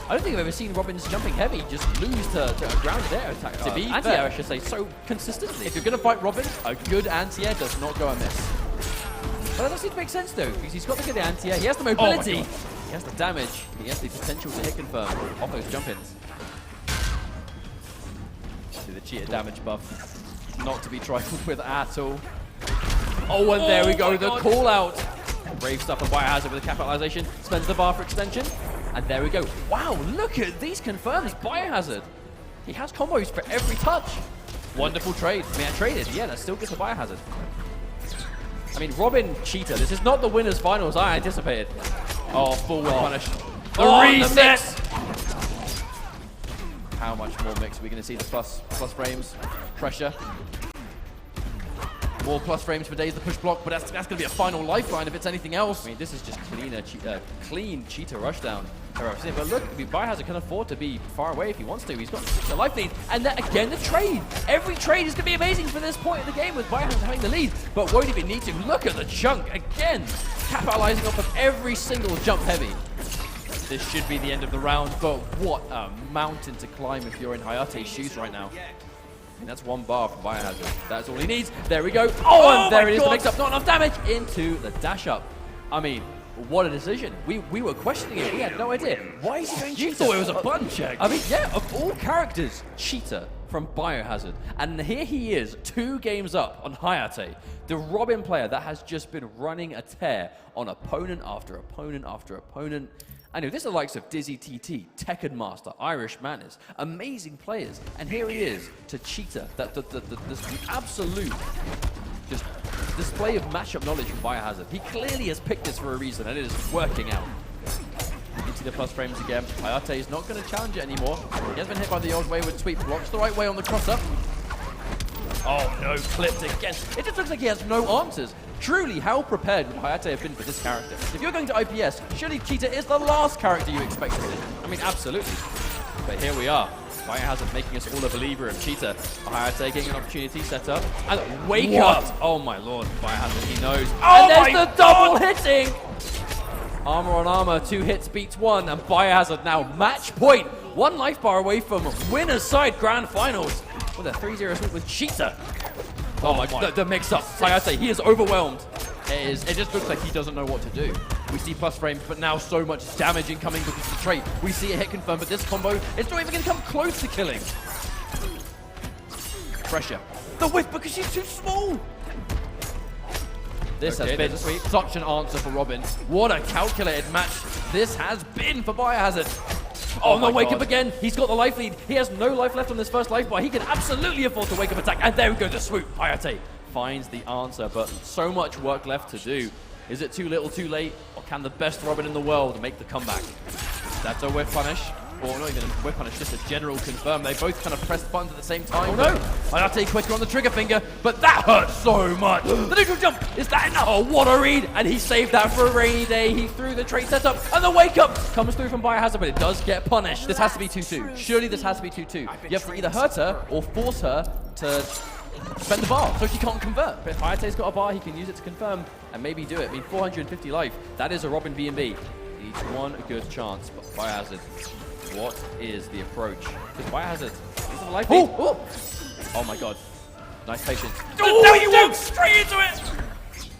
I don't think I've ever seen Robin's jumping heavy just lose to a grounded air attack. To be anti-air, I should say, so consistently. If you're going to fight Robin, a good anti-air does not go amiss. But that does seem to make sense, though, because he's got the good anti-air, he has the mobility, he has the damage, he has the potential to hit confirm off those jump-ins. See the Cheetah damage buff, not to be trifled with at all. Oh, and there we go, the call-out. Brave stuff from Biohazard with the capitalization, spends the bar for extension. And there we go. Wow, look at these confirms, Biohazard. He has combos for every touch. Wonderful trade. I mean, I traded. Yeah, that's still good for Biohazard. I mean, Robin Cheetah. This is not the winner's finals I anticipated. Oh, forward punish. The reset! How much more mix are we going to see? The plus frames. Pressure. More plus frames for Days the push block, but that's going to be a final lifeline if it's anything else. I mean, this is just clean Cheetah rushdown. But look, Biohazard can afford to be far away if he wants to. He's got the life lead. And then again, the trade. Every trade is going to be amazing for this point in the game with Biohazard having the lead. But won't even need to. Look at the chunk again. Capitalizing off of every single jump heavy. This should be the end of the round, but what a mountain to climb if you're in Hayate's shoes right now. And that's 1 bar from Biohazard. That's all he needs. There we go. Oh, and there it is. The mix-up. Not enough damage into the dash-up. I mean, what a decision. We were questioning it. We had no idea. Why is he going Cheetah? You thought it was a button check. I mean, yeah, of all characters, Cheetah from Biohazard. And here he is, 2 games up on Hayate, the Robin player that has just been running a tear on opponent after opponent after opponent. I know, this is the likes of Dizzy TT, Tekken Master, Irish Madness, amazing players. And here he is to Cheetah, the absolute just display of matchup knowledge from Biohazard. He clearly has picked this for a reason, and it is working out. Into the plus frames again. Hayate is not going to challenge it anymore. He has been hit by the old wayward sweep. Blocks the right way on the cross-up. Oh no, clipped again. It just looks like he has no answers. Truly, how prepared would Hayate have been for this character? If you're going to IPS, surely Cheetah is the last character you expect to see. I mean, absolutely. But here we are. Biohazard making us all a believer of Cheetah. Hayate getting an opportunity set up. And wake up! Oh my lord, Biohazard, he knows. Oh, and there's the double hitting! Armor on armor, 2 hits beats 1, and Biohazard now match point. 1 life bar away from winner's side grand finals with a 3-0 sweep with Cheetah. Oh my god, the mix up. Like I say, he is overwhelmed. It just looks like he doesn't know what to do. We see plus frames, but now so much damage incoming because of the trait. We see a hit confirm, but this combo, it's not even going to come close to killing. Pressure. The whiff because she's too small. This has been such an answer for Robin. What a calculated match this has been for Biohazard. Oh, no, wake up again. He's got the life lead. He has no life left on this first life bar. He can absolutely afford to wake up attack. And there we go, the swoop. Hayate finds the answer, but so much work left to do. Is it too little, too late? Or can the best Robin in the world make the comeback? That's a whiff punish. Or not even a whip punish, just a general confirm. They both kind of pressed buttons at the same time. Oh no! Hayate quicker on the trigger finger, but that hurts so much. The neutral jump, is that enough? Oh, what a read! And he saved that for a rainy day. He threw the trait setup, and the wake up comes through from Biohazard, but it does get punished. This has to be 2-2. Surely this has to be 2-2. You have to either hurt her or force her to spend the bar, so she can't convert. But if Hayate's got a bar, he can use it to confirm and maybe do it. I mean, 450 life, that is a Robin B&B. Needs one good chance, but Biohazard, what is the approach? Because Biohazard, he's a life lead. Oh my god. Nice patience. Oh, he walked straight into it!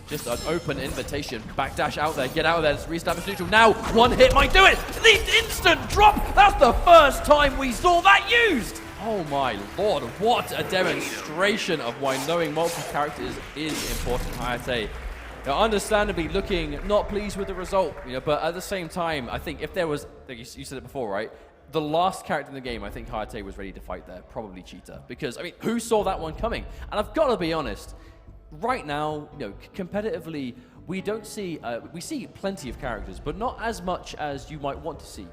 Just an open invitation. Backdash out there, get out of there, let's reestablish neutral. Now, one hit might do it! The instant drop! That's the first time we saw that used! Oh my lord, what a demonstration of why knowing multiple characters is important, Hayate. Now, understandably looking not pleased with the result, but at the same time, I think if there was, like you said it before, right? The last character in the game, I think Hayate was ready to fight there, probably Cheetah. Because, I mean, who saw that one coming? And I've got to be honest, right now, competitively, we don't see, we see plenty of characters, but not as much as you might want to see,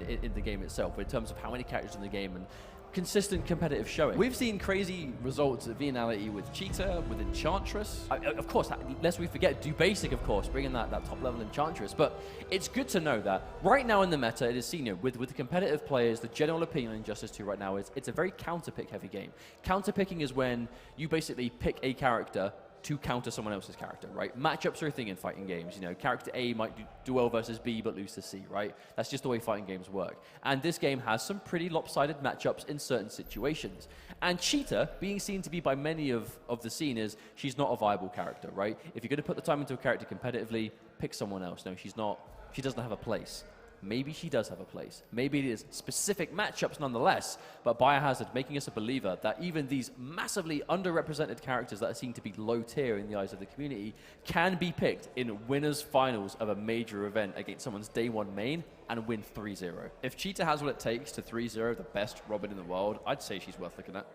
in the game itself, in terms of how many characters in the game and consistent competitive showing. We've seen crazy results at Viennality with Cheetah, with Enchantress. Of course, lest we forget, do basic, of course, bringing that top level Enchantress. But it's good to know that right now in the meta, it is seen, with the competitive players, the general opinion on Injustice 2 right now is it's a very counter-pick heavy game. Counter-picking is when you basically pick a character to counter someone else's character, right? Matchups are a thing in fighting games. Character A might do well versus B, but lose to C, right? That's just the way fighting games work. And this game has some pretty lopsided matchups in certain situations. And Cheetah, being seen to be by many of the scene, is she's not a viable character, right? If you're going to put the time into a character competitively, pick someone else. No, she doesn't have a place. Maybe she does have a place. Maybe it is specific matchups nonetheless, but Biohazard making us a believer that even these massively underrepresented characters that are seen to be low tier in the eyes of the community can be picked in winners finals of a major event against someone's day one main and win 3-0. If Cheetah has what it takes to 3-0 the best Robin in the world, I'd say she's worth looking at.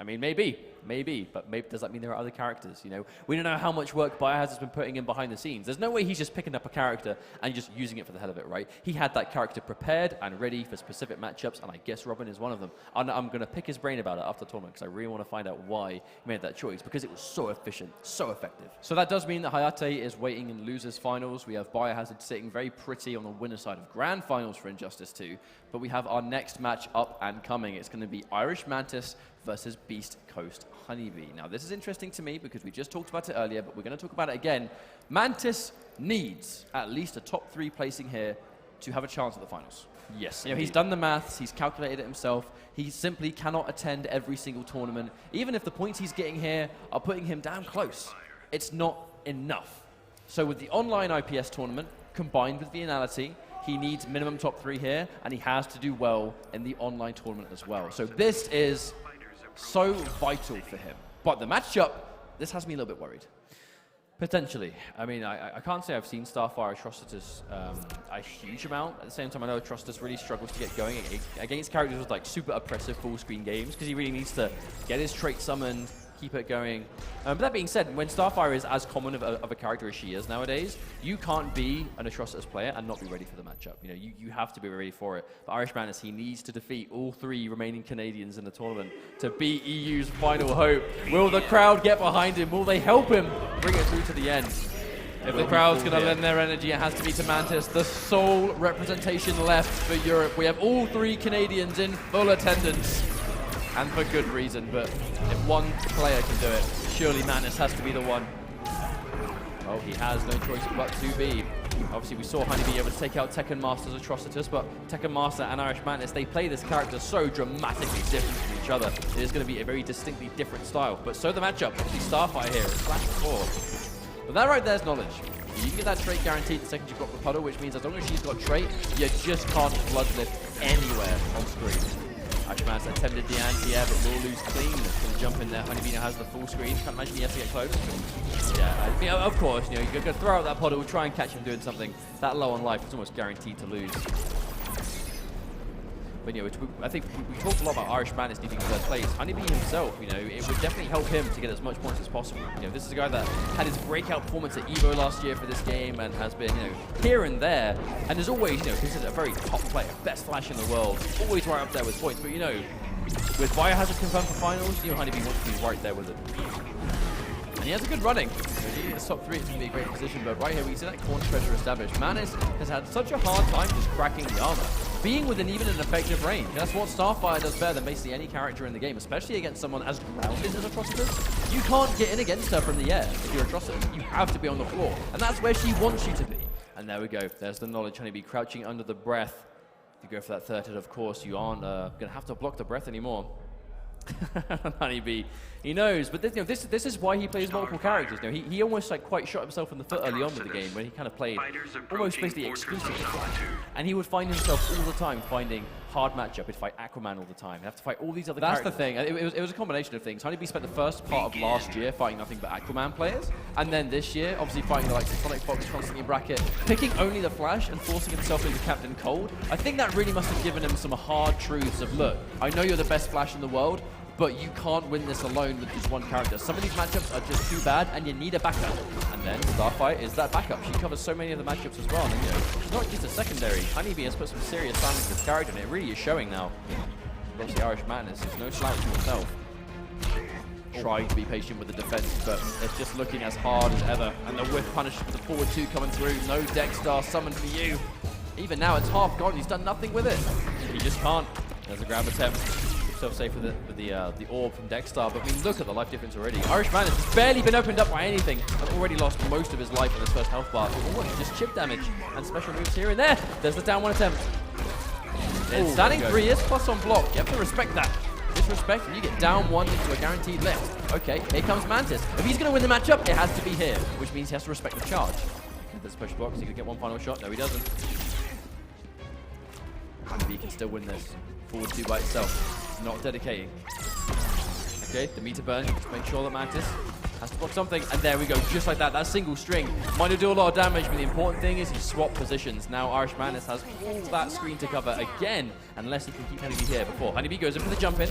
I mean, maybe, but does that mean there are other characters, We don't know how much work Biohazard's been putting in behind the scenes. There's no way he's just picking up a character and just using it for the hell of it, right? He had that character prepared and ready for specific matchups, and I guess Robin is one of them. And I'm going to pick his brain about it after the tournament, because I really want to find out why he made that choice, because it was so efficient, so effective. So that does mean that Hayate is waiting in losers finals. We have Biohazard sitting very pretty on the winner side of grand finals for Injustice 2, but we have our next match up and coming. It's going to be Irish Mantis versus Beast Coast Honeybee. Now, this is interesting to me because we just talked about it earlier, but we're going to talk about it again. Mantis needs at least a top 3 placing here to have a chance at the finals. Yes. He's done the maths, he's calculated it himself. He simply cannot attend every single tournament. Even if the points he's getting here are putting him down close, it's not enough. So with the online IPS tournament combined with Viennality, he needs minimum top 3 here, and he has to do well in the online tournament as well. So this is so vital for him. But the matchup, this has me a little bit worried. Potentially. I mean, I can't say I've seen Starfire Atrocitus a huge amount. At the same time, I know Atrocitus really struggles to get going against characters with like super oppressive full-screen games, because he really needs to get his trait summoned, keep it going. But that being said, when Starfire is as common of a character as she is nowadays, you can't be an Atrocitus player and not be ready for the matchup. You have to be ready for it. But Irish Mantis, he needs to defeat all 3 remaining Canadians in the tournament to be EU's final hope. Will the crowd get behind him? Will they help him bring it through to the end? If the crowd's going to lend their energy, it has to be to Mantis, the sole representation left for Europe. We have all 3 Canadians in full attendance. And for good reason, but if one player can do it, surely Mantis has to be the one. Oh, he has no choice but to be. Obviously, we saw Honeybee able to take out Tekken Master's Atrocitus, but Tekken Master and Irish Madness, they play this character so dramatically different from each other. It is going to be a very distinctly different style. But so the matchup, obviously Starfire here is flash forward. But that right there is knowledge. You can get that trait guaranteed the second you block the puddle, which means as long as she's got trait, you just can't bloodlift anywhere on screen. Irish Madness attempted the anti-air, but will lose clean. Going to jump in there. Honeybee now has the full screen. Can't imagine he has to get close. Yeah, I mean, of course, you're going to throw out that puddle, try and catch him doing something that low on life. It's almost guaranteed to lose. But I think we talked a lot about Irish Madness needing first place. Honeybee himself, it would definitely help him to get as much points as possible. This is a guy that had his breakout performance at EVO last year for this game and has been, here and there, and is always, considered a very top player, best flash in the world, always right up there with points. But with Biohazard confirmed for finals, Honeybee wants to be right there with it. And he has a good running. If he gets top 3, it's going to be a great position. But right here, we see that corner pressure established. Madness has had such a hard time just cracking the armor, being within even an effective range. That's what Starfire does better than basically any character in the game, especially against someone as grounded as Atrocitus. You can't get in against her from the air if you're Atrocitus. You have to be on the floor. And that's where she wants you to be. And there we go. There's the knowledge. Honeybee crouching under the breath. If you go for that third hit, of course, you aren't going to have to block the breath anymore. Honeybee, he knows, but this is why he plays multiple characters. He almost quite shot himself in the foot early on with the game when he kind of played almost basically exclusively, and he would find himself all the time finding hard matchup. He'd fight Aquaman all the time. He'd have to fight all these other characters. That's the thing. It was a combination of things. Honeybee spent the first part of last year fighting nothing but Aquaman players, and then this year, obviously fighting the likes of Sonic Fox constantly in bracket, picking only the Flash and forcing himself into Captain Cold. I think that really must have given him some hard truths of, look, I know you're the best Flash in the world, but you can't win this alone with just one character. Some of these matchups are just too bad, and you need a backup. And then Starfire is that backup. She covers so many of the matchups as well. And she's not just a secondary. Honeybee has put some serious time into this character, and it really is showing now. Obviously, Irish Madness is no slouch himself. Trying to be patient with the defense, but it's just looking as hard as ever. And the whiff punish with the forward 2 coming through. No Dexstar summoned for you. Even now, it's half gone. He's done nothing with it. He just can't. There's a grab attempt. Safe with the orb from Dexstar, but look at the life difference already. Irish Madness has barely been opened up by anything and already lost most of his life in his first health bar. Oh, just chip damage and special moves here and there. There's the down 1 attempt. It's standing 3 is plus on block. You have to respect that. Disrespect, and you get down 1 into a guaranteed lift. Okay, here comes Mantis. If he's going to win the matchup, it has to be here, which means he has to respect the charge. There's push block, so he could get one final shot. No, he doesn't. Maybe he can still win this. Forward 2 by itself. Not dedicating. Okay, the meter burn. Just make sure that Mantis has to block something. And there we go, just like that. That single string might do a lot of damage, but the important thing is he swapped positions. Now Irish Madness has all that screen to cover again, unless he can keep Honeybee here before. Honeybee goes in for the jump in.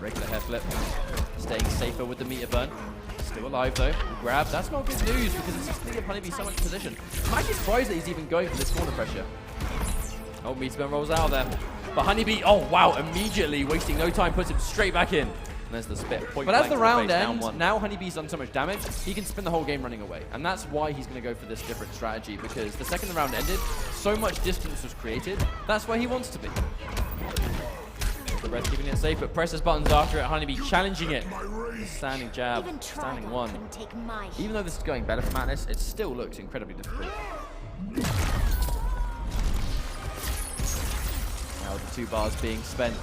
Regular hair flip. Staying safer with the meter burn. Still alive though. Grab. That's not good news because it's just going to give Honeybee so much position. I'm actually surprised that he's even going for this corner pressure. Oh, meter burn rolls out there. But Honeybee, oh wow, immediately wasting no time, puts him straight back in. And there's the spit. But as the round ends, now Honeybee's done so much damage, he can spend the whole game running away. And that's why he's going to go for this different strategy, because the second the round ended, so much distance was created. That's where he wants to be. The rest keeping it safe, but presses buttons after it. Honeybee challenging it. Standing jab, standing 1. Even though this is going better for Madness, it still looks incredibly difficult. Now the 2 bars being spent.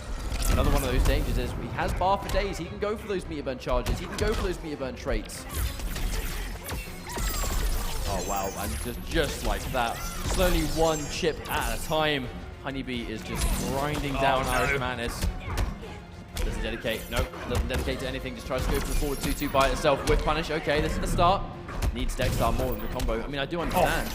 Another one of those dangers is he has bar for days. He can go for those meter burn charges. He can go for those meter burn traits. Oh wow, and just like that. Slowly 1 chip at a time. Honeybee is just grinding down Irish Madness. Doesn't dedicate. Nope, doesn't dedicate to anything. Just tries to go for the forward 2-2 by itself with punish. Okay, this is the start. Needs Dexstar more than the combo. I mean, I do understand.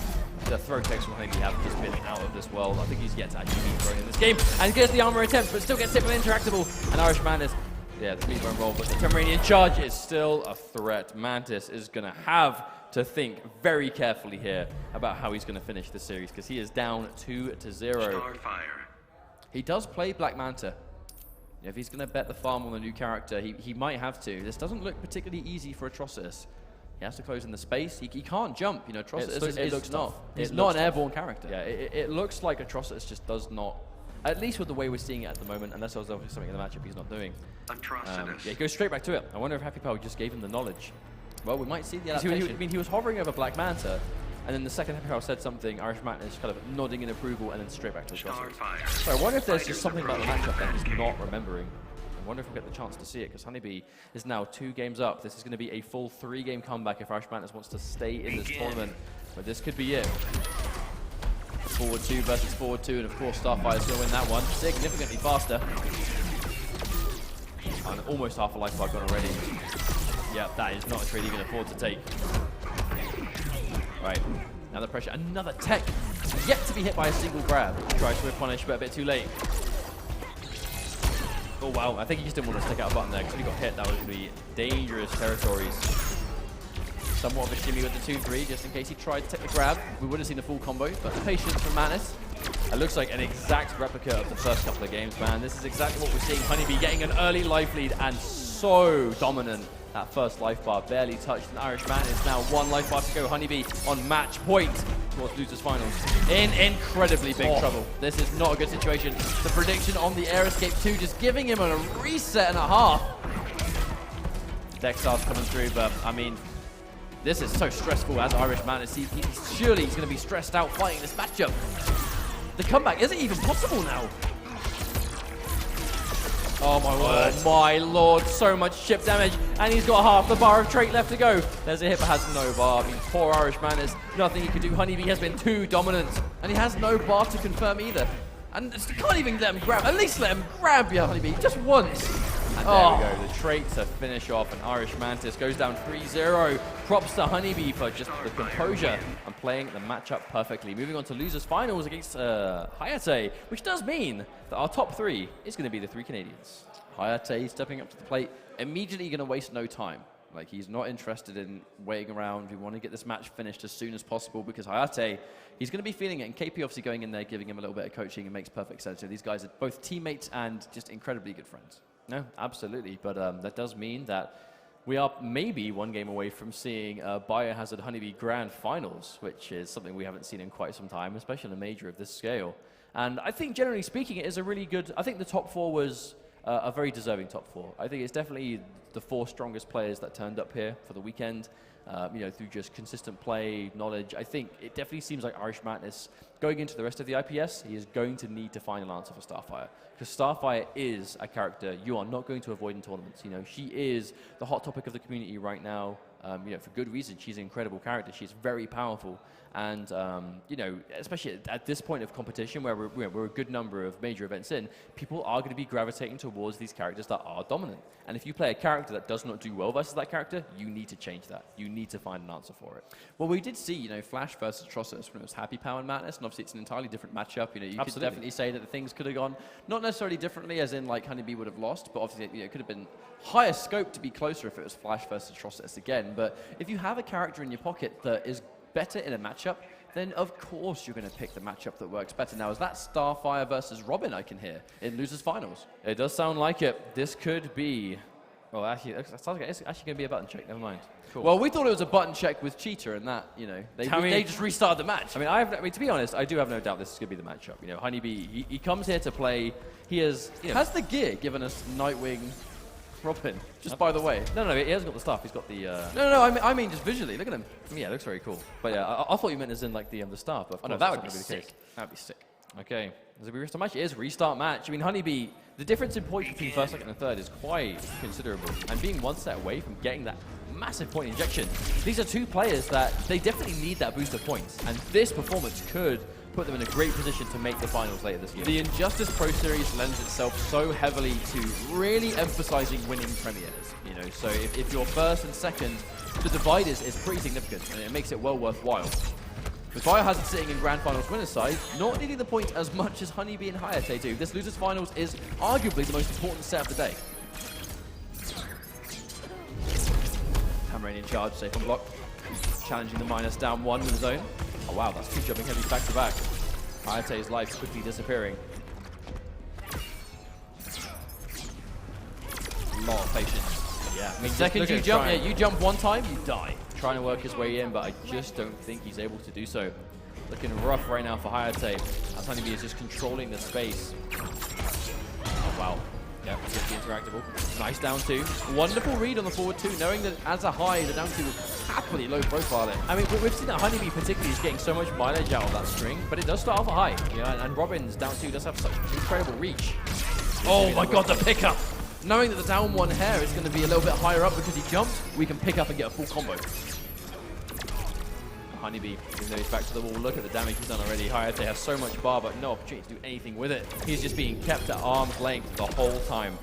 The throw techs from Honeybee have just been out of this world. I think he's yet to actually be thrown in this game. And gets the armor attempt, but still gets hit with Interactable. And Irish Madness, yeah, the speed burn roll, but the Termanian charge is still a threat. Mantis is going to have to think very carefully here about how he's going to finish the series, because he is down 2-0. Starfire. He does play Black Manta. If he's going to bet the farm on a new character, he might have to. This doesn't look particularly easy for Atrocitus. He has to close in the space. He can't jump. Atrocitus he's not an airborne character. Yeah, it looks like Atrocitus just does not, at least with the way we're seeing it at the moment, unless there was obviously something in the matchup he's not doing. Atrocitus. Yeah, he goes straight back to it. I wonder if Happy Power just gave him the knowledge. Well, we might see the He, adaptation. I mean, he was hovering over Black Manta, and then the second Happy Hour said something, Irish Madness kind of nodding in approval, and then straight back to the Start crossers. fire. So I wonder if there's just something about the matchup that he's not remembering. I wonder if we'll get the chance to see it, because Honeybee is now 2 games up. This is going to be a full 3-game comeback if Irish Madness wants to stay in this tournament. But this could be it. Forward 2 versus forward 2, and of course Starfire's going to win that one significantly faster. And almost half a life bar gone already. Yeah, that is not a trade he can afford to take. Right, now the pressure. Another tech, yet to be hit by a single grab. Tries to punish, but a bit too late. Oh wow, I think he just didn't want to stick out a button there, because if he got hit, that would be dangerous territories. Somewhat of a shimmy with the 2-3, just in case he tried to take the grab. We would have seen the full combo, but the patience from Madness. It looks like an exact replica of the first couple of games, man. This is exactly what we're seeing. Honeybee getting an early life lead and so dominant. That first life bar barely touched an Irish man. It's now 1 life bar to go. Honeybee on match point towards losers finals. In incredibly big trouble. This is not a good situation. The prediction on the Air Escape 2 just giving him a reset and a half. Dextar's coming through, but I mean, this is so stressful as Irish man. Surely he's going to be stressed out fighting this matchup. The comeback isn't even possible now. Oh my word. Oh my lord, so much chip damage, and he's got half the bar of trait left to go. There's a hit, but has no bar. I mean, poor Irish man, there's nothing he can do. Honeybee has been too dominant, and he has no bar to confirm either. And just can't even let him grab. At least let him grab you, Honeybee, just once. And there we go, the trait to finish off, and Irish Mantis goes down 3-0. Props to Honeybee for just the composure and playing the matchup perfectly. Moving on to losers finals against Hayate, which does mean that our top 3 is going to be the 3 Canadians. Hayate stepping up to the plate, immediately going to waste no time. Like, he's not interested in waiting around. We want to get this match finished as soon as possible, because Hayate, he's going to be feeling it. And KP obviously going in there, giving him a little bit of coaching. It makes perfect sense. So these guys are both teammates and just incredibly good friends. No, absolutely. But that does mean that we are maybe 1 game away from seeing Biohazard Honeybee Grand Finals, which is something we haven't seen in quite some time, especially in a major of this scale. And I think, generally speaking, it is a really good... I think the top 4 was a very deserving top 4. I think it's definitely the 4 strongest players that turned up here for the weekend, you know, through just consistent play, knowledge. I think it definitely seems like Irish Madness, going into the rest of the IPS, he is going to need to find an answer for Starfire. Because Starfire is a character you are not going to avoid in tournaments. You know, she is the hot topic of the community right now. You know, for good reason. She's an incredible character. She's very powerful. And, you know, especially at this point of competition where we're a good number of major events in, people are going to be gravitating towards these characters that are dominant. And if you play a character that does not do well versus that character, you need to change that. You need to find an answer for it. Well, we did see, you know, Flash versus Atrocitus when it was Happy Power and Madness, and obviously it's an entirely different matchup. You know, you could definitely say that the things could have gone, not necessarily differently, as in, like, Honeybee would have lost, but obviously, you know, it could have been higher scope to be closer if it was Flash versus Atrocitus again. But if you have a character in your pocket that is better in a matchup, then of course you're going to pick the matchup that works better. Now, is that Starfire versus Robin I can hear in losers finals? It does sound like it. This could be... Well, actually, it sounds like it's actually going to be a button check. Never mind. Cool. Well, we thought it was a button check with Cheetah, and that, you know, they just restarted the match. I mean, to be honest, I do have no doubt this is going to be the matchup. You know, Honeybee, he comes here to play. He has... You know, has the gear given us Nightwing Robin, just by the way? No, he hasn't got the stuff. He's got the... No, I mean just visually. Look at him. Yeah, it looks very cool. But yeah, I thought you meant as in like the staff. But oh no, that would be sick. That'd be sick. Okay, as we restart match, it is restart match. I mean, Honeybee, the difference in points between first, second, and third is quite considerable. And being 1 set away from getting that massive point injection, these are 2 players that they definitely need that boost of points. And this performance could put them in a great position to make the finals later this year. The Injustice Pro Series lends itself so heavily to really emphasizing winning premieres. You know, so if you're first and second, the divide is pretty significant, and it makes it well worthwhile. With Biohazard sitting in Grand Finals winner's side, not needing the point as much as Honeybee and Hayate do, this losers finals is arguably the most important set of the day. Cameron in charge, safe on block. Challenging the minus down 1 with his own. Oh wow, that's 2 jumping heavies back to back. Hayate's life quickly disappearing. A lot of patience. Yeah, I mean, second you jump, yeah, you jump 1 time, you die. Trying to work his way in, but I just don't think he's able to do so. Looking rough right now for Hayate, as Honeybee is just controlling the space. Oh wow. Yeah, gets the interactable. Nice down 2. Wonderful read on the forward 2, knowing that as a high, the down 2 will happily low profile it. I mean, we've seen that Honeybee particularly is getting so much mileage out of that string, but it does start off a high. Yeah, and Robin's down 2 does have such incredible reach. Oh my god, the pickup! Knowing that the down 1 hair is going to be a little bit higher up because he jumped, we can pick up and get a full combo. Honeybee, even though he's back to the wall, look at the damage he's done already. Hayate has so much bar, but no opportunity to do anything with it. He's just being kept at arm's length the whole time.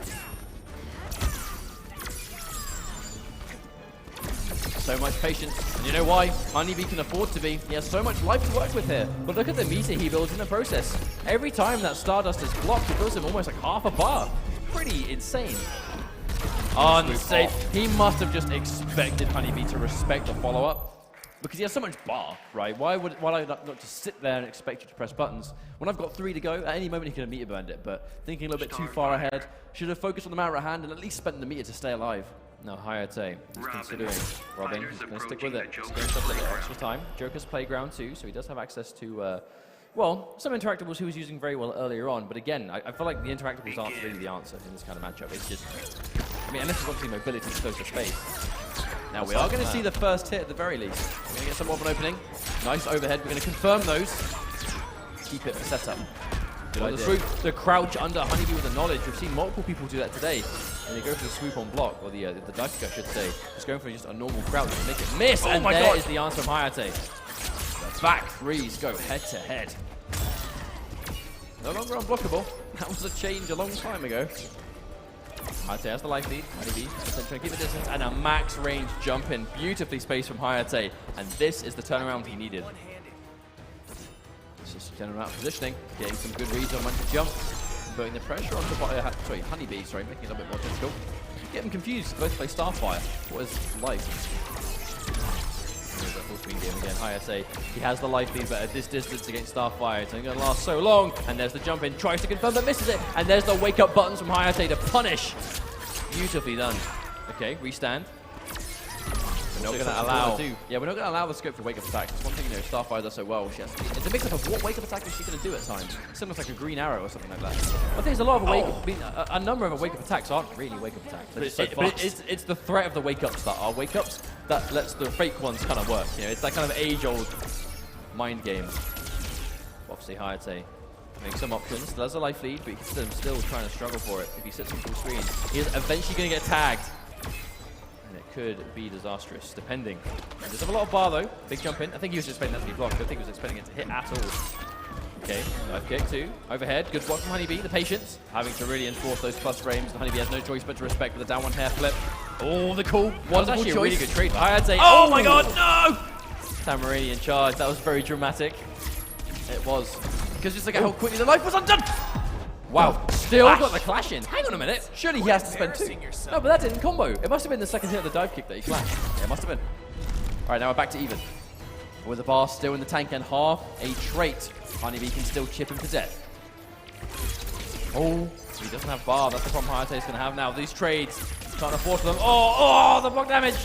So much patience, and you know why? Honeybee can afford to be. He has so much life to work with here. But look at the meter he builds in the process. Every time that Stardust is blocked, it builds him almost like half a bar. Pretty insane. Unsafe. He must have just expected Honeybee to respect the follow-up. Because he has so much bar, right? Why would I not just sit there and expect you to press buttons? When I've got 3 to go, at any moment he could have meter burned it, but thinking a little bit too far ahead, should have focused on the matter at hand and at least spent the meter to stay alive. Now Hayate is considering Robin. He's going to stick with it. He's going to shove a little extra time. Joker's playground too, so he does have access to, well, some interactables he was using very well earlier on, but again, I feel like the interactables aren't really the answer in this kind of matchup. It's just, I mean, unless you want to see mobility to close the space. Now we are going to see the first hit at the very least. We're going to get some more of an opening. Nice overhead. We're going to confirm those. Keep it for setup. Good idea. The swoop, the crouch under Honeybee with the knowledge. We've seen multiple people do that today. And they go for the swoop on block, or the dive kick, I should say. Just going for just a normal crouch to make it miss. And there is the answer from Hayate. The back threes go head to head. No longer unblockable. That was a change a long time ago. Hayate has the life lead. Honeybee trying to keep the distance, and a max range jump in, beautifully spaced from Hayate, and this is the turnaround he needed. It's just turning around positioning, getting some good reads on when to jump, putting the pressure onto Honeybee, making it a little bit more difficult. Get him confused. Both play Starfire. What is life? There's a full screen game again. Hayate, he has the life lead, but at this distance against Starfire, it's only going to last so long. And there's the jump in, tries to confirm, but misses it. And there's the wake up buttons from Hayate to punish. Beautifully done. Okay, restand. We're not going to allow. Yeah, we're not going to allow the scope for wake up attack. That's one thing Starfire does so well. She has, it's a mix up of what wake up attack is she going to do at times. Similar to like a green arrow or something like that. I think there's a lot of a number of wake up attacks aren't really wake up attacks. But it's the threat of the wake ups that are wake ups that lets the fake ones kind of work. You know, it's that kind of age-old mind game. Obviously, Hayate having some options. There's a life lead, but he's still trying to struggle for it. If he sits on full screen, he's eventually going to get tagged. And it could be disastrous, depending. And does have a lot of bar, though. Big jump in. I think he was expecting that to be blocked. I don't think he was expecting it to hit at all. Okay, dive kick too. Overhead, good block from Honeybee. The patience, having to really enforce those plus frames. The Honeybee has no choice but to respect with the down 1 hair flip. Oh, the cool. Wonderful choice. A really good trade. Hayate. Oh my god, no! Tamarini in charge. That was very dramatic. It was. Because just look at how quickly the life was undone. Wow, still got the clash in. Hang on a minute. Surely he has to spend 2. No, but that didn't combo. It must have been the second hit of the dive kick that he clashed. Yeah, it must have been. All right, now we're back to even. With the bar still in the tank and half a trait. Honeybee can still chip him to death. Oh, he doesn't have bar. That's the problem Hayate's going to have now. These trades, can't afford them. Oh, the block damage.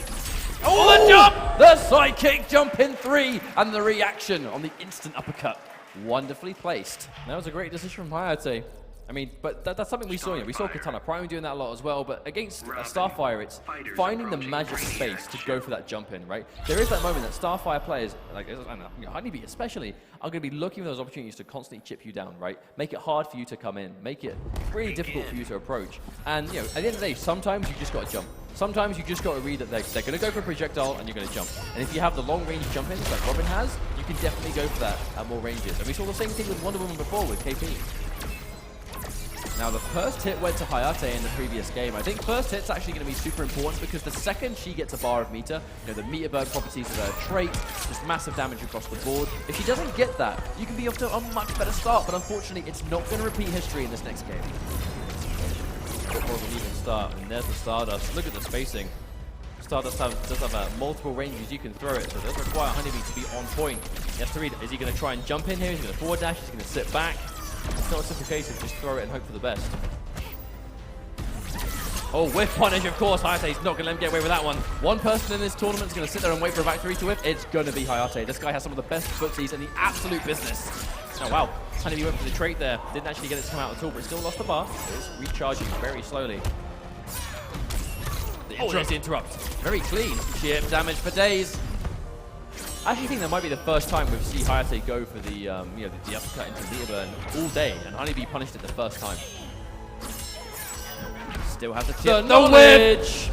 Oh, the jump! The side kick, jump in 3, and the reaction on the instant uppercut. Wonderfully placed. That was a great decision from Hayate. I mean, but that's something we saw. We saw Katana Prime doing that a lot as well, but against Starfire, it's finding the magic space to go for that jump in, right? There is that moment that Starfire players, like I don't know, Honeybee especially, are going to be looking for those opportunities to constantly chip you down, right? Make it hard for you to come in, make it really difficult for you to approach. And, you know, at the end of the day, sometimes you just got to jump. Sometimes you just got to read that they're going to go for a projectile and you're going to jump. And if you have the long range jump ins like Robin has, you can definitely go for that at more ranges. And we saw the same thing with Wonder Woman before with KP. Now, the first hit went to Hayate in the previous game. I think first hit's actually going to be super important because the second she gets a bar of meter, you know, the meter burn properties of her trait, just massive damage across the board. If she doesn't get that, you can be off to a much better start, but unfortunately, it's not going to repeat history in this next game. A bit more of an even start, and there's the Stardust. Look at the spacing. Stardust does have multiple ranges you can throw it, so it does require Honeybee to be on point. He has to read, is he going to try and jump in here? Is he going to forward dash? Is he going to sit back? It's not a simple case of just throw it and hope for the best. Oh, whiff punish, of course. Hayate's not going to let him get away with that one. One person in this tournament is going to sit there and wait for a back 3 to whiff. It's going to be Hayate. This guy has some of the best footsies in the absolute business. Oh, wow. Honeybee went for the trait there. Didn't actually get it to come out at all, but still lost the bar. It's recharging very slowly. There's the interrupt. Very clean. Chip damage for days. I actually think that might be the first time we've seen Hayate go for the, you know, the uppercut into meter burn all day, and Honeybee punished it the first time. Still has the knowledge!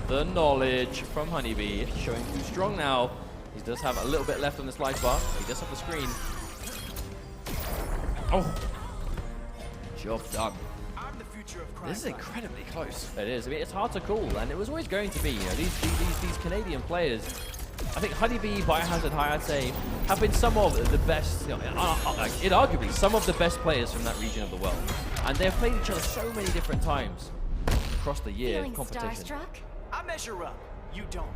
The knowledge from Honeybee, showing too strong now. He does have a little bit left on this life bar. He does have the screen. Oh! Job done. I'm the future of crime. This is incredibly close. It is. I mean, it's hard to call, and it was always going to be. You know, these Canadian players. I think Honeybee, Biohazard, Hayate have been some of the best, you know, inarguably some of the best players from that region of the world, and they've played each other so many different times across the year Feeling competition. starstruck? I measure up. You don't.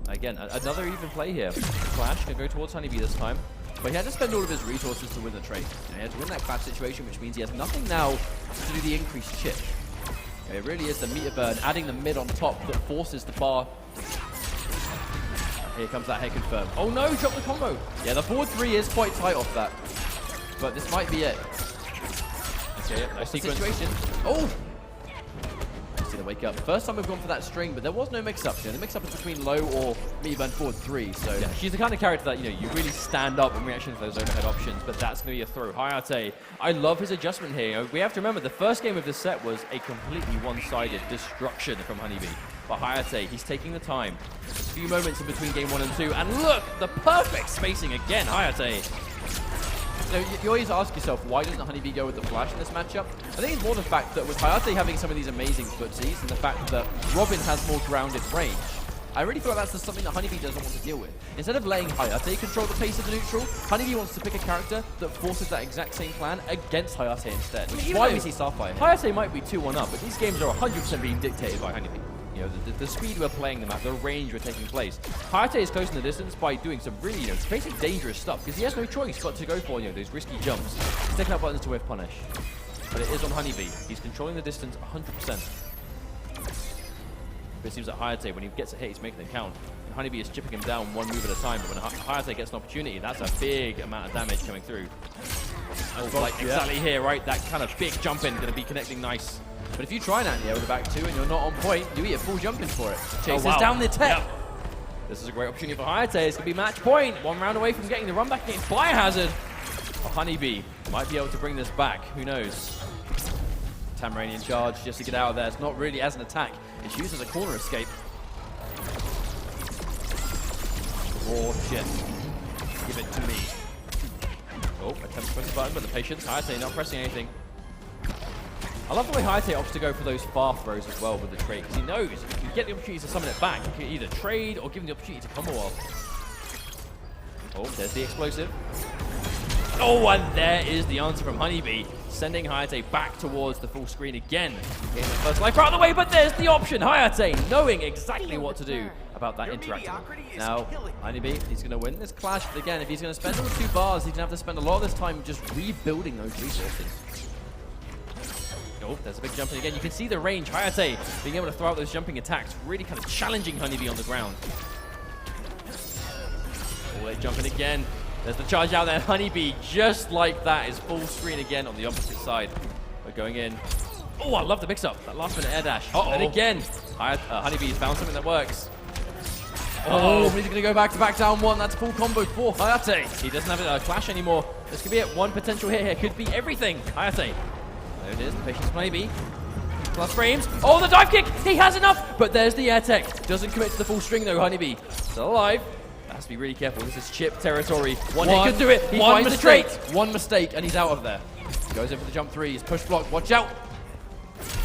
Again, another even play here. Clash can go towards Honeybee this time. But he had to spend all of his resources to win the trade. He had to win that clash situation, which means he has nothing now to do the increased chip. It really is the meter burn, adding the mid on top that forces the bar. Here comes that head confirm. Oh no, drop the combo. Yeah, the forward 3 is quite tight off that. But this might be it. Okay, yep, nice sequence. Situation. Oh! See the wake up. First time we've gone for that string, but there was no mix-up. You know, the mix-up is between low or meter burn forward 3, so... Yeah, she's the kind of character that, you know, you really stand up in reaction to those overhead options, but that's going to be a throw. Hayate, I love his adjustment here. You know, we have to remember, the first game of this set was a completely one-sided destruction from Honeybee. But Hayate, he's taking the time. A few moments in between game 1 and 2, and look, the perfect spacing again, Hayate. So you always ask yourself, why doesn't Honeybee go with the flash in this matchup? I think it's more the fact that with Hayate having some of these amazing footsies and the fact that Robin has more grounded range, I really feel like that's just something that Honeybee doesn't want to deal with. Instead of letting Hayate control the pace of the neutral, Honeybee wants to pick a character that forces that exact same plan against Hayate instead, which is why we see Starfire here. Hayate might be 2-1 up, but these games are 100% being dictated by Honeybee. You know, the speed we're playing them at, the range we're taking place. Hayate is closing the distance by doing some really, you know, basically dangerous stuff, because he has no choice but to go for, you know, those risky jumps. He's taking out buttons to whiff punish. But it is on Honeybee. He's controlling the distance 100%. But it seems that Hayate, when he gets a hit, he's making it count. And Honeybee is chipping him down one move at a time, but when Hayate gets an opportunity, that's a big amount of damage coming through. Oh, like exactly here, right? That kind of big jump in, going to be connecting nice. But if you try an anti-air with a back 2 and you're not on point, you eat a full jump in for it. Chases wow. down the tech. Yep. This is a great opportunity for Hayate. It's going to be match point. 1 round away from getting the run back against Biohazard. Honeybee might be able to bring this back. Who knows? Tamaranian charge just to get out of there. It's not really as an attack. It's used as a corner escape. Raw shit. Give it to me. Oh, attempt to press the button, but the patience. Hayate not pressing anything. I love the way Hayate opts to go for those far throws as well with the trade, because he knows if you get the opportunity to summon it back, you can either trade or give him the opportunity to combo off. Oh, there's the explosive. Oh, and there is the answer from Honeybee, sending Hayate back towards the full screen again. Getting the first life out of the way, but there's the option. Hayate knowing exactly what to do about that interacting. Now, Honeybee, he's going to win this clash, but again, if he's going to spend those 2 bars, he's going to have to spend a lot of this time just rebuilding those resources. Oh, there's a big jump in again. You can see the range. Hayate being able to throw out those jumping attacks, really kind of challenging Honeybee on the ground. Oh, they're jumping again. There's the charge out there. Honeybee, just like that, is full screen again on the opposite side. We're going in. Oh, I love the mix-up. That last minute air dash. And again, Honeybee's found something that works. Oh, he's going to go back to back down 1. That's full combo for Hayate. He doesn't have a clash anymore. This could be it. 1 potential hit here. Could be everything. Hayate. There it is, the patience maybe. Plus frames. Oh, the dive kick! He has enough! But there's the air tech. Doesn't commit to the full string though, Honeybee. Still alive. Has to be really careful. This is chip territory. One hit could do it. He finds the trait. 1 mistake, and he's out of there. Goes in for the jump 3. He's push block. Watch out.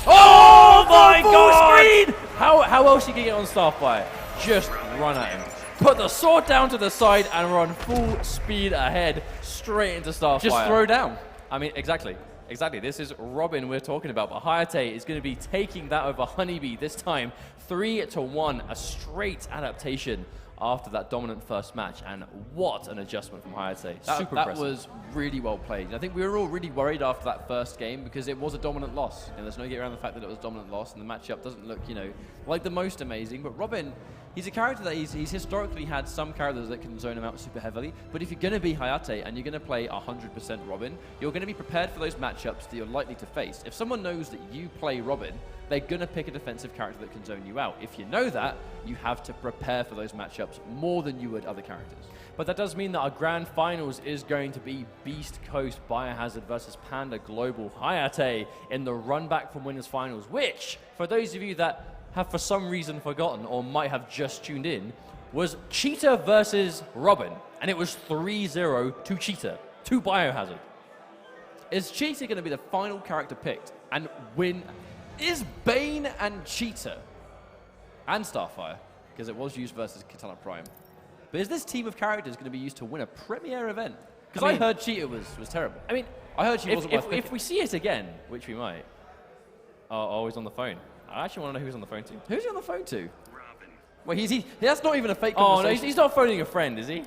Oh my god! How else you can get on Starfire? Just run at him. Put the sword down to the side and run full speed ahead straight into Starfire. Just throw down. I mean, exactly. Exactly, this is Robin we're talking about, but Hayate is going to be taking that over Honeybee this time, 3-1, a straight adaptation after that dominant first match, and what an adjustment from Hayate. Super that impressive. was really well played. I think we were all really worried after that first game because it was a dominant loss. And there's no getting around the fact that it was a dominant loss, and the matchup doesn't look, you know, like the most amazing, but Robin, He's a character that he's historically had some characters that can zone him out super heavily, but if you're going to be Hayate and you're going to play 100% Robin, you're going to be prepared for those matchups that you're likely to face. If someone knows that you play Robin, they're going to pick a defensive character that can zone you out. If you know that, you have to prepare for those matchups more than you would other characters. But that does mean that our grand finals is going to be Beast Coast Biohazard versus Panda Global Hayate in the run back from winners finals, which, for those of you that have for some reason forgotten or might have just tuned in, was Cheetah versus Robin. And it was 3-0 to Cheetah, to Biohazard. Is Cheetah going to be the final character picked and win? Is Bane and Cheetah and Starfire, because it was used versus Katana Prime, but is this team of characters going to be used to win a premier event? Because I heard Cheetah was terrible. I mean, I heard she wasn't worth picking. If we see it again, which we might, he's on the phone. I actually want to know who he's on the phone to. Who's he on the phone to? Wait, that's not even a fake Oh, conversation. no, he's not phoning a friend, is he?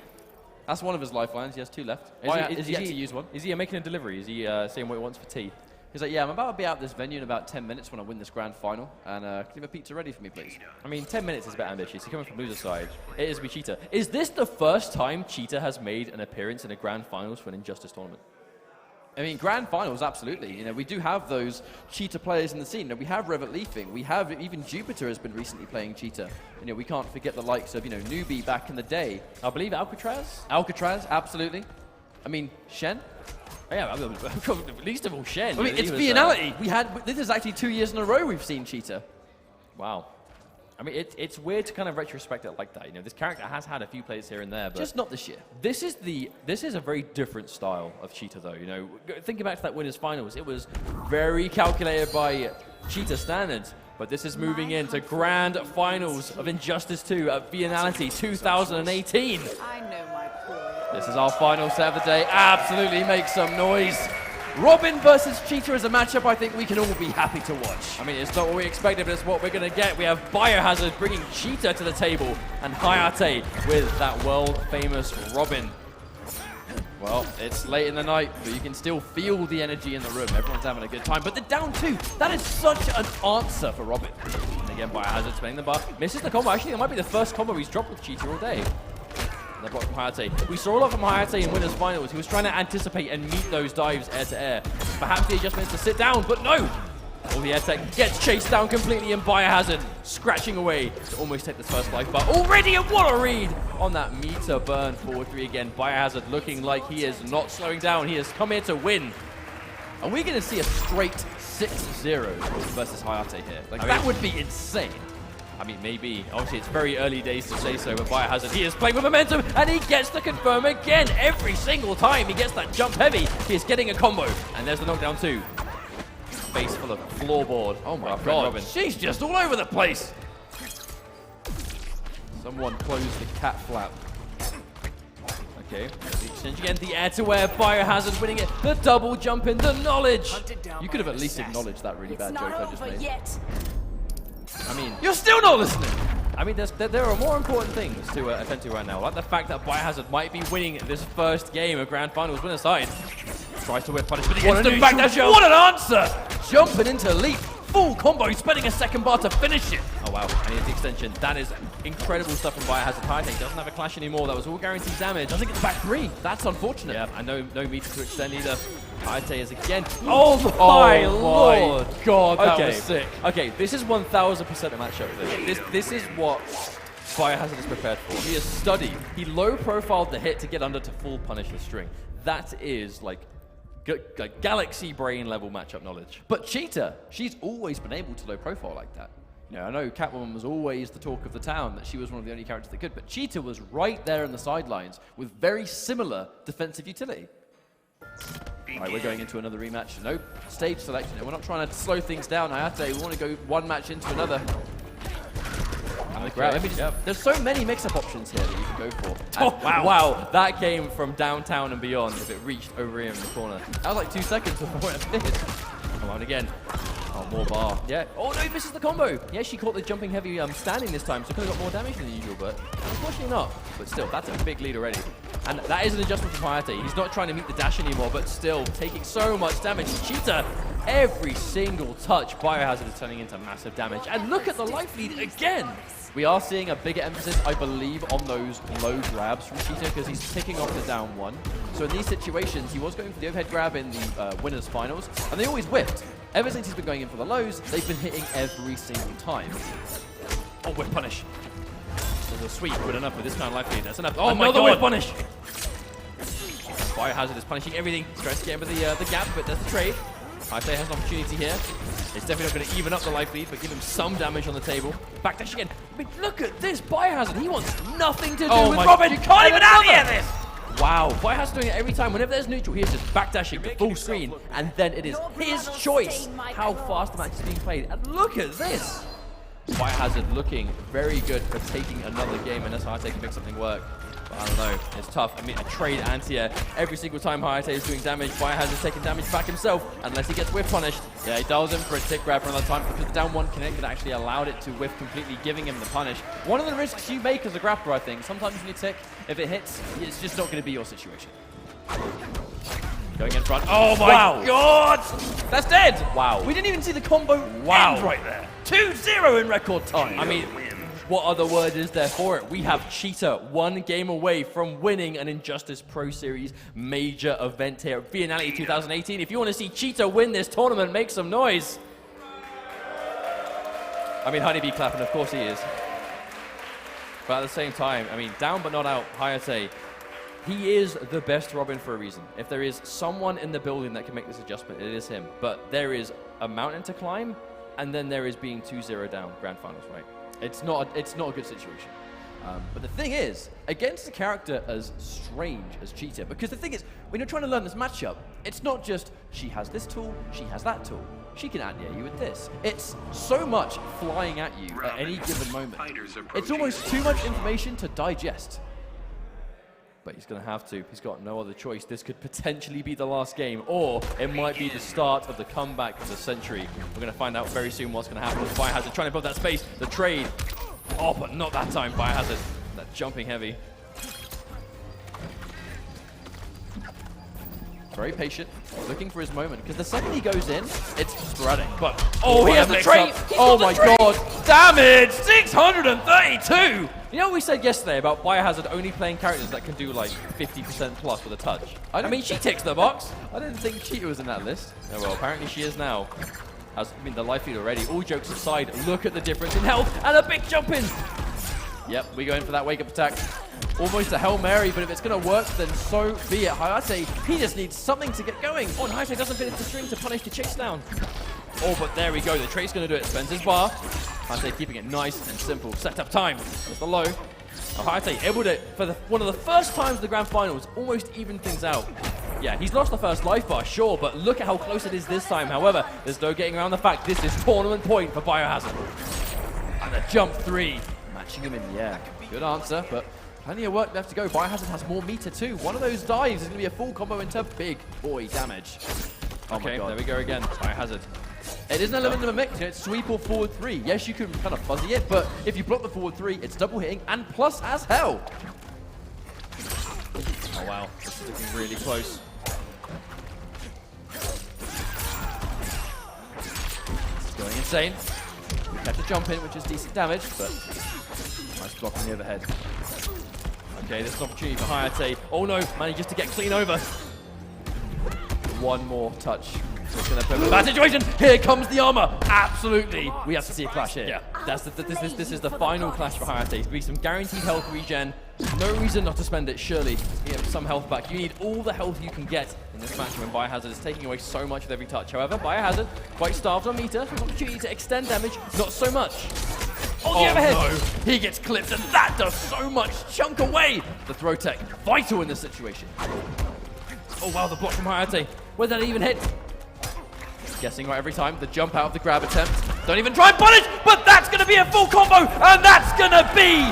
That's one of his lifelines. He has 2 left. Is He's yet to use one. Is he making a delivery? Is he saying what he wants for tea? He's like, yeah, I'm about to be out this venue in about 10 minutes when I win this grand final. And can you have a pizza ready for me, please? I mean, 10 minutes is a bit ambitious. He's coming from loser side. It is with Cheetah. Is this the first time Cheetah has made an appearance in a grand finals for an Injustice tournament? I mean, grand finals, absolutely. You know, we do have those Cheetah players in the scene. You know, we have Revet Leafing. We have even Jupiter has been recently playing Cheetah. You know, we can't forget the likes of, Newbie back in the day. I believe Alcatraz. Alcatraz, absolutely. I mean, Shen. Yeah, least of all Shen. I mean, it's Viennality. This is actually 2 years in a row we've seen Cheetah. Wow. I mean, it's weird to kind of retrospect it like that. You know, this character has had a few players here and there, but just not this year. This is a very different style of Cheetah, though. You know, thinking back to that winners finals, it was very calculated by Cheetah standards. But this is moving into grand finals of Injustice 2 at Viennality 2018. I know my poor. This is our final set of the day. Absolutely make some noise. Robin versus Cheetah is a matchup I think we can all be happy to watch. I mean, it's not what we expected, but it's what we're going to get. We have Biohazard bringing Cheetah to the table and Hayate with that world-famous Robin. Well, it's late in the night, but you can still feel the energy in the room. Everyone's having a good time. But the down 2, that is such an answer for Robin. And again, Biohazard spinning the bar. Misses the combo. Actually, it might be the first combo he's dropped with Cheetah all day. The block from Hayate. We saw a lot from Hayate in winners finals. He was trying to anticipate and meet those dives air to air. Perhaps the adjustment is to sit down, but no! All the air tech gets chased down completely, and Biohazard scratching away to almost take this first life bar. Already, and what a read on that meter burn forward 3 again. Biohazard looking like he is not slowing down. He has come here to win. Are we going to see a straight 6-0 versus Hayate here? That would be insane. I mean, maybe. Obviously, it's very early days to say so, but Biohazard, he is playing with momentum, and he gets the confirm again. Every single time he gets that jump heavy, he is getting a combo. And there's the knockdown 2. Face full of floorboard. Oh my god, Robin. She's just all over the place. Someone close the cat flap. Okay, the exchange again, the air-to-air, Biohazard winning it, the double jump in, the knowledge. You could have at least acknowledged that really bad joke I just made. Yet. I mean, you're still not listening. I mean, there are more important things to attend to right now, like the fact that Biohazard might be winning this first game of Grand Finals winner side. Tries to whip punishment against the backdash. What an answer! Jumping into leap. Full combo, spending a second bar to finish it. Oh wow, and the extension. That is incredible stuff from Biohazard. Hayate doesn't have a clash anymore. That was all guaranteed damage. Doesn't get the back 3. That's unfortunate. Yeah, and no meter to extend either. Hayate is again. Oh my lord! God, that was sick. Okay, this is 1000% a matchup. This is what Biohazard is prepared for. He has studied. He low profiled the hit to get under to full punish the string. That is like galaxy brain level matchup knowledge. But Cheetah, she's always been able to low profile like that. You know, I know Catwoman was always the talk of the town, that she was one of the only characters that could, but Cheetah was right there in the sidelines with very similar defensive utility. All right, we're going into another rematch. No stage selection. We're not trying to slow things down. Hayate, we want to go one match into another. And the grab. There's so many mix-up options here that you can go for. Oh, wow. That came from downtown and beyond if it reached over here in the corner. That was like 2 seconds before it appeared. Come on again. Oh, more bar. Yeah. Oh, no, he misses the combo. Yeah, she caught the jumping heavy standing this time, so could have got more damage than usual, but unfortunately not. But still, that's a big lead already. And that is an adjustment from Hayate. He's not trying to meet the dash anymore, but still taking so much damage. Cheetah Every single touch, Biohazard is turning into massive damage. And look at the life lead again. We are seeing a bigger emphasis, I believe, on those low grabs from Cheetah because he's picking off the down one. So in these situations, he was going for the overhead grab in the winners finals, and they always whiffed. Ever since he's been going in for the lows, they've been hitting every single time. Oh, whiff punish. There's a sweep, good enough with this kind of life lead. That's enough. Oh Another my whiff God. punish. Biohazard is punishing everything. He's trying to get over the gap, but that's the trade. Hayate has an opportunity here. It's definitely not going to even up the life lead, but give him some damage on the table. Backdash again. I mean, look at this Biohazard. He wants nothing to do with Robin. You can't even out this. Wow, Biohazard doing it every time. Whenever there's neutral, he is just backdashing to full screen, and then it is his choice how fast the match is being played. And look at this. Biohazard looking very good for taking another game, unless Hayate can make something work. But I don't know, it's tough. I mean, a trade anti-air. Every single time Hayate is doing damage, Biohazard's taking damage back himself, unless he gets whiff punished. Yeah, he dials him for a tick grab for another time, because the down one connected actually allowed it to whiff completely, giving him the punish. One of the risks you make as a grappler, I think. Sometimes when you tick, if it hits, it's just not going to be your situation. Going in front. Oh my God! That's dead! Wow. We didn't even see the combo end right there. 2-0 in record time. I mean, what other word is there for it? We have Cheetah one game away from winning an Injustice Pro Series major event here at Viennality 2018. If you want to see Cheetah win this tournament, make some noise. I mean, Honeybee clapping, of course he is. But at the same time, I mean, down but not out, Hayate, he is the best Robin for a reason. If there is someone in the building that can make this adjustment, it is him. But there is a mountain to climb, and then there is being 2-0 down, grand finals, right? It's not a good situation. But the thing is, against a character as strange as Cheetah, because the thing is, when you're trying to learn this matchup, it's not just she has this tool, she has that tool, she can anti-air you with this. It's so much flying at you at any given moment. It's almost too much information to digest. But he's going to have to. He's got no other choice. This could potentially be the last game, or it might be the start of the comeback of the century. We're going to find out very soon what's going to happen. Biohazard trying to build that space. The trade. Oh, but not that time. Biohazard. That jumping heavy. Very patient, looking for his moment, because the second he goes in, it's sporadic. But oh, he has the trade! Oh my God! Damage! 632! You know what we said yesterday about Biohazard only playing characters that can do like 50% plus with a touch? I mean, she ticks the box. I didn't think Cheetah was in that list. Oh, well, apparently she is now. I mean, the life lead already. All jokes aside, look at the difference in health and a big jump in. Yep, we go in for that wake-up attack. Almost a Hail Mary, but if it's going to work, then so be it. Hayate, he just needs something to get going. Oh, and Hayate doesn't finish the string to punish the chase down. Oh, but there we go. The trade's going to do it. Spencer's bar. Hayate keeping it nice and simple. Set up time. There's the low. Oh, Hayate able to, for one of the first times in the grand finals, almost even things out. Yeah, he's lost the first life bar, sure, but look at how close it is this time. However, there's no getting around the fact this is tournament point for Biohazard. And a jump 3. Matching him in the air. Good answer, but plenty of work left to go. Biohazard has more meter too. One of those dives is going to be a full combo into big boy damage. Oh Okay, my God. there we go again. Biohazard. It is an element of a mix. It's sweep or forward 3. Yes, you can kind of fuzzy it, but if you block the forward 3, it's double hitting and plus as hell. Oh, wow. This is looking really close. It's going insane. We catch a jump in, which is decent damage, but nice blocking the overhead. Okay, this is an opportunity for Hayate. Oh no, manages to get clean over. One more touch. So it's going to put him in a bad situation. Here comes the armor. Absolutely. We have to see a clash here. Yeah, this is the final clash for Hayate. There's be some guaranteed health regen. No reason not to spend it, surely. You have some health back. You need all the health you can get in this match when Biohazard is taking away so much with every touch. However, Biohazard, quite starved on meter, has an opportunity to extend damage, not so much. Oh, the overhead! No. He gets clipped, and that does so much chunk away. The throw tech, vital in this situation. Oh wow, the block from Hayate. Where did that even hit? Guessing right every time. The jump out of the grab attempt. Don't even try and punish, but that's going to be a full combo, and that's going to be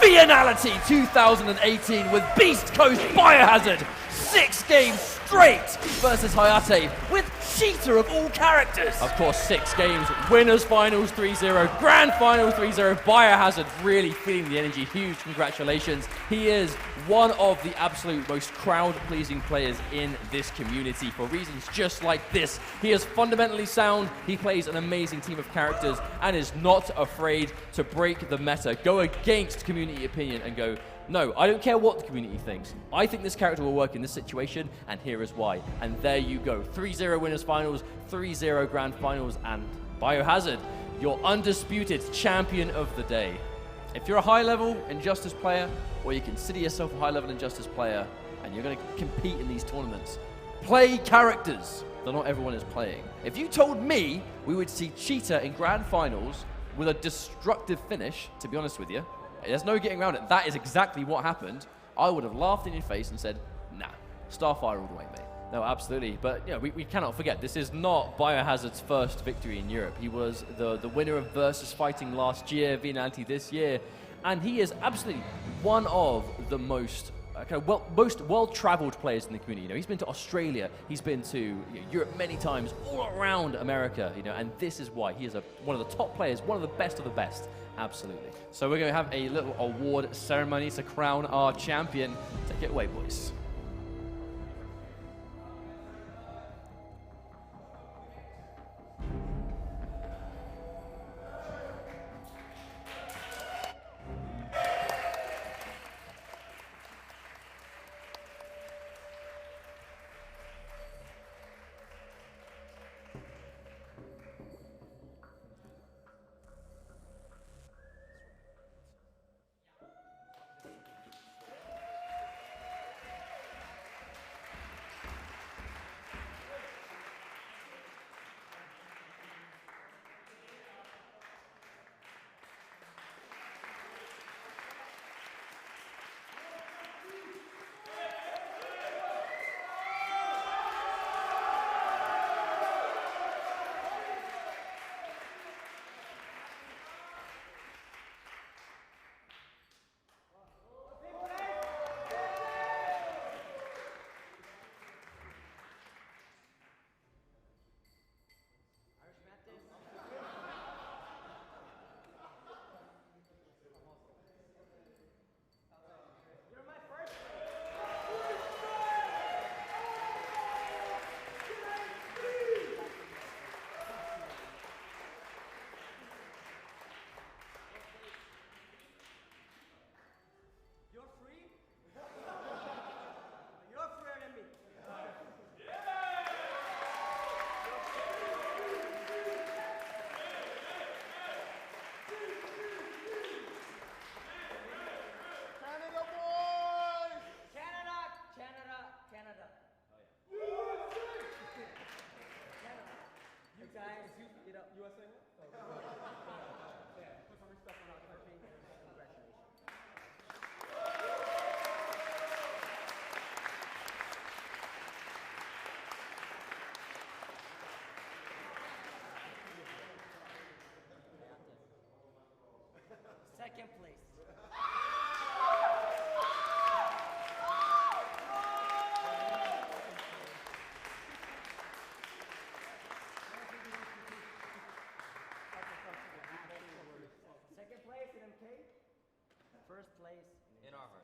Viennality 2018 with Beast Coast Biohazard. 6 games straight versus Hayate with Cheetah of all characters. Of course, 6 games, winners finals 3-0, grand finals 3-0. Biohazard really feeling the energy. Huge congratulations. He is one of the absolute most crowd-pleasing players in this community for reasons just like this. He is fundamentally sound, he plays an amazing team of characters, and is not afraid to break the meta, go against community opinion and go, no, I don't care what the community thinks. I think this character will work in this situation, and here is why. And there you go. 3-0 winners finals, 3-0 grand finals, and Biohazard, your undisputed champion of the day. If you're a high-level Injustice player, or you consider yourself a high-level Injustice player, and you're going to compete in these tournaments, play characters that not everyone is playing. If you told me we would see Cheetah in grand finals with a destructive finish, to be honest with you, there's no getting around it. That is exactly what happened. I would have laughed in your face and said, nah, Starfire all the way, mate. No, absolutely. But you know, we cannot forget, this is not Biohazard's first victory in Europe. He was the winner of Versus Fighting last year, Viennality this year, and he is absolutely one of the most most well-traveled players in the community. You know, he's been to Australia, he's been to Europe many times, all around America. You know, and this is why he is one of the top players, one of the best of the best. Absolutely. So we're going to have a little award ceremony to crown our champion. Take it away, boys. Second place. Second place in MK. First place in our heart.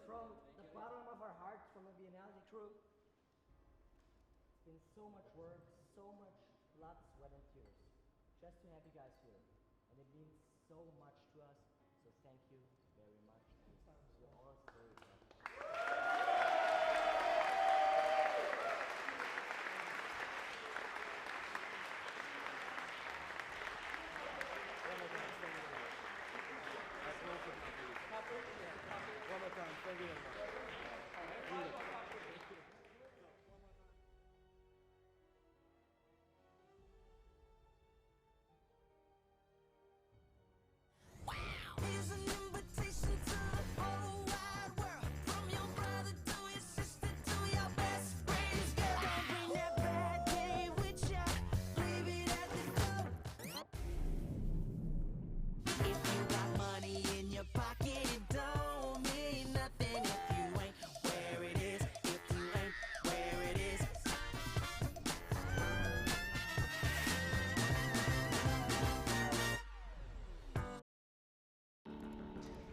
From the bottom of our hearts, from the Viennality crew, it's been so much work, so much blood, sweat, and tears just to have you guys here. And it means so much to us, so thank you very much. You're all very welcome. One more time, thank you.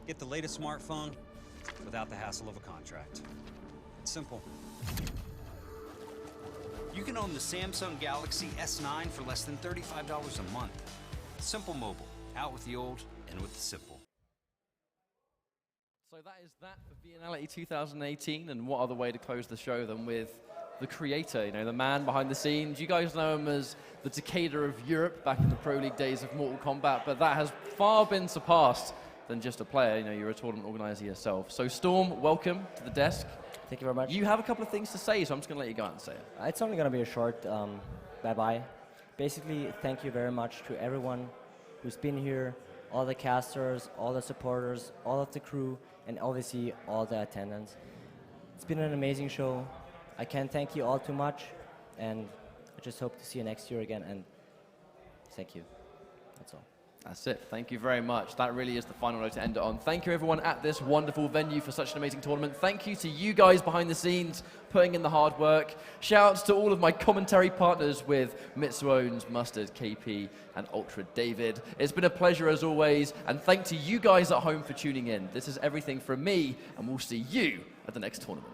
Get the latest smartphone without the hassle of a contract. It's simple. You can own the Samsung Galaxy S9 for less than $35 a month. Simple Mobile. Out with the old, in with the simple. So that is that for Viennality 2018, and what other way to close the show than with the creator, you know, the man behind the scenes. You guys know him as the Takeda of Europe back in the Pro League days of Mortal Kombat, but that has far been surpassed than just a player. You know, you're a tournament organizer yourself. So Storm, welcome to the desk. Thank you very much. You have a couple of things to say, so I'm just going to let you go out and say it. It's only going to be a short bye-bye. Basically, thank you very much to everyone who's been here, all the casters, all the supporters, all of the crew, and obviously all the attendants. It's been an amazing show. I can't thank you all too much, and I just hope to see you next year again, and thank you. That's all. That's it. Thank you very much. That really is the final note to end it on. Thank you, everyone, at this wonderful venue for such an amazing tournament. Thank you to you guys behind the scenes, putting in the hard work. Shouts to all of my commentary partners with Mitsuones, Mustard, KP, and Ultra David. It's been a pleasure as always, and thank to you guys at home for tuning in. This is everything from me, and we'll see you at the next tournament.